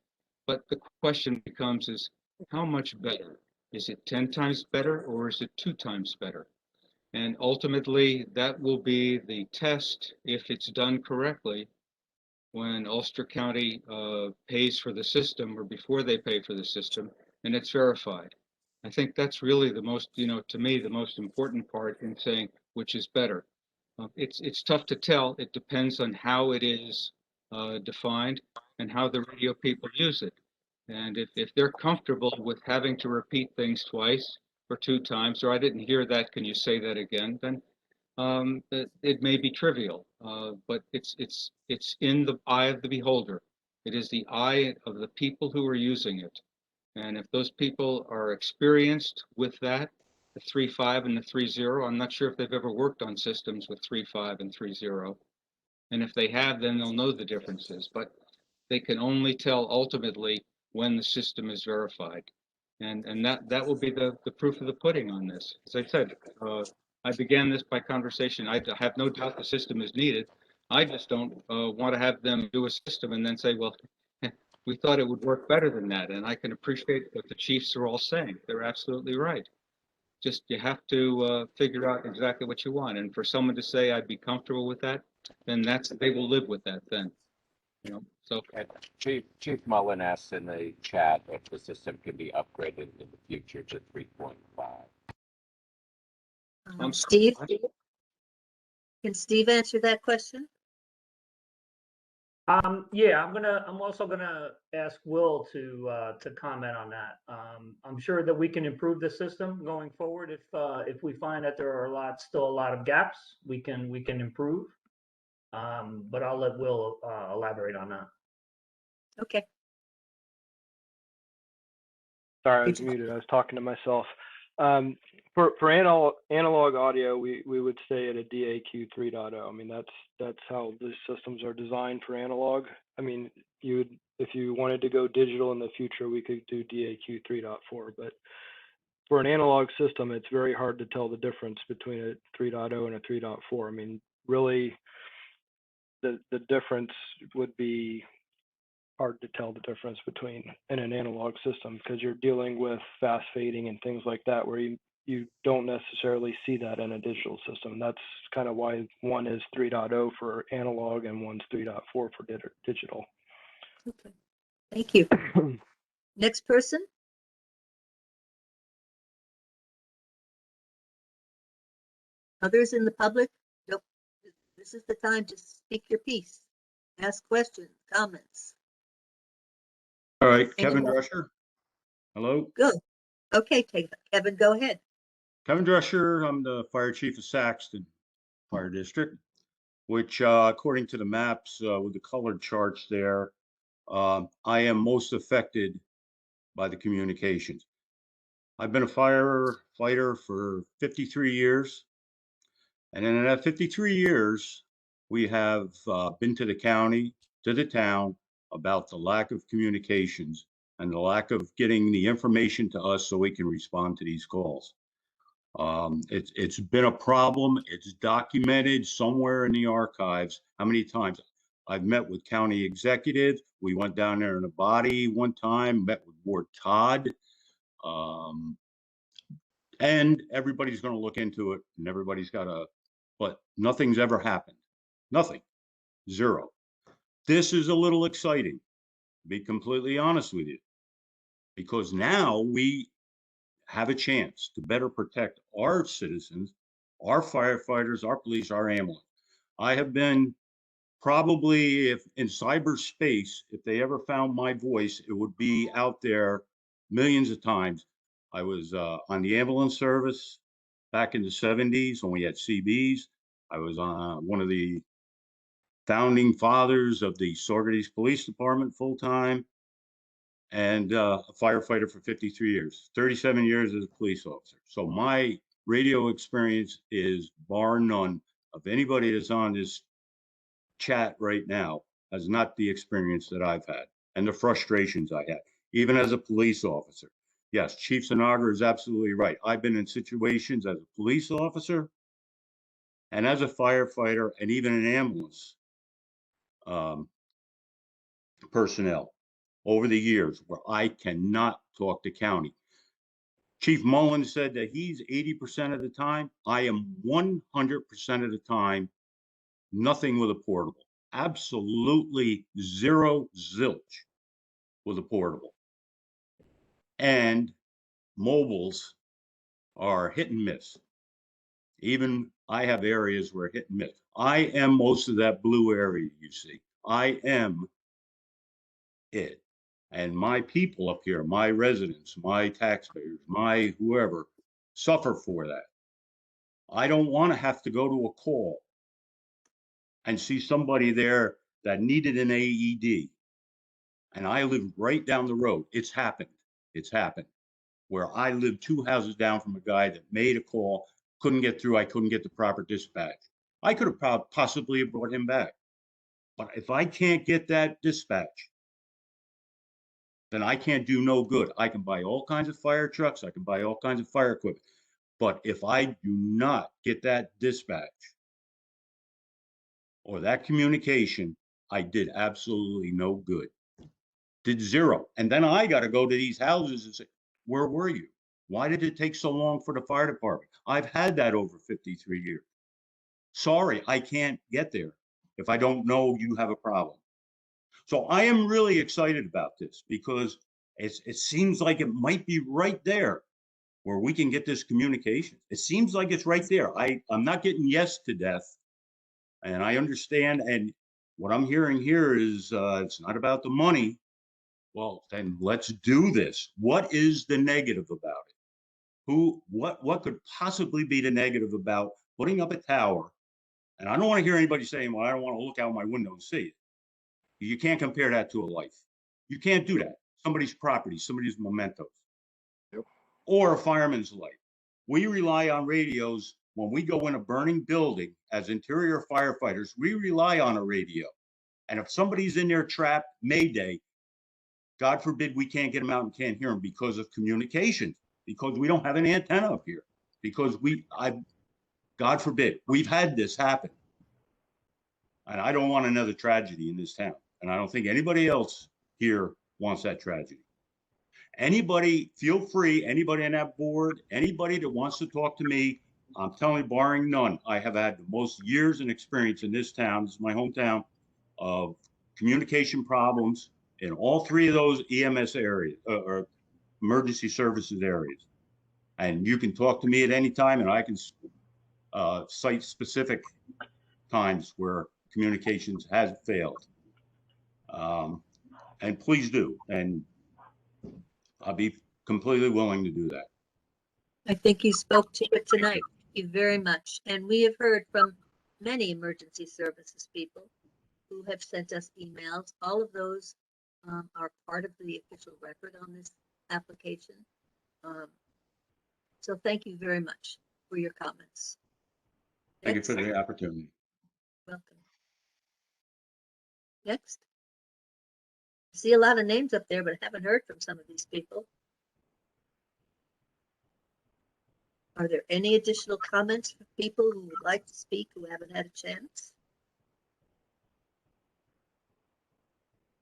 But the question becomes is how much better? Is it 10 times better or is it 2 times better? And ultimately, that will be the test, if it's done correctly, when Ulster County pays for the system or before they pay for the system, and it's verified. I think that's really the most, you know, to me, the most important part in saying which is better. It's tough to tell. It depends on how it is defined and how the radio people use it. And if they're comfortable with having to repeat things twice or 2 times, or I didn't hear that, can you say that again? Then it may be trivial, but it's in the eye of the beholder. It is the eye of the people who are using it. And if those people are experienced with that, the 3.5 and the 3.0, I'm not sure if they've ever worked on systems with 3.5 and 3.0. And if they have, then they'll know the differences. But they can only tell ultimately when the system is verified. And that will be the proof of the pudding on this. As I said, I began this by conversation. I have no doubt the system is needed. I just don't want to have them do a system and then say, well, we thought it would work better than that. And I can appreciate what the chiefs are all saying. They're absolutely right. Just you have to figure out exactly what you want. And for someone to say I'd be comfortable with that, then they will live with that then. You know, so Chief Mullen asks in the chat if the system can be upgraded in the future to 3.5. Steve, can Steve answer that question? Yeah, I'm also gonna ask Will to comment on that. I'm sure that we can improve the system going forward if we find that there are still a lot of gaps, we can improve. But I'll let Will elaborate on that. Okay. Sorry, I was muted. I was talking to myself. For analog audio, we would stay at a DAQ 3.0. I mean, that's how the systems are designed for analog. I mean, if you wanted to go digital in the future, we could do DAQ 3.4. But for an analog system, it's very hard to tell the difference between a 3.0 and a 3.4. I mean, really, the difference would be hard to tell the difference between in an analog system because you're dealing with fast fading and things like that where you don't necessarily see that in a digital system. That's kind of why one is 3.0 for analog and one's 3.4 for digital. Okay. Thank you. Next person. Others in the public? Nope. This is the time to speak your piece. Ask questions, comments. All right, Kevin Drescher. Hello. Good. Okay, Kevin, go ahead. Kevin Drescher, I'm the fire chief of Saxton Fire District, which according to the maps with the colored charts there, I am most affected by the communications. I've been a firefighter for 53 years. And in that 53 years, we have been to the county, to the town about the lack of communications and the lack of getting the information to us so we can respond to these calls. It's been a problem. It's documented somewhere in the archives. How many times I've met with county executives. We went down there in a body one time, met with Ward Todd. And everybody's going to look into it and everybody's got to, but nothing's ever happened. Nothing. Zero. This is a little exciting, to be completely honest with you, because now we have a chance to better protect our citizens, our firefighters, our police, our ambulance. I have been probably, if in cyberspace, if they ever found my voice, it would be out there millions of times. I was on the ambulance service back in the 70s when we had CBs. I was on one of the founding fathers of the Saugerties Police Department full time. and a firefighter for 53 years, 37 years as a police officer. So my radio experience is bar none of anybody that's on this chat right now has not the experience that I've had and the frustrations I had, even as a police officer. Yes, Chief Sinagra is absolutely right. I've been in situations as a police officer and as a firefighter and even an ambulance personnel over the years where I cannot talk to county. Chief Mullen said that he's 80% of the time. I am 100% of the time, nothing with a portable. Absolutely zero zilch with a portable. And mobiles are hit and miss. Even I have areas where hit and miss. I am most of that blue area you see. I am it. And my people up here, my residents, my taxpayers, my whoever, suffer for that. I don't want to have to go to a call and see somebody there that needed an AED. And I live right down the road. It's happened. It's happened. Where I live 2 houses down from a guy that made a call, couldn't get through. I couldn't get the proper dispatch. I could have possibly brought him back. But if I can't get that dispatch, then I can't do no good. I can buy all kinds of fire trucks. I can buy all kinds of fire equipment. But if I do not get that dispatch or that communication, I did absolutely no good. Did zero. And then I got to go to these houses and say, where were you? Why did it take so long for the fire department? I've had that over 53 years. Sorry, I can't get there if I don't know you have a problem. So I am really excited about this because it seems like it might be right there where we can get this communication. It seems like it's right there. I'm not getting yes to death. And I understand. And what I'm hearing here is it's not about the money. Well, then let's do this. What is the negative about it? What could possibly be the negative about putting up a tower? And I don't want to hear anybody saying, well, I don't want to look out my window and see it. You can't compare that to a life. You can't do that. Somebody's property, somebody's mementos. Yep. Or a fireman's life. We rely on radios when we go in a burning building as interior firefighters. We rely on a radio. And if somebody's in there trapped, Mayday, God forbid we can't get them out and can't hear them because of communication, because we don't have an antenna up here, because God forbid, we've had this happen. And I don't want another tragedy in this town. And I don't think anybody else here wants that tragedy. Anybody, feel free, anybody on that board, anybody that wants to talk to me, I'm telling you, barring none, I have had the most years and experience in this town, this is my hometown, of communication problems in all three of those EMS areas, or emergency services areas. And you can talk to me at any time and I can cite specific times where communications has failed. And please do. And I'll be completely willing to do that. I think you spoke to it tonight. Thank you very much. And we have heard from many emergency services people who have sent us emails. All of those are part of the official record on this application. So thank you very much for your comments. Thank you for the opportunity. Welcome. Next. I see a lot of names up there, but I haven't heard from some of these people. Are there any additional comments for people who would like to speak who haven't had a chance?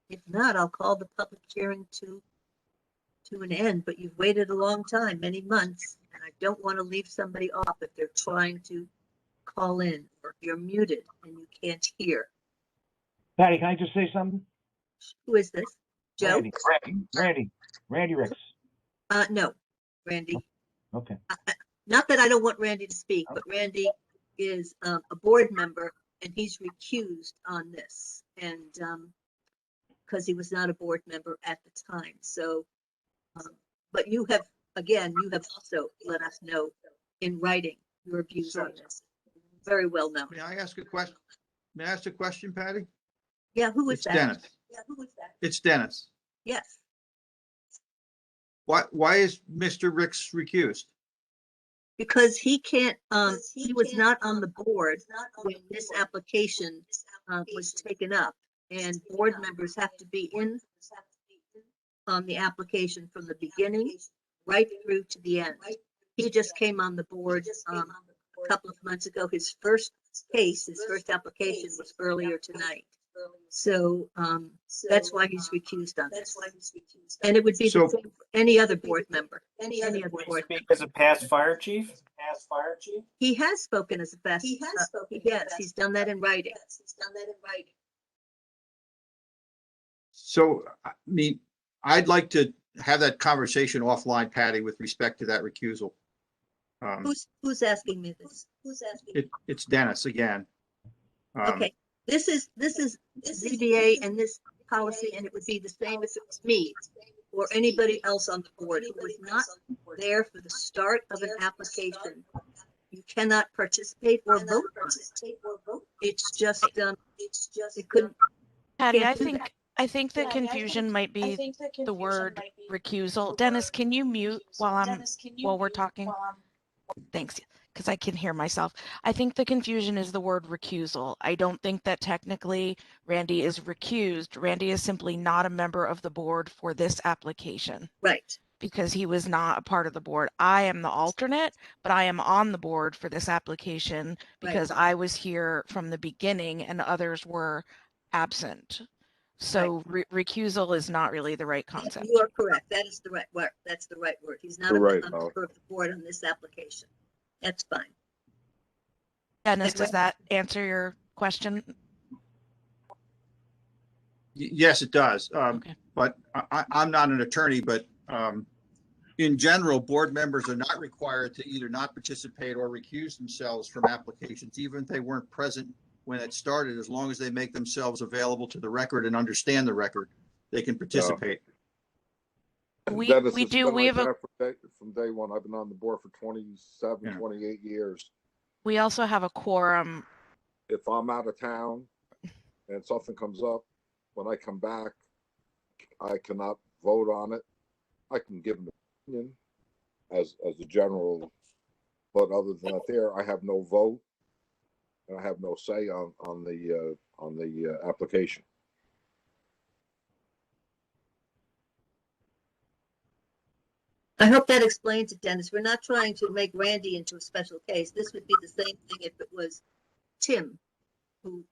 If not, I'll call the public hearing to an end, but you've waited a long time, many months, and I don't want to leave somebody off if they're trying to call in or if you're muted and you can't hear. Patty, can I just say something? Who is this? Joe? Randy Ricks. No, Randy. Okay. Not that I don't want Randy to speak, but Randy is a board member and he's recused on this. And because he was not a board member at the time. So, but you have, again, you have also let us know in writing your views on this. Very well known. May I ask a question? May I ask a question, Patty? Yeah, who is It's that? Dennis. Yeah, who is that? It's Dennis. Yes. why is Mr. Ricks recused? Because he can't, he was not on the board when this application was taken up. And board members have to be in on the application from the beginning right through to the end. He just came on the board a couple of months ago. His first case, his first application was earlier tonight. So that's why he's recused on this. And it would be the So- same for any other board member. Any other board member. As a past fire chief? He has spoken as a past. Yes, he's done that in writing. So, I mean, I'd like to have that conversation offline, Patty, with respect to that recusal. Who's asking me this? It's Dennis again. Okay, this is ZBA and this policy, and it would be the same if it was me or anybody else on the board who was not there for the start of an application. You cannot participate or vote on it. It's just, it couldn't. Patty, can't do that. I think the confusion might be the word recusal. Dennis, can you mute while we're talking? Thanks, because I can hear myself. I think the confusion is the word recusal. I don't think that technically Randy is recused. Randy is simply not a member of the board for this application. Right. Because he was not a part of the board. I am the alternate, but I am on the board for this application because I was here from the beginning and others were absent. So recusal is not really the right concept. You are correct. That is the right word. That's the right word. He's not a You're right, member of the board on this application. That's fine. Dennis, does that answer your question? Yes, it does. Okay. But I'm not an attorney, but in general, board members are not required to either not participate or recuse themselves from applications, even if they weren't present when it started. As long as they make themselves available to the record and understand the record, they can participate. We Dennis, do. it's been We like have a. that from day one. I've been on the board for 27, Yeah. 28 years. We also have a quorum. If I'm out of town and something comes up, when I come back, I cannot vote on it. I can give an opinion as a general, but other than that, I have no vote and I have no say on the application. I hope that explains it, Dennis. We're not trying to make Randy into a special case. This would be the same thing if it was Tim, who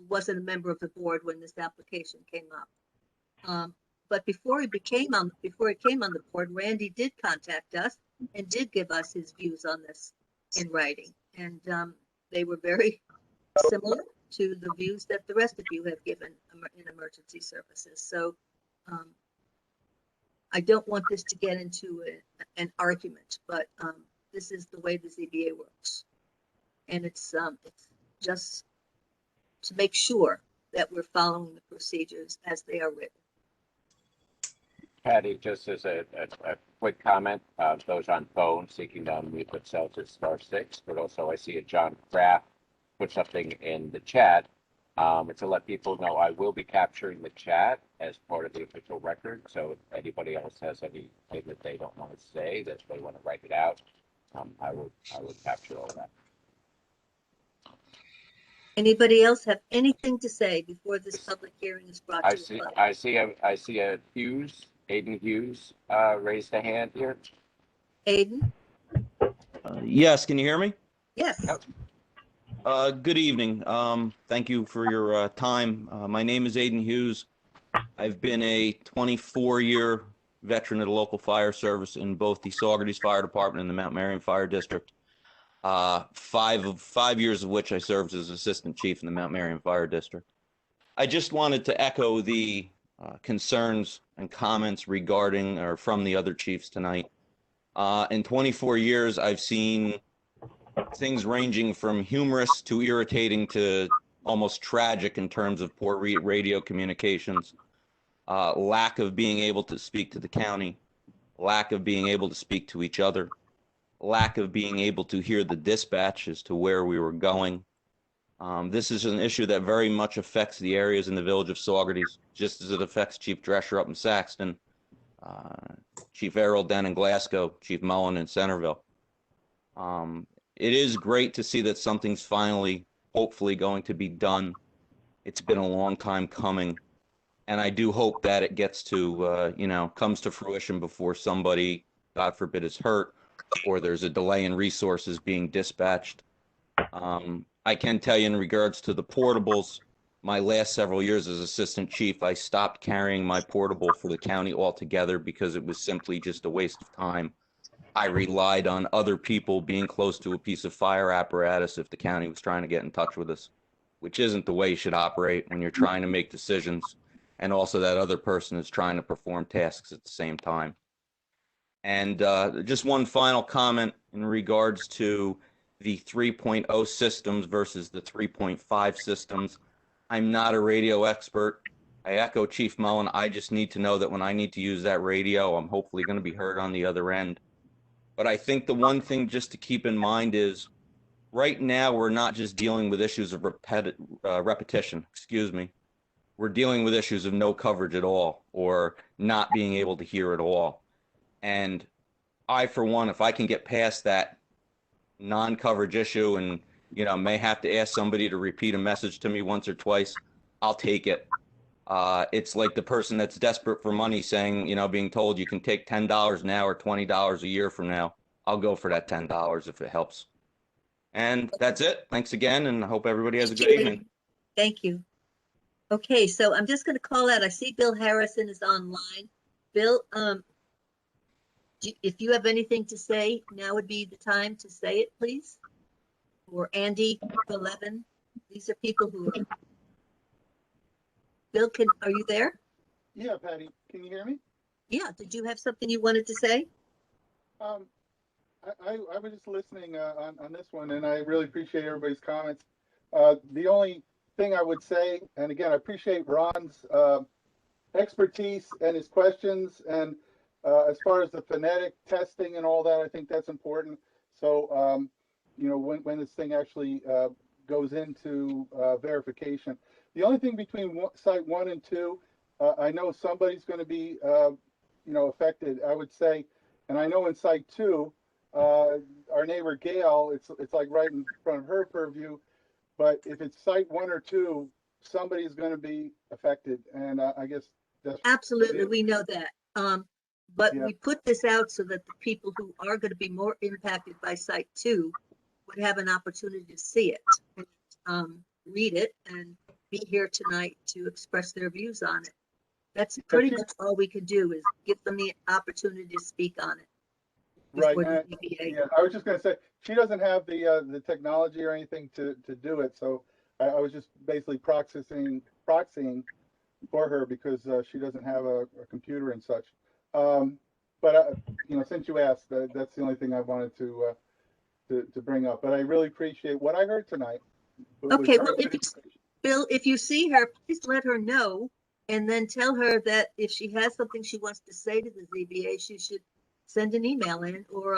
wasn't a member of the board when this application came up. But before he came on the board, Randy did contact us and did give us his views on this in writing. And they were very similar to the views that the rest of you have given in emergency services. So I don't want this to get into an argument, but this is the way the ZBA works. And it's just to make sure that we're following the procedures as they are written. Patty, just as a quick comment, those on phone seeking to unmute themselves is *6, but also I see a John Kraft put something in the chat. To let people know, I will be capturing the chat as part of the official record. So if anybody else has anything that they don't want to say, that they want to write it out, I will capture all that. Anybody else have anything to say before this public hearing is brought to a close? I see a Aiden Hughes, raised a hand here. Aiden? Yes, can you hear me? Yes. Yep. Good evening. Thank you for your time. My name is Aiden Hughes. I've been a 24-year veteran of the local fire service in both the Saugerties Fire Department and the Mount Marion Fire District. 5 years of which I served as assistant chief in the Mount Marion Fire District. I just wanted to echo the concerns and comments regarding or from the other chiefs tonight. In 24 years, I've seen things ranging from humorous to irritating to almost tragic in terms of poor radio communications, lack of being able to speak to the county, lack of being able to speak to each other, lack of being able to hear the dispatch as to where we were going. This is an issue that very much affects the areas in the village of Saugerties, just as it affects Chief Drescher up in Saxton, Chief Errol Den in Glasgow, Chief Mullen in Centerville. It is great to see that something's finally, hopefully, going to be done. It's been a long time coming, and I do hope that it gets to, comes to fruition before somebody, God forbid, is hurt or there's a delay in resources being dispatched. I can tell you in regards to the portables, my last several years as assistant chief, I stopped carrying my portable for the county altogether because it was simply just a waste of time. I relied on other people being close to a piece of fire apparatus if the county was trying to get in touch with us, which isn't the way you should operate when you're trying to make decisions and also that other person is trying to perform tasks at the same time. And just one final comment in regards to the 3.0 systems versus the 3.5 systems. I'm not a radio expert. I echo Chief Mullen. I just need to know that when I need to use that radio, I'm hopefully going to be heard on the other end. But I think the one thing just to keep in mind is right now we're not just dealing with issues of repetition, We're dealing with issues of no coverage at all or not being able to hear at all. And I, for one, if I can get past that non-coverage issue and, may have to ask somebody to repeat a message to me once or twice, I'll take it. It's like the person that's desperate for money saying, being told you can take $10 now or $20 a year from now. I'll go for that $10 if it helps. And that's it. Thanks again, and I hope everybody has a good evening. Thank you. Okay, so I'm just going to call out. I see Bill Harrison is online. Bill, if you have anything to say, now would be the time to say it, please. Or Andy, 11. These are people who are. Bill, are you there? Yeah, Patty, can you hear me? Yeah. Did you have something you wanted to say? I was just listening on this one, and I really appreciate everybody's comments. The only thing I would say, and again, I appreciate Ron's expertise and his questions, and as far as the phonetic testing and all that, I think that's important. So, when this thing actually goes into verification. The only thing between site 1 and 2, I know somebody's going to be, affected. I would say, and I know in site 2, our neighbor Gail, it's like right in front of her purview. But if it's site 1 or 2, somebody's going to be affected, and I guess that's absolutely, we know that. But we put this out so that the people who are going to be more impacted by site 2 would have an opportunity to see it, and, read it, and be here tonight to express their views on it. That's pretty much all we can do is give them the opportunity to speak on it. Right. Yeah, I was just going to say she doesn't have the technology or anything to do it, so I was just basically proxying for her because she doesn't have a computer and such. But since you asked, that's the only thing I wanted to bring up. But I really appreciate what I heard tonight. Okay, well, Bill, if you see her, please let her know, and then tell her that if she has something she wants to say to the ZBA, she should send an email in or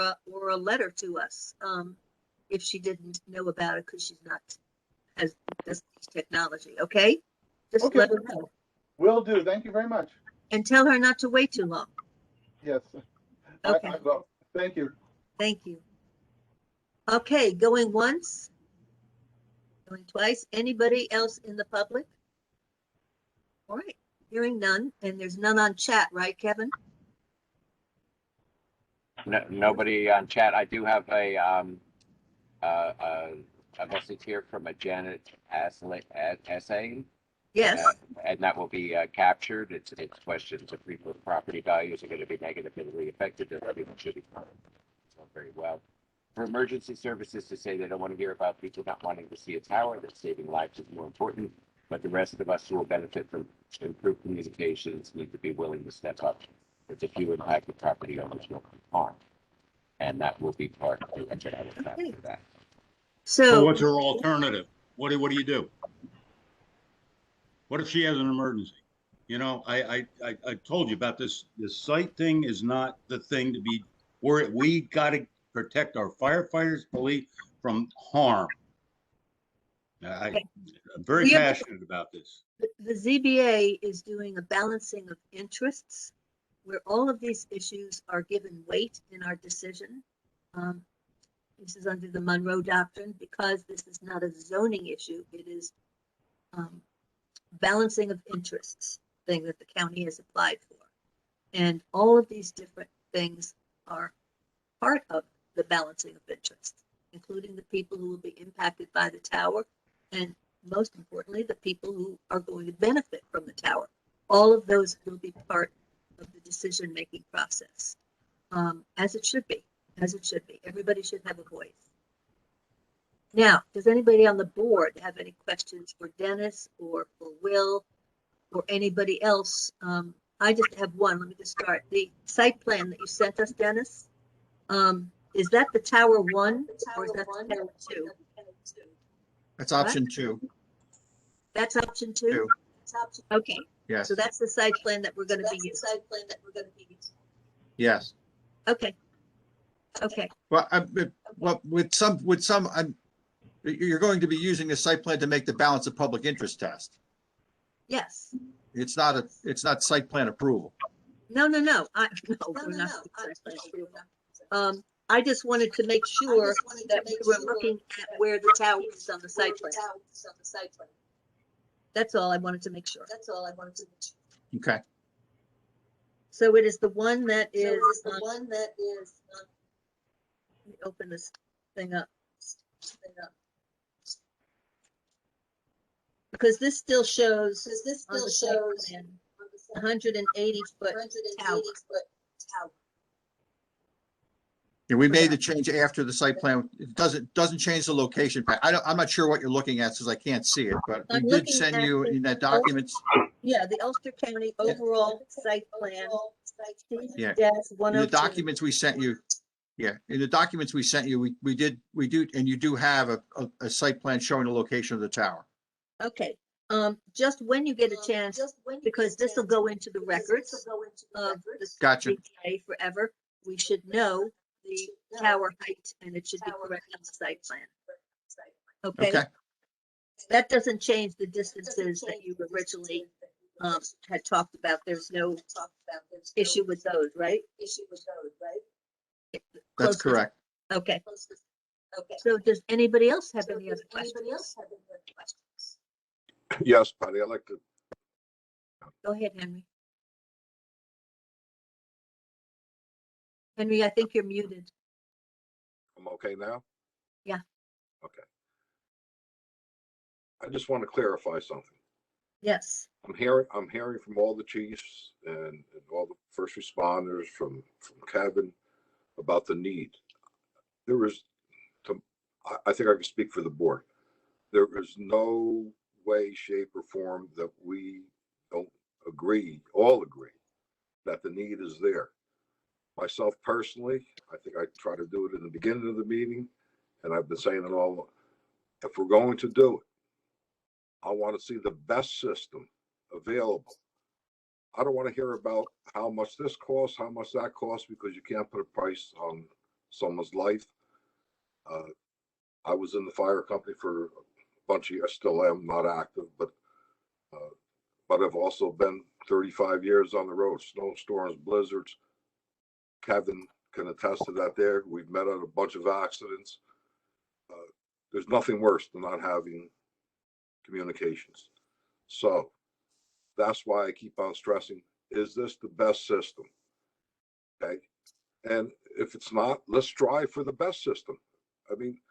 a letter to us if she didn't know about it because she's not has this technology. Okay, just let her know. Will do. Thank you very much. And tell her not to wait too long. Yes. Okay. I will. Thank you. Thank you. Okay, going once, going twice. Anybody else in the public? All right, hearing none, and there's none on chat, right, Kevin? No, nobody on chat. I do have a message here from a Janet essay. Yes. And that will be captured. It's questions of people with property values are going to be negatively affected, and everyone should be covered. So very well. For emergency services to say they don't want to hear about people not wanting to see a tower, that saving lives is more important. But the rest of us who will benefit from improved communications need to be willing to step up. There's a few impacted property owners will be harmed. And that will be part of the agenda. I will capture that. So what's her alternative? What do you do? What if she has an emergency? I told you about this. This site thing is not the thing to be worried. We got to protect our firefighters, police from harm. I'm very passionate about this. The ZBA is doing a balancing of interests where all of these issues are given weight in our decision. This is under the Monroe Doctrine, because this is not a zoning issue. It is balancing of interests thing that the county has applied for. And all of these different things are part of the balancing of interests, including the people who will be impacted by the tower, and most importantly, the people who are going to benefit from the tower. All of those will be part of the decision-making process, as it should be, as it should be. Everybody should have a voice. Now, does anybody on the board have any questions for Dennis or for Will or anybody else? I just have one. Let me just start. The site plan that you sent us, Dennis, is that the Tower 1 or is that the Tower 2? That's option 2. That's option 2? Okay. Yes. So that's the site plan that we're going to be using. Yes. Okay. Okay. Well, with some, you're going to be using the site plan to make the balance of public interest test. Yes. It's not site plan approval. No. We're not. I just wanted to make sure that we were looking at where the tower is on the site plan. That's all I wanted to make sure. Okay. So it is the one that is. Let me open this thing up. Because this still shows on the site plan 180-foot tower. Yeah, we made the change after the site plan. It doesn't change the location. I'm not sure what you're looking at since I can't see it, but we did send you in that documents. Yeah, the Ulster County overall site plan. Yeah. -102. In the documents we sent you. Yeah, in the documents we sent you, we do, and you do have a site plan showing the location of the tower. Okay, just when you get a chance, because this will go into the records of the Gotcha. ZBA forever, we should know the tower height and it should be correct on the site plan. Okay? Okay. That doesn't change the distances that you originally had talked about. There's no issue with those, right? That's correct. Okay. So does anybody else have any other questions? Yes, Patty, I'd like to. Go ahead, Henry. Henry, I think you're muted. I'm okay now? Yeah. Okay. I just want to clarify something. Yes. I'm hearing from all the chiefs and all the first responders from Kevin about the need. I think I can speak for the board. There is no way, shape, or form that we don't all agree that the need is there. Myself personally, I think I try to do it in the beginning of the meeting, and I've been saying it all. If we're going to do it, I want to see the best system available. I don't want to hear about how much this costs, how much that costs, because you can't put a price on someone's life. I was in the fire company for a bunch of years. I still am, not active, but I've also been 35 years on the road, snowstorms, blizzards. Kevin can attest to that there. We've met on a bunch of accidents. There's nothing worse than not having communications. So that's why I keep on stressing, is this the best system? Okay. And if it's not, let's strive for the best system. I mean,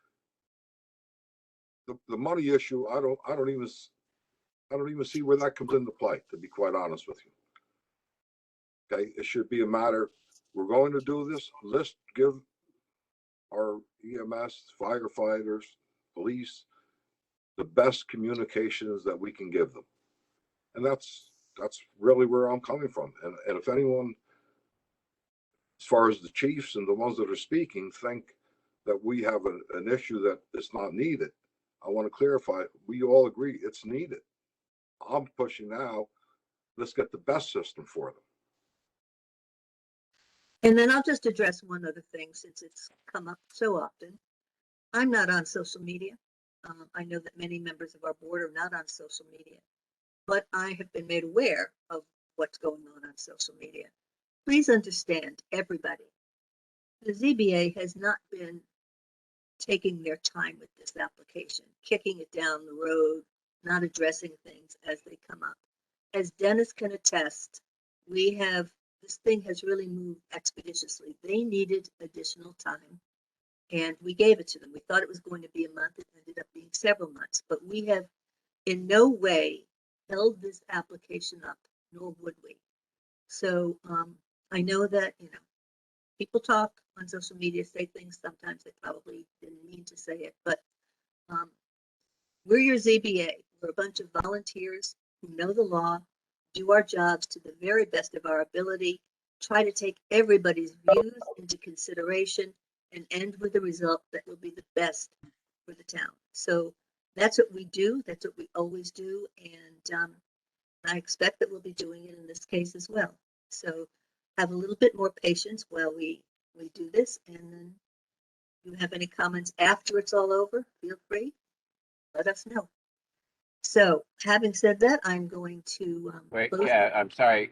the money issue, I don't even see where that comes into play, to be quite honest with you. Okay. It should be a matter, we're going to do this. Let's give our EMS, firefighters, police, the best communications that we can give them. And that's really where I'm coming from. And if anyone, as far as the chiefs and the ones that are speaking, think that we have an issue that is not needed, I want to clarify, we all agree it's needed. I'm pushing now, let's get the best system for them. And then I'll just address one other thing, since it's come up so often. I'm not on social media. I know that many members of our board are not on social media, but I have been made aware of what's going on social media. please understand, everybody, the ZBA has not been taking their time with this application, kicking it down the road, not addressing things as they come up. As Dennis can attest, this thing has really moved expeditiously. They needed additional time, and we gave it to them. We thought it was going to be a month. It ended up being several months, but we have in no way held this application up, nor would we. So I know that, people talk on social media, say things sometimes they probably didn't mean to say it, but we're your ZBA. We're a bunch of volunteers who know the law, do our jobs to the very best of our ability, try to take everybody's views into consideration, and end with a result that will be the best for the town. So that's what we do. That's what we always do. And I expect that we'll be doing it in this case as well. So have a little bit more patience while we do this. And then if you have any comments after it's all over, feel free, let us know. So having said that, I'm going to Wait, close. yeah, I'm sorry.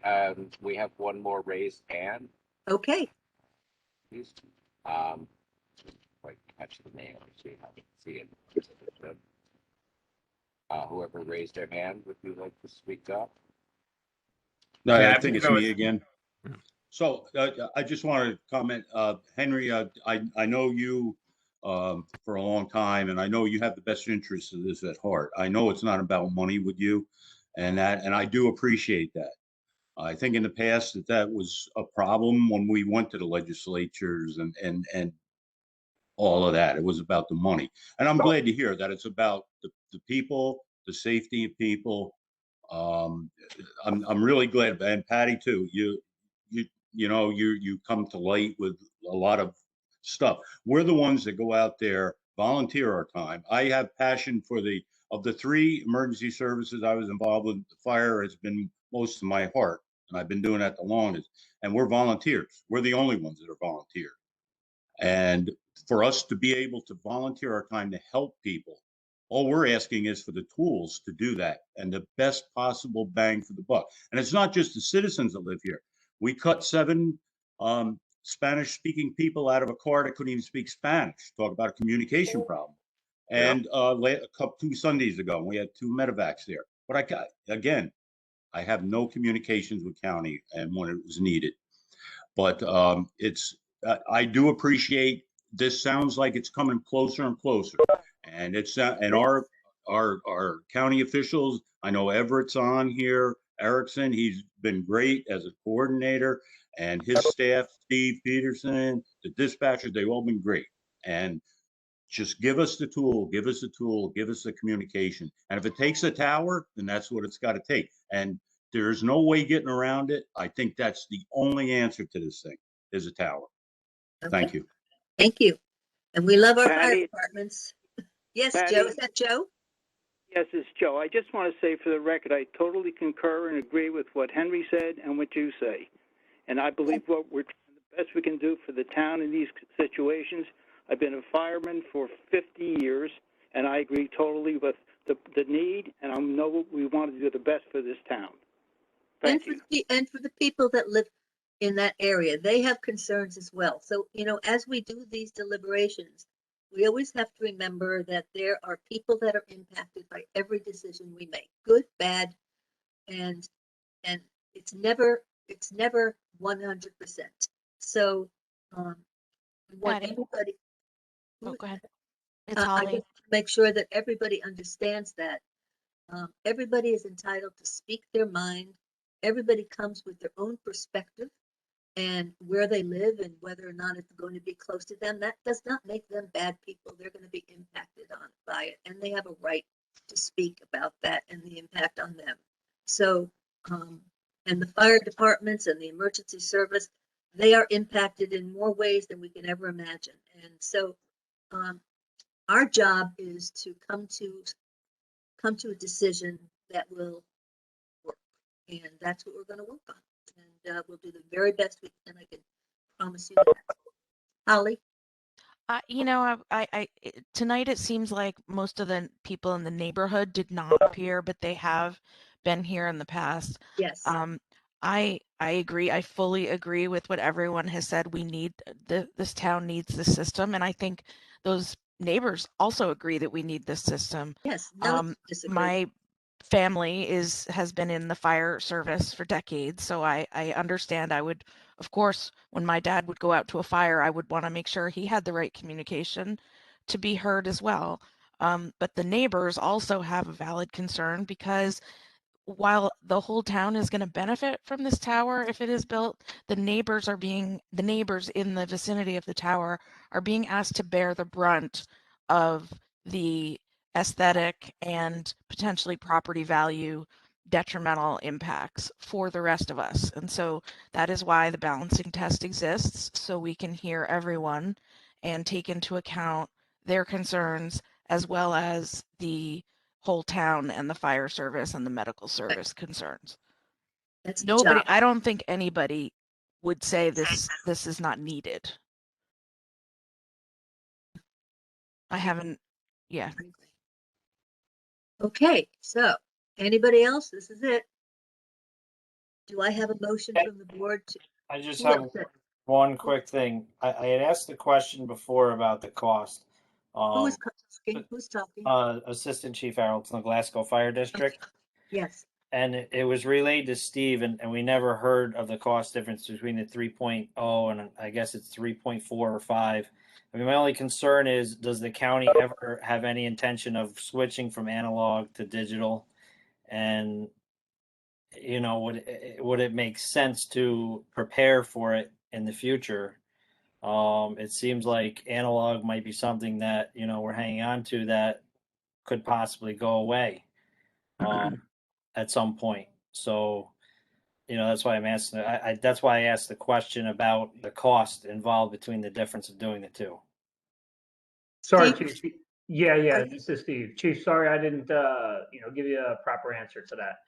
We have one more raised hand, Okay. please. Wait, catch the name. Let's see how I can see it. Whoever raised their hand, would you like to speak up? No, Yeah, I think it's me again. So I just want to comment, Henry, I know you for a long time, and I know you have the best interests of this at heart. I know it's not about money with you, and I do appreciate that. I think in the past that was a problem when we went to the legislatures and all of that. It was about the money, and I'm glad to hear that it's about the people, the safety of people. I'm really glad, and Patty too. You come to light with a lot of stuff. We're the ones that go out there, volunteer our time. I have passion for of the 3 emergency services I was involved with. The fire has been most of my heart, and I've been doing that the longest. And we're volunteers. We're the only ones that are volunteers. And for us to be able to volunteer our time to help people, all we're asking is for the tools to do that and the best possible bang for the buck. And it's not just the citizens that live here. We cut 7 Spanish-speaking people out of a car that couldn't even speak Spanish. Talk about a communication problem. And 2 Sundays ago, we had 2 medevacs there. But I have no communications with county and when it was needed. But I do appreciate this. Sounds like it's coming closer and closer, and our county officials. I know Everett's on here. Erickson, he's been great as a coordinator, and his staff, Steve Peterson, the dispatchers, they've all been great. And just give us the tool, give us the tool, give us the communication. And if it takes a tower, then that's what it's got to take. And there's no way getting around it. I think that's the only answer to this thing is a tower. Okay. Thank you. Thank you. And we love our fire Patty? departments. Yes, Patty? Joe, is that Joe? Yes, it's Joe. I just want to say for the record, I totally concur and agree with what Henry said and what you say. And I believe what we're trying the best we can do for the town in these situations. I've been a fireman for 50 years, and I agree totally with the need, and I know we want to do the best for this town. Thank you. And for the people that live in that area, they have concerns as well. So, as we do these deliberations, we always have to remember that there are people that are impacted by every decision we make, good, bad, and it's never 100%. So we want Patty. everybody. Oh, go ahead. It's I Holly. just want to make sure that everybody understands that everybody is entitled to speak their mind. Everybody comes with their own perspective and where they live and whether or not it's going to be close to them. That does not make them bad people. They're going to be impacted by it, and they have a right to speak about that and the impact on them. So, and the fire departments and the emergency service, they are impacted in more ways than we can ever imagine. And so, our job is to come to a decision that will work, and that's what we're going to work on. And we'll do the very best we can. I can promise you that. Holly? Tonight it seems like most of the people in the neighborhood did not appear, but they have been here in the past. Yes. I agree. I fully agree with what everyone has said. We need this town needs this system, and I think those neighbors also agree that we need this system. Yes, no one disagrees. My family has been in the fire service for decades, so I understand. I would, of course, when my dad would go out to a fire, I would want to make sure he had the right communication to be heard as well. But the neighbors also have a valid concern because while the whole town is going to benefit from this tower if it is built, the neighbors in the vicinity of the tower are being asked to bear the brunt of the aesthetic and potentially property value detrimental impacts for the rest of us. And so that is why the balancing test exists, so we can hear everyone and take into account their concerns as well as the whole town and the fire service and the medical service concerns. That's the Nobody, job. I don't think anybody would say this is not needed. I haven't, yeah. Okay, so anybody else? This is it. Do I have a motion from the board to? I just Who have else? one quick thing. I had asked the question before about the cost. Who is talking? Who's talking? Assistant Chief Harold from the Glasgow Fire District. Yes. And it was relayed to Steve, and we never heard of the cost difference between the 3.0 and I guess it's 3.4 or 5. I mean, my only concern is, does the county ever have any intention of switching from analog to digital? And, you know, would it make sense to prepare for it in the future? It seems like analog might be something that, you know, we're hanging on to that could possibly go away at some point. So, you know, that's why I'm asking. That's why I asked the question about the cost involved between the difference of doing the two. Sorry, Steve? Chief. Yeah, this is Steve. Chief, sorry I didn't, give you a proper answer to that.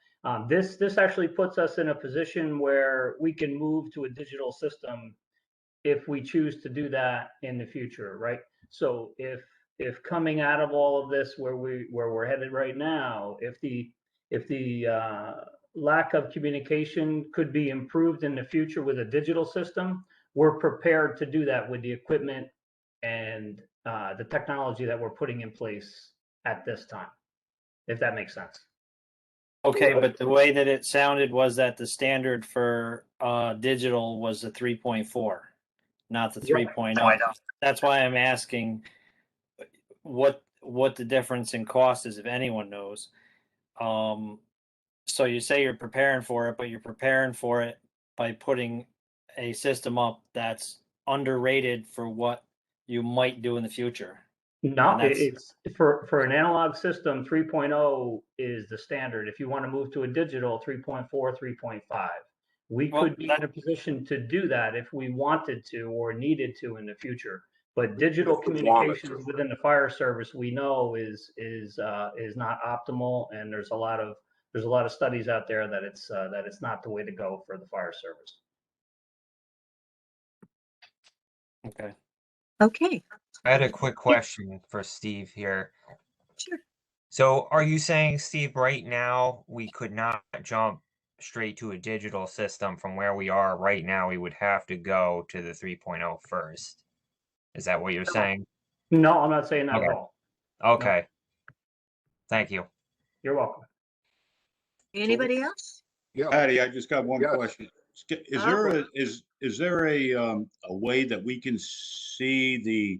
This actually puts us in a position where we can move to a digital system if we choose to do that in the future, right? So if coming out of all of this where we're headed right now, if the lack of communication could be improved in the future with a digital system, we're prepared to do that with the equipment and the technology that we're putting in place at this time, if that makes sense. Okay, but the way that it sounded was that the standard for digital was the 3.4, not the 3.0. That's why I'm asking what the difference in cost is, if anyone knows. So you say you're preparing for it, but you're preparing for it by putting a system up that's underrated for what you might do in the future. No, it's for an analog system, 3.0 is the standard. If you want to move to a digital, 3.4, 3.5. We could be in a position to do that if we wanted to or needed to in the future. But digital communications within the fire service, we know is not optimal, and there's a lot of studies out there that it's not the way to go for the fire service. Okay. Okay. I had a quick question for Steve here. Sure. So are you saying, Steve, right now we could not jump straight to a digital system from where we are right now? We would have to go to the 3.0 first. Is that what you're saying? No, I'm not saying that at all. Okay. Thank you. You're welcome. Anybody else? Yeah. Patty, I just got one question. Is there a way that we can see the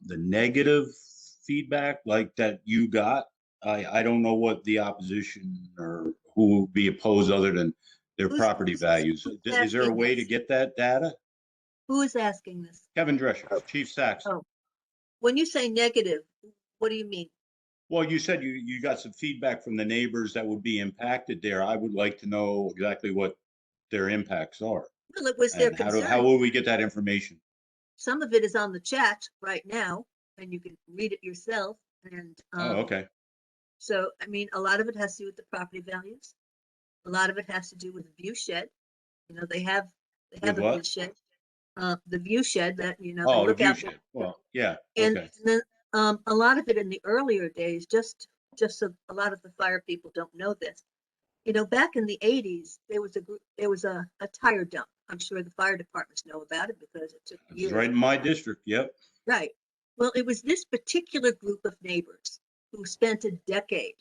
negative feedback like that you got? I don't know what the opposition or who would be opposed other than their property values. Is there a way to get that data? Who is asking this? Kevin Drescher, Chief Saxon. Oh, when you say negative, what do you mean? Well, you said you got some feedback from the neighbors that would be impacted there. I would like to know exactly what their impacts are. Well, it was their And concern. how will we get that information? Some of it is on the chat right now, and you can read it yourself. And Oh, okay. So, I mean, a lot of it has to do with the property values. A lot of it has to do with the view shed. You know, they have With a what? view shed. The view shed that, you know, Oh, the look view out. shed. Well, yeah. And Okay. then a lot of it in the earlier days, just so a lot of the fire people don't know this. You know, back in the 80s, there was a tire dump. I'm sure the fire departments know about it because it took It's years. right in my district. Yep. Right. Well, it was this particular group of neighbors who spent a decade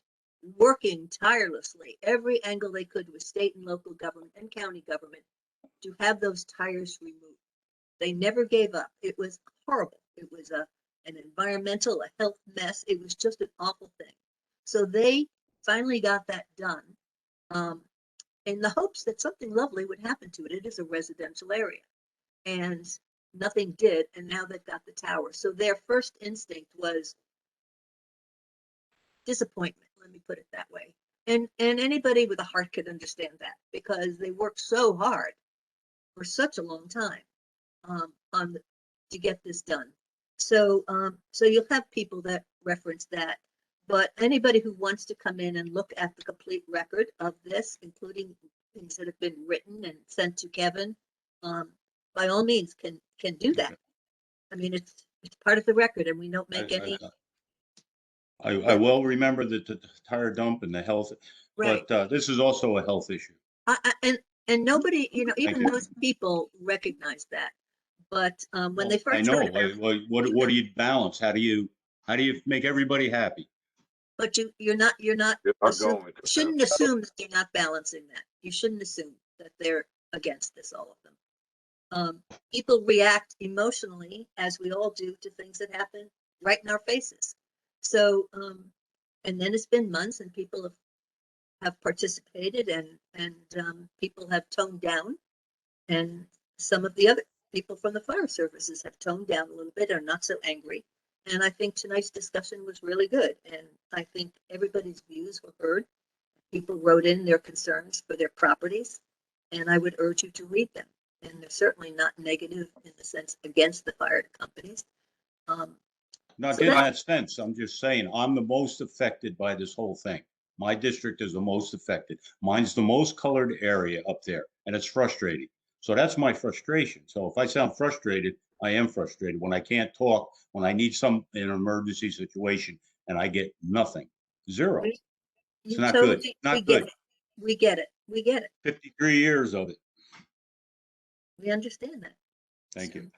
working tirelessly every angle they could with state and local government and county government to have those tires removed. They never gave up. It was horrible. It was an environmental, a health mess. It was just an awful thing. So they finally got that done in the hopes that something lovely would happen to it. It is a residential area. And nothing did. And now they've got the tower. So their first instinct was disappointment. Let me put it that way. And anybody with a heart could understand that because they worked so hard for such a long time to get this done. So so you'll have people that reference that, but anybody who wants to come in and look at the complete record of this, including things that have been written and sent to Kevin, by all means can do that. I mean, it's part of the record, and we don't make any. I well remember the tire dump and the health, Right. but this is also a health issue. And nobody, you know, Thank even you. those people recognize that. But when Well, they first I know. started, What do you balance? How do you make everybody happy? but you're not shouldn't assume that they're not balancing that. You shouldn't assume that they're against this, all of them. People react emotionally, as we all do, to things that happen right in our faces. So, and then it's been months, and people have participated, and people have toned down, and some of the other people from the fire services have toned down a little bit, are not so angry. And I think tonight's discussion was really good, and I think everybody's views were heard. People wrote in their concerns for their properties, and I would urge you to read them. And they're certainly not negative in the sense against the fire companies. Not So in that sense. I'm just saying I'm the most affected by this whole thing. My district is the most affected. Mine's the most colored area up there, and it's frustrating. So that's my frustration. So if I sound frustrated, I am frustrated when I can't talk, when I need some in an emergency situation, and I get nothing, zero. It's not good. Not good. We get it. We get it. 53 years of it. We understand that. Thank you.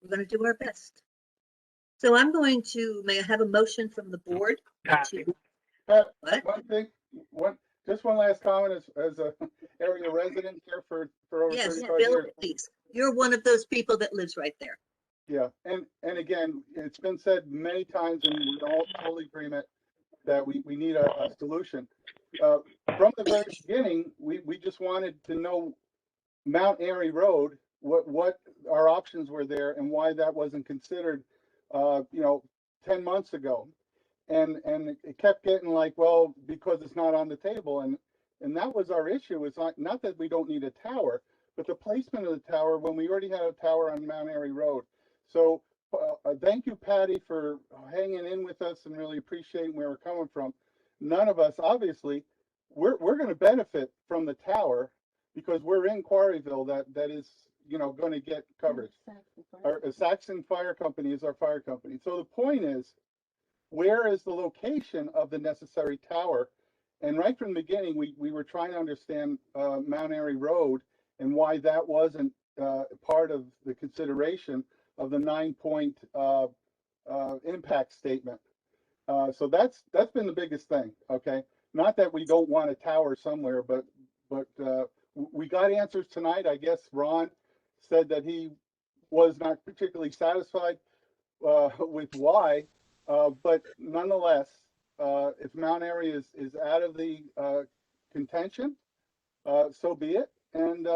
We're going to do our best. So I'm going to, may I have a motion from the board? Just one last comment as a area resident here for over Yes, 35 Bill, years. please. You're one of those people that lives right there. Yeah, and again, it's been said many times, and we're all totally agreement that we need a solution. From the very beginning, we just wanted to know Mount Airy Road, what our options were there, and why that wasn't considered, 10 months ago. And it kept getting like, well, because it's not on the table, and that was our issue. It's not that we don't need a tower, but the placement of the tower when we already had a tower on Mount Airy Road. So thank you, Patty, for hanging in with us and really appreciating where we're coming from. None of us, obviously, we're going to benefit from the tower because we're in Quarryville. That is, going to get coverage. Our Saxon Fire Company is our fire company. So the point is, where is the location of the necessary tower? And right from the beginning, we were trying to understand Mount Airy Road and why that wasn't part of the consideration of the 9-point impact statement. So that's been the biggest thing. Okay, not that we don't want a tower somewhere, but we got answers tonight. I guess Ron said that he was not particularly satisfied with why. But nonetheless, if Mount Airy is out of the contention, so be it. And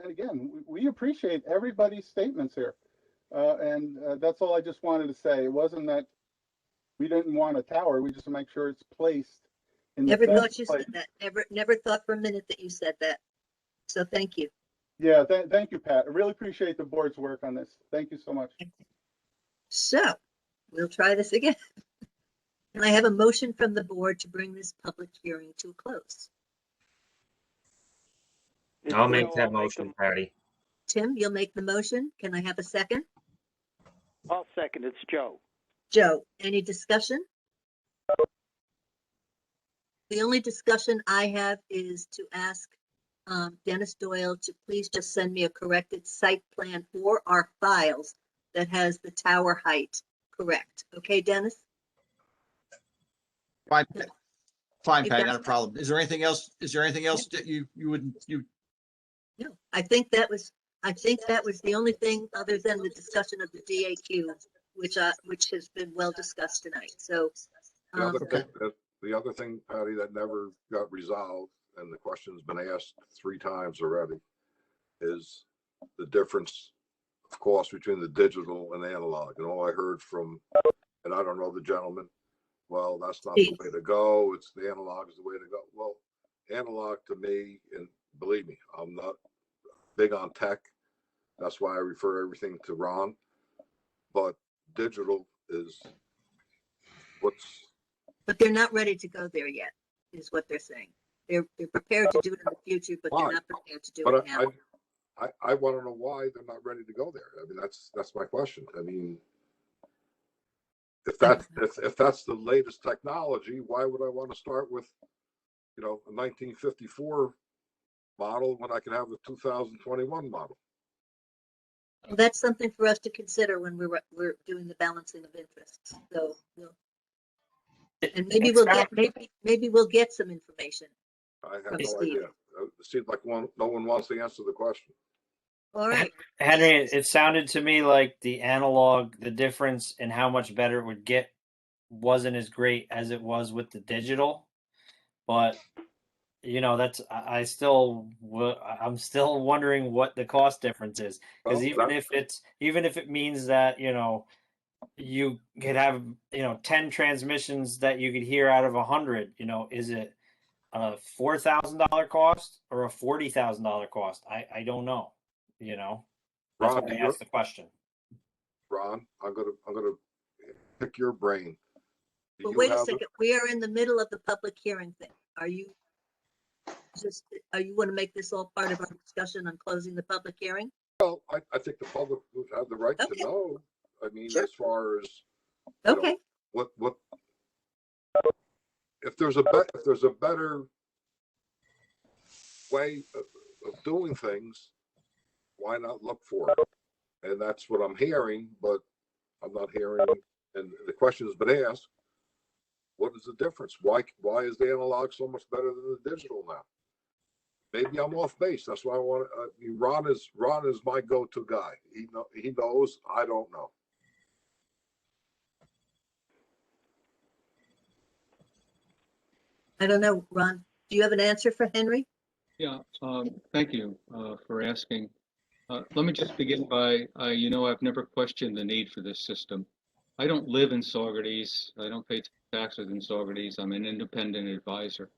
again, we appreciate everybody's statements here. And that's all I just wanted to say. It wasn't that we didn't want a tower. We just make sure it's placed in the Never best thought you place. said that. Never thought for a minute that you said that. So thank you. Yeah, thank you, Pat. I really appreciate the board's work on this. Thank you so much. So we'll try this again. Can I have a motion from the board to bring this public hearing to a close? I'll make that motion, Patty. Tim, you'll make the motion. Can I have a second? I'll second. It's Joe. Joe, any discussion? The only discussion I have is to ask Dennis Doyle to please just send me a corrected site plan or our files that has the tower height correct. Okay, Dennis? Fine, fine, If Patty, that's- not a problem. Is there anything else? Is there anything else that you No, I think that was the only thing other than the discussion of the DAQ, which has been well discussed tonight. So, The other thing, Patty, that never got resolved, and the question's been asked 3 times already, is the difference of cost between the digital and analog. And all I heard from, and I don't know the gentleman, well, that's not the way to go. It's the analog is the way to go. Well, analog to me, and believe me, I'm not big on tech. That's why I refer everything to Ron. But digital is what's. But they're not ready to go there yet, is what they're saying. They're prepared to do it in the future, but they're not prepared to do it now. I want to know why they're not ready to go there. I mean, that's my question. I mean, if that's the latest technology, why would I want to start with, a 1954 model when I can have a 2021 model? Well, that's something for us to consider when we're doing the balancing of interests. So, and maybe we'll get some information. I have no idea. It seems like no one wants to answer the question. All right. Henry, it sounded to me like the analog, the difference in how much better it would get wasn't as great as it was with the digital. But I'm still wondering what the cost difference is, because even if it means that you could have 10 transmissions that you could hear out of 100, is it a $4,000 cost or a $40,000 cost? I don't know. That's why I asked the question. Ron, I'm gonna pick your brain. But wait a second, we are in the middle of the public hearing thing. Are you want to make this all part of our discussion on closing the public hearing? Well, I think the public would have the right to know. I mean, as far as what if there's a better way of doing things, why not look for it? And that's what I'm hearing, but I'm not hearing. And the question has been asked: what is the difference? Why is the analog so much better than the digital now? Maybe I'm off base. That's why I want. Ron is my go-to guy. He knows. I don't know. I don't know, Ron. Do you have an answer for Henry? Yeah, thank you for asking. Let me just begin by, I've never questioned the need for this system. I don't live in Saugerties. I don't pay taxes in Saugerties. I'm an independent advisor.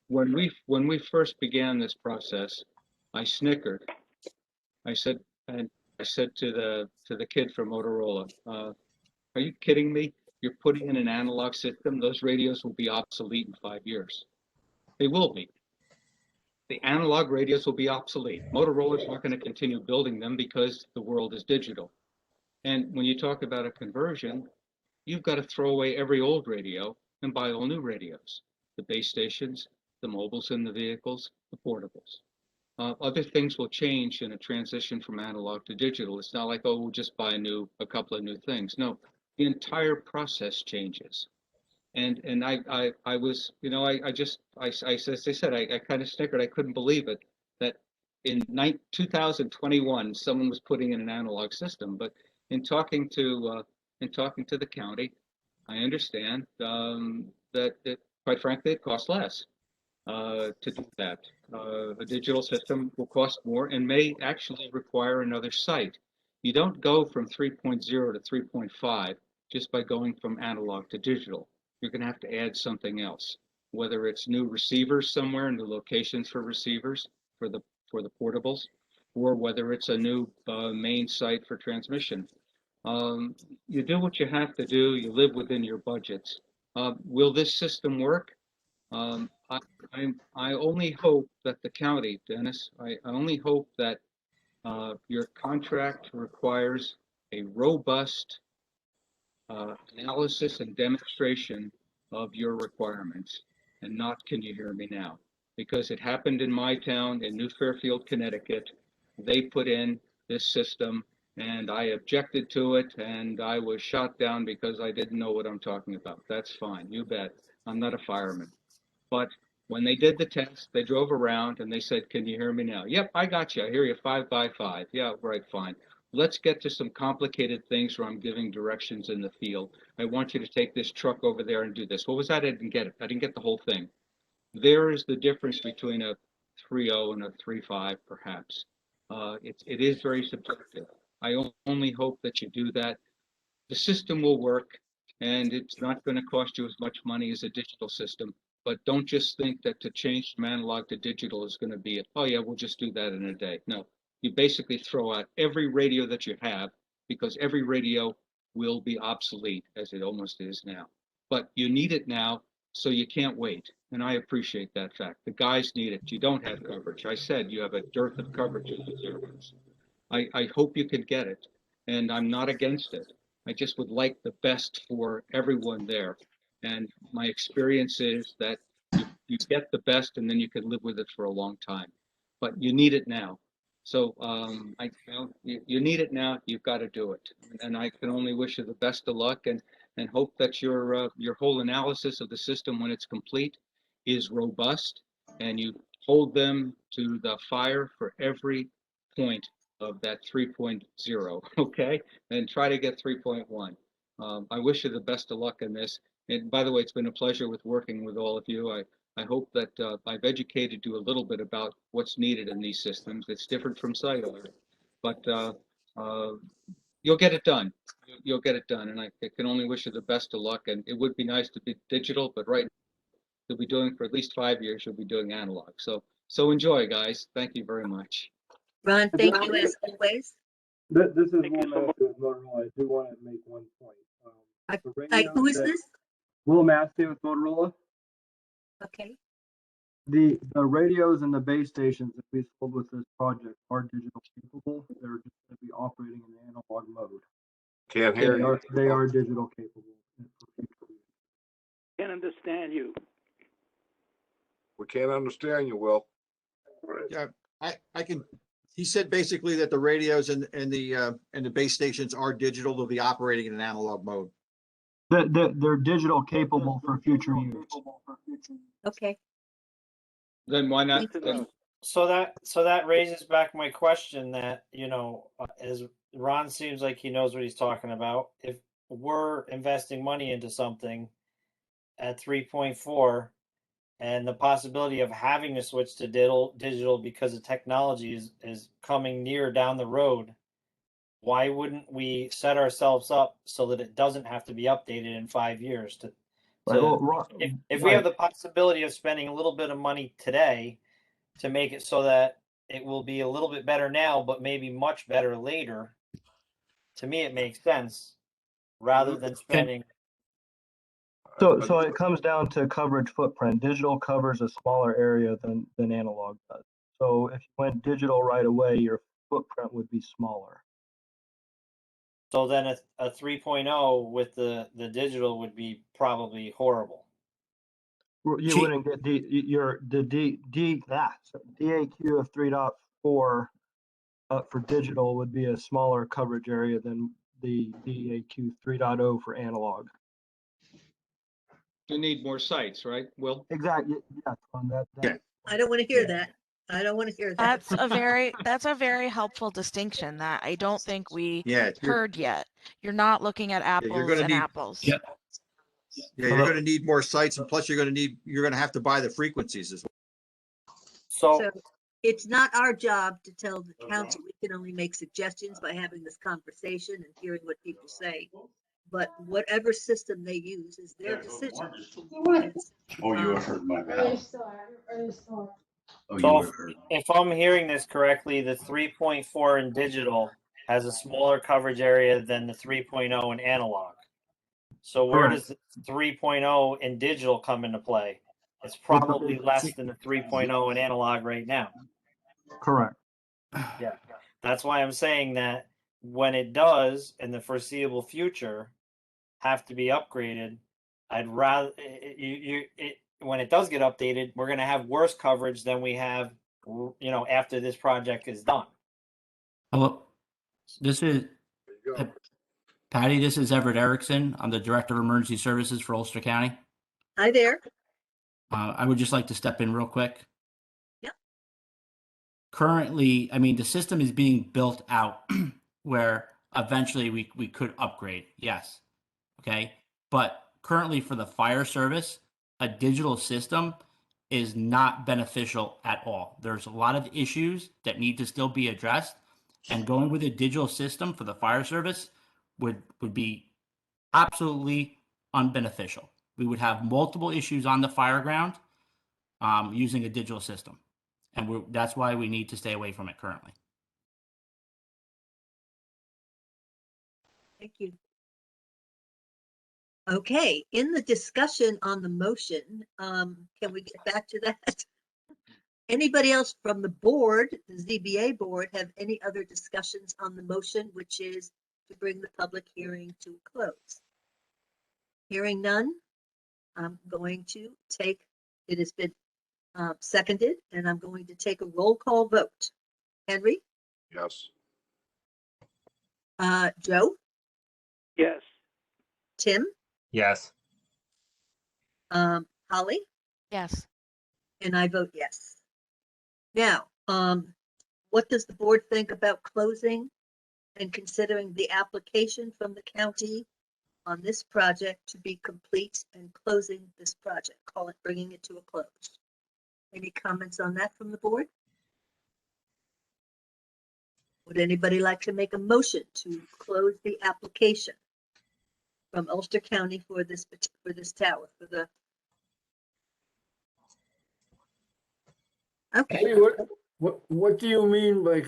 When we first began this process, I snickered. I said to the kid from Motorola, "Are you kidding me? You're putting in an analog system. Those radios will be obsolete in 5 years. They will be. The analog radios will be obsolete. Motorola's not going to continue building them because the world is digital. And when you talk about a conversion, you've got to throw away every old radio and buy all new radios, the base stations, the mobiles in the vehicles, the portables. Other things will change in a transition from analog to digital. It's not like, oh, we'll just buy a couple of new things. No, the entire process changes. And I was, as I said, I kind of snickered. I couldn't believe it that in 2021 someone was putting in an analog system. But in talking to the county, I understand that quite frankly it costs less to do that. A digital system will cost more and may actually require another site. You don't go from 3.0 to 3.5 just by going from analog to digital. You're going to have to add something else, whether it's new receivers somewhere, new locations for receivers for the portables, or whether it's a new main site for transmission. You do what you have to do. You live within your budgets. Will this system work? I only hope that the county, Dennis, I only hope that your contract requires a robust analysis and demonstration of your requirements. and not can you hear me now? Because it happened in my town in New Fairfield, Connecticut. They put in this system and I objected to it and I was shot down because I didn't know what I'm talking about. That's fine, you bet. I'm not a fireman. But when they did the test, they drove around and they said, can you hear me now? Yep, I got you. I hear you 5 by 5. Yeah, right, fine. Let's get to some complicated things where I'm giving directions in the field. I want you to take this truck over there and do this. What was that? I didn't get it. I didn't get the whole thing. There is the difference between a 3.0 and a 3.5, perhaps. It is very subjective. I only hope that you do that. The system will work, and it's not going to cost you as much money as a digital system. But don't just think that to change from analog to digital is going to be, oh yeah, we'll just do that in a day. No, you basically throw out every radio that you have because every radio will be obsolete as it almost is now. But you need it now, so you can't wait. And I appreciate that fact. The guys need it. You don't have coverage. I said you have a dearth of coverage in the service. I hope you can get it, and I'm not against it. I just would like the best for everyone there. And my experience is that you get the best and then you can live with it for a long time. But you need it now. So you need it now, you've got to do it. And I can only wish you the best of luck and hope that your whole analysis of the system when it's complete is robust and you hold them to the fire for every point of that 3.0, okay? And try to get 3.1. I wish you the best of luck in this. And by the way, it's been a pleasure with working with all of you. I hope that I've educated you a little bit about what's needed in these systems. It's different from cellular, but you'll get it done. You'll get it done, and I can only wish you the best of luck. And it would be nice to be digital, but right now, you'll be doing for at least 5 years. You'll be doing analog. So enjoy, guys. Thank you very much. Ron, thank you as always. This is Will Massey with Motorola. I do want to make one point. Who is this? Will Massey with Motorola. Okay. The radios and the base stations that we sold with this project are digital capable. They're just going to be operating in analog mode. Can't hear you. They are digital capable. Can't understand you. We can't understand you, Will. Yeah, I can, he said basically that the radios and the base stations are digital. They'll be operating in an analog mode. They're digital capable for future use. Okay. Then why not? So that raises back my question that, as Ron seems like he knows what he's talking about. If we're investing money into something at 3.4 and the possibility of having to switch to digital because the technology is coming near down the road, why wouldn't we set ourselves up so that it doesn't have to be updated in 5 years? If we have the possibility of spending a little bit of money today to make it so that it will be a little bit better now, but maybe much better later, to me it makes sense rather than spending. So it comes down to coverage footprint. Digital covers a smaller area than analog does. So if you went digital right away, your footprint would be smaller. So then a 3.0 with the digital would be probably horrible. You wouldn't get DAQ of 3.4 for digital would be a smaller coverage area than the DAQ 3.0 for analog. You need more sites, right, Will? Exactly. Yeah. I don't want to hear that. I don't want to hear that. That's a very helpful distinction that I don't think we Yeah, heard yet. You're not looking at apples and apples. Yeah, you're going to need more sites, and plus you're going to have to buy the frequencies as well. So it's not our job to tell the council. We can only make suggestions by having this conversation and hearing what people say. But whatever system they use is their decision. Oh, you heard my mouth. So if I'm hearing this correctly, the 3.4 in digital has a smaller coverage area than the 3.0 in analog. So where does the 3.0 in digital come into play? It's probably less than the 3.0 in analog right now. Correct. Yeah, that's why I'm saying that when it does in the foreseeable future have to be upgraded, I'd rather when it does get updated, we're going to have worse coverage than we have, after this project is done. Hello, this is There you go. Patty. This is Everett Erickson. I'm the Director of Emergency Services for Ulster County. Hi there. I would just like to step in real quick. Yep. Currently, I mean, the system is being built out where eventually we could upgrade. Yes. Okay. But currently for the fire service, a digital system is not beneficial at all. There's a lot of issues that need to still be addressed, and going with a digital system for the fire service would be absolutely unbeneficial. We would have multiple issues on the fire ground using a digital system, and that's why we need to stay away from it currently. Thank you. Okay, in the discussion on the motion, can we get back to that? Anybody else from the board, the ZBA board, have any other discussions on the motion, which is to bring the public hearing to a close? Hearing none, I'm going to take, it has been seconded, and I'm going to take a roll call vote. Henry? Yes. Joe? Yes. Tim? Yes. Holly? Yes. And I vote yes. Now, what does the board think about closing and considering the application from the county on this project to be complete and closing this project, bringing it to a close? Any comments on that from the board? Would anybody like to make a motion to close the application from Ulster County for this tower, for the? Okay. Hey, what do you mean by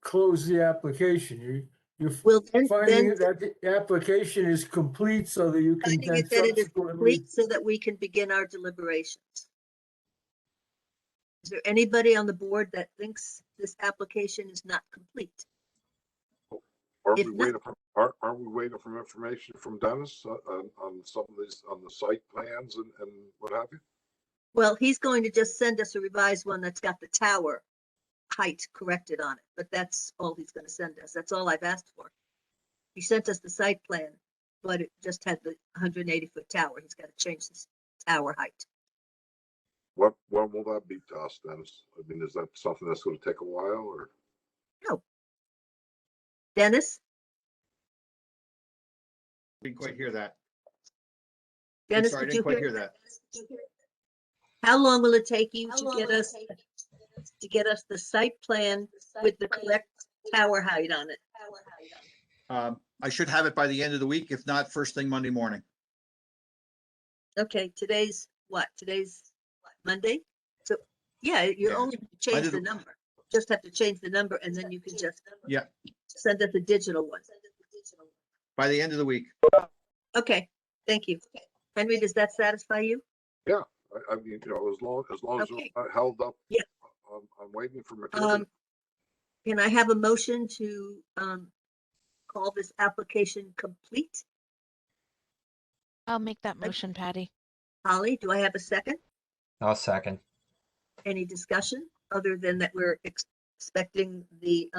close the application? You're finding that the application is complete so that you can Finding then it that it is subsequently. complete so that we can begin our deliberations. Is there anybody on the board that thinks this application is not complete? Aren't we waiting for information from Dennis on some of these, on the site plans and what have you? Well, he's going to just send us a revised one that's got the tower height corrected on it, but that's all he's going to send us. That's all I've asked for. He sent us the site plan, but it just had the 180-foot tower. He's got to change this tower height. When will that be to us, Dennis? I mean, is that something that's going to take a while, or? No. Dennis? Didn't quite hear that. Dennis, Sorry, I did didn't you quite hear hear that. How long will it take you to get us the site plan with the correct tower height on it? I should have it by the end of the week, if not first thing Monday morning. Okay, today's what? Today's Monday? So yeah, you're only change the number. Just have to change the number and then you can just send us a digital one. By the end of the week. Okay, thank you. Henry, does that satisfy you? Yeah, I mean, as long as it's not held up. Yeah. I'm waiting for material. Can I have a motion to call this application complete? I'll make that motion, Patty. Holly, do I have a second? I'll second. Any discussion other than that we're expecting the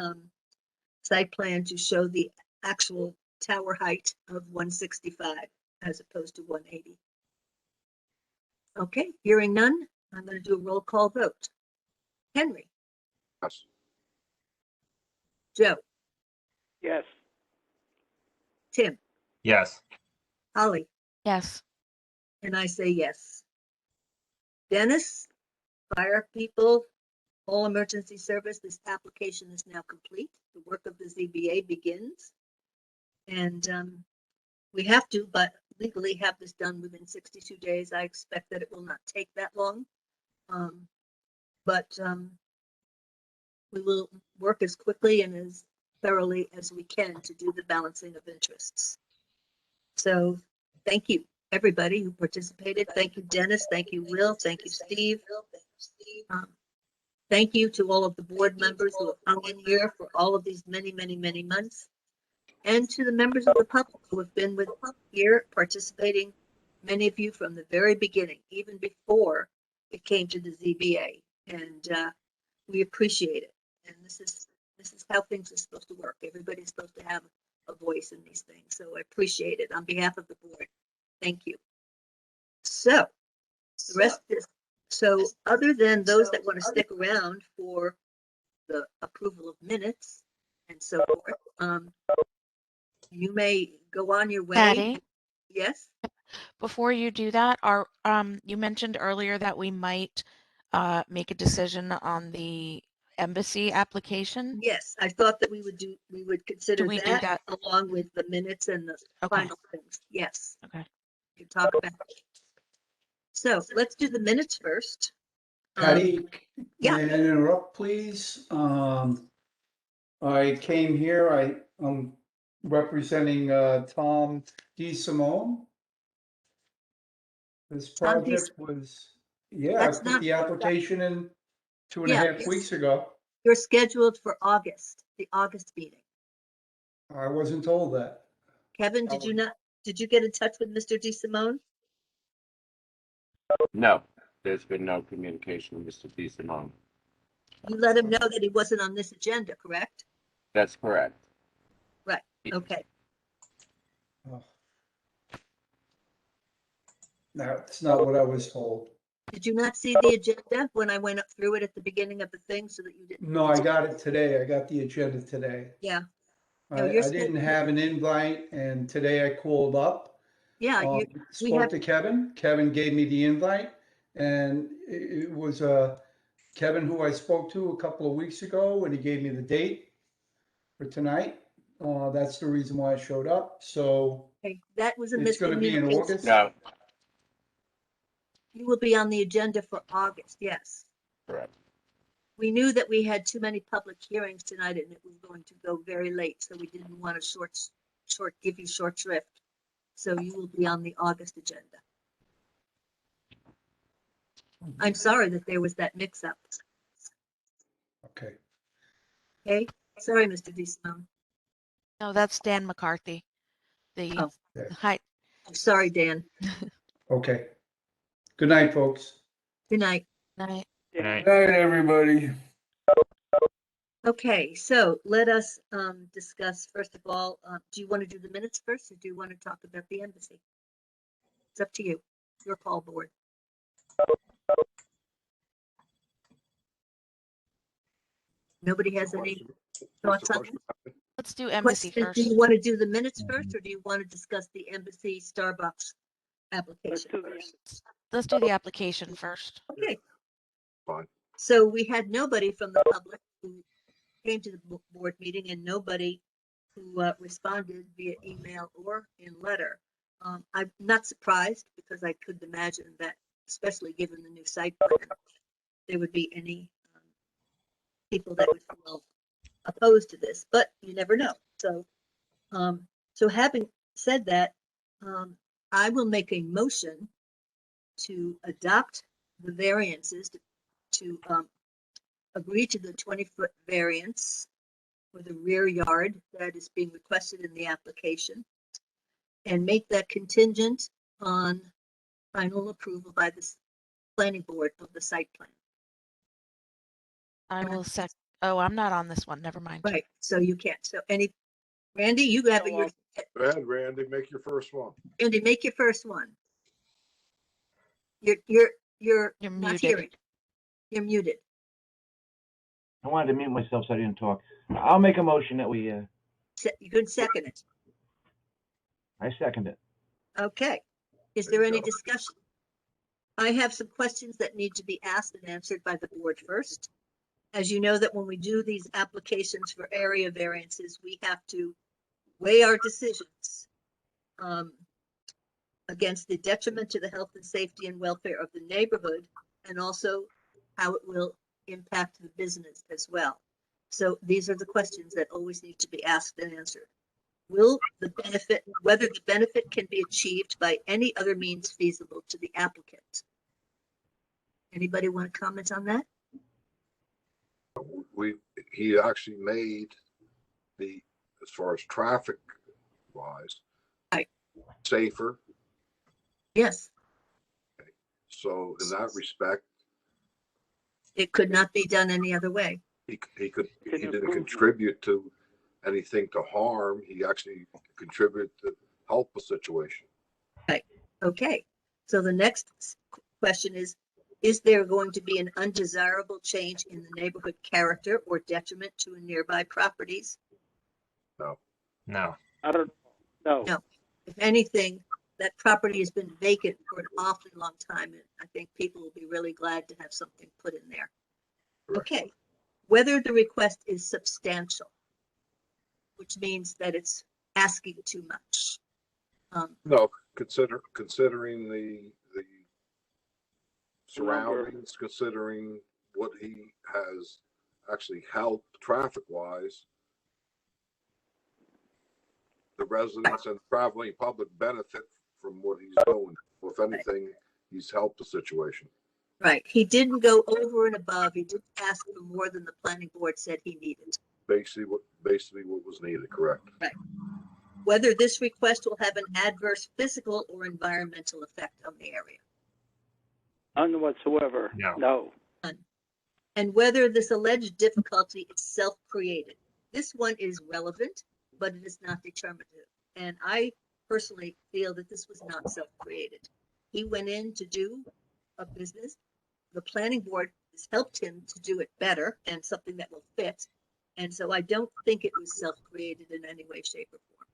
site plan to show the actual tower height of 165 as opposed to 180? Okay, hearing none, I'm going to do a roll call vote. Henry? Yes. Joe? Yes. Tim? Yes. Holly? Yes. And I say yes. Dennis, fire people, all emergency service, this application is now complete. The work of the ZBA begins. And we have to, but legally have this done within 62 days. I expect that it will not take that long. But we will work as quickly and as thoroughly as we can to do the balancing of interests. So thank you, everybody who participated. Thank you, Dennis. Thank you, Will. Thank you, Steve. Thank you to all of the board members who have hung in here for all of these many, many, many months. And to the members of the public who have been with us here participating many of you from the very beginning, even before it came to the ZBA, and we appreciate it. And this is how things are supposed to work. Everybody's supposed to have a voice in these things. So I appreciate it on behalf of the board. Thank you. So the rest is, so other than those that want to stick around for the approval of minutes and so forth, you may go on your way. Patty? Yes? Before you do that, you mentioned earlier that we might make a decision on the embassy application. Yes, I thought that we would consider we do that along with the minutes and the final things. Yes. Okay. You talk about it. So let's do the minutes first. Patty, yeah. may I interrupt, please? I came here, I'm representing Tom DeSimone. This Tom project was, yeah, I That's put not- the application in 2.5 weeks ago. You're scheduled for August, the August meeting. I wasn't told that. Kevin, did you get in touch with Mr. DeSimone? No, there's been no communication with Mr. DeSimone. You let him know that he wasn't on this agenda, correct? That's correct. Right, okay. That's not what I was told. Did you not see the agenda when I went up through it at the beginning of the thing so that you didn't? No, I got it today. I got the agenda today. Yeah. I didn't have an invite, and today I called up. Yeah. Spoke to Kevin. Kevin gave me the invite, and it was Kevin who I spoke to a couple of weeks ago, and he gave me the date for tonight. That's the reason why I showed up. So Okay, that was a it's going to be in miscommunication. August. No, You will be on the agenda for August, yes. correct. We knew that we had too many public hearings tonight and it was going to go very late, so we didn't want to give you short shrift. So you will be on the August agenda. I'm sorry that there was that mix up. Okay. Okay, sorry, Mr. DeSimone. No, that's Dan McCarthy. Hi. I'm sorry, Dan. Okay. Good night, folks. Good night. Night. Good night, everybody. Okay, so let us discuss, first of all, do you want to do the minutes first or do you want to talk about the embassy? It's up to you. Your call, board. Nobody has any thoughts on it? Let's do embassy Do first. you want to do the minutes first or do you want to discuss the embassy Starbucks application first? Let's do the application first. Okay. Fine. So we had nobody from the public who came to the board meeting and nobody who responded via email or in letter. I'm not surprised because I couldn't imagine that, especially given the new site plan, there would be any people that would feel opposed to this, but you never know. So, so having said that, I will make a motion to adopt the variances to agree to the 20-foot variance for the rear yard that is being requested in the application and make that contingent on final approval by the planning board of the site plan. I will sec. Oh, I'm not on this one. Never mind. Right, so you can't. So Randy, you have your. Go ahead, Randy, make your first one. Randy, make your first one. You're not muted. hearing. You're muted. I wanted to mute myself so I didn't talk. I'll make a motion that we, You could second it. I second it. Okay. Is there any discussion? I have some questions that need to be asked and answered by the board first. As you know that when we do these applications for area variances, we have to weigh our decisions against the detriment to the health and safety and welfare of the neighborhood and also how it will impact the business as well. So these are the questions that always need to be asked and answered. Will the benefit, whether the benefit can be achieved by any other means feasible to the applicant? Anybody want to comment on that? He actually made as far as traffic wise, right, safer, Yes, So in that respect, it could not be done any other way. he didn't contribute to anything to harm. He actually contributed to help a situation. Right. Okay. So the next question is there going to be an undesirable change in the neighborhood character or detriment to nearby properties? No. No. I don't know. No. If anything, that property has been vacant for an awfully long time, and I think people will be really glad to have something put in there. Okay. Whether the request is substantial, which means that it's asking too much. No, considering the surroundings, considering what he has actually helped traffic wise, the residents and traveling public benefit from what he's doing. If anything, he's helped the situation. Right. He didn't go over and above. He didn't ask for more than the planning board said he needed. Basically what was needed, correct? Right. Whether this request will have an adverse physical or environmental effect on the area. None whatsoever. No. None. And whether this alleged difficulty is self-created. This one is relevant, but it is not determinative. And I personally feel that this was not self-created. He went in to do a business. The planning board has helped him to do it better and something that will fit. And so I don't think it was self-created in any way, shape, or form.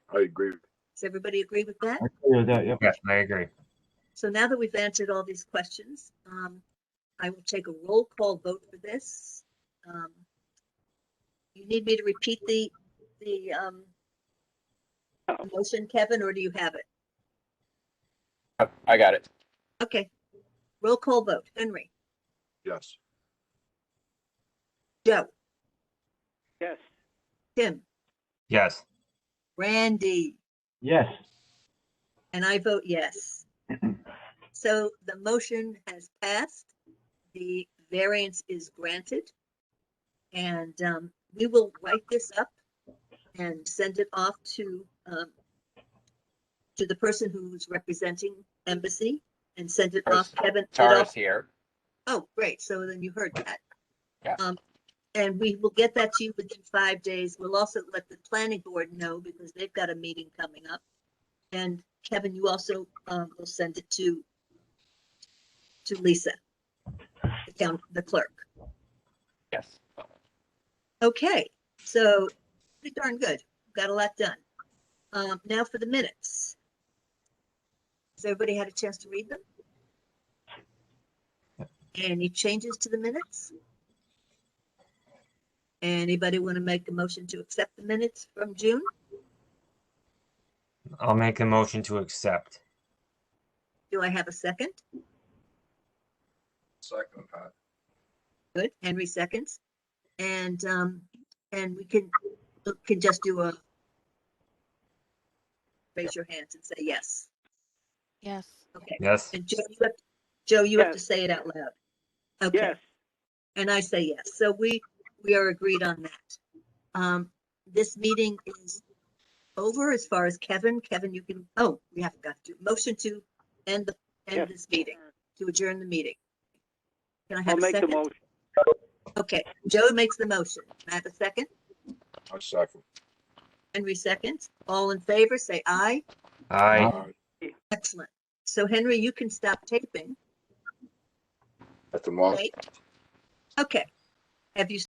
I agree. Does everybody agree with that? I agree with that, yep. Yes, I agree. So now that we've answered all these questions, I will take a roll call vote for this. You need me to repeat the motion, Kevin, or do you have it? I got it. Okay. Roll call vote. Henry. Yes. Joe. Yes. Tim. Yes. Randy. Yes. And I vote yes. So the motion has passed. The variance is granted. And we will write this up and send it off to the person who's representing Embassy and send it off. Kevin. Tara's here. Oh, great. So then you heard that. Yeah. And we will get that to you within 5 days. We'll also let the planning board know because they've got a meeting coming up. And Kevin, you also will send it to Lisa, the clerk. Yes. Okay, so pretty darn good. Got a lot done. Now for the minutes. Has everybody had a chance to read them? Any changes to the minutes? Anybody want to make a motion to accept the minutes from June? I'll make a motion to accept. Do I have a second? Second, Pat. Good. Henry seconds. And we can just do a raise your hands and say yes. Yes. Okay. Yes. And Joe, you have to say it out loud. Okay. Yes. And I say yes. So we are agreed on that. This meeting is over as far as Kevin. Kevin, you can, we haven't got to motion to end this meeting, to adjourn the meeting. Can I have I'll a make second? the motion. Okay, Joe makes the motion. Can I have a second? I second. Henry seconds. All in favor, say aye. Aye. Excellent. So Henry, you can stop taping. At the moment. Okay. Have you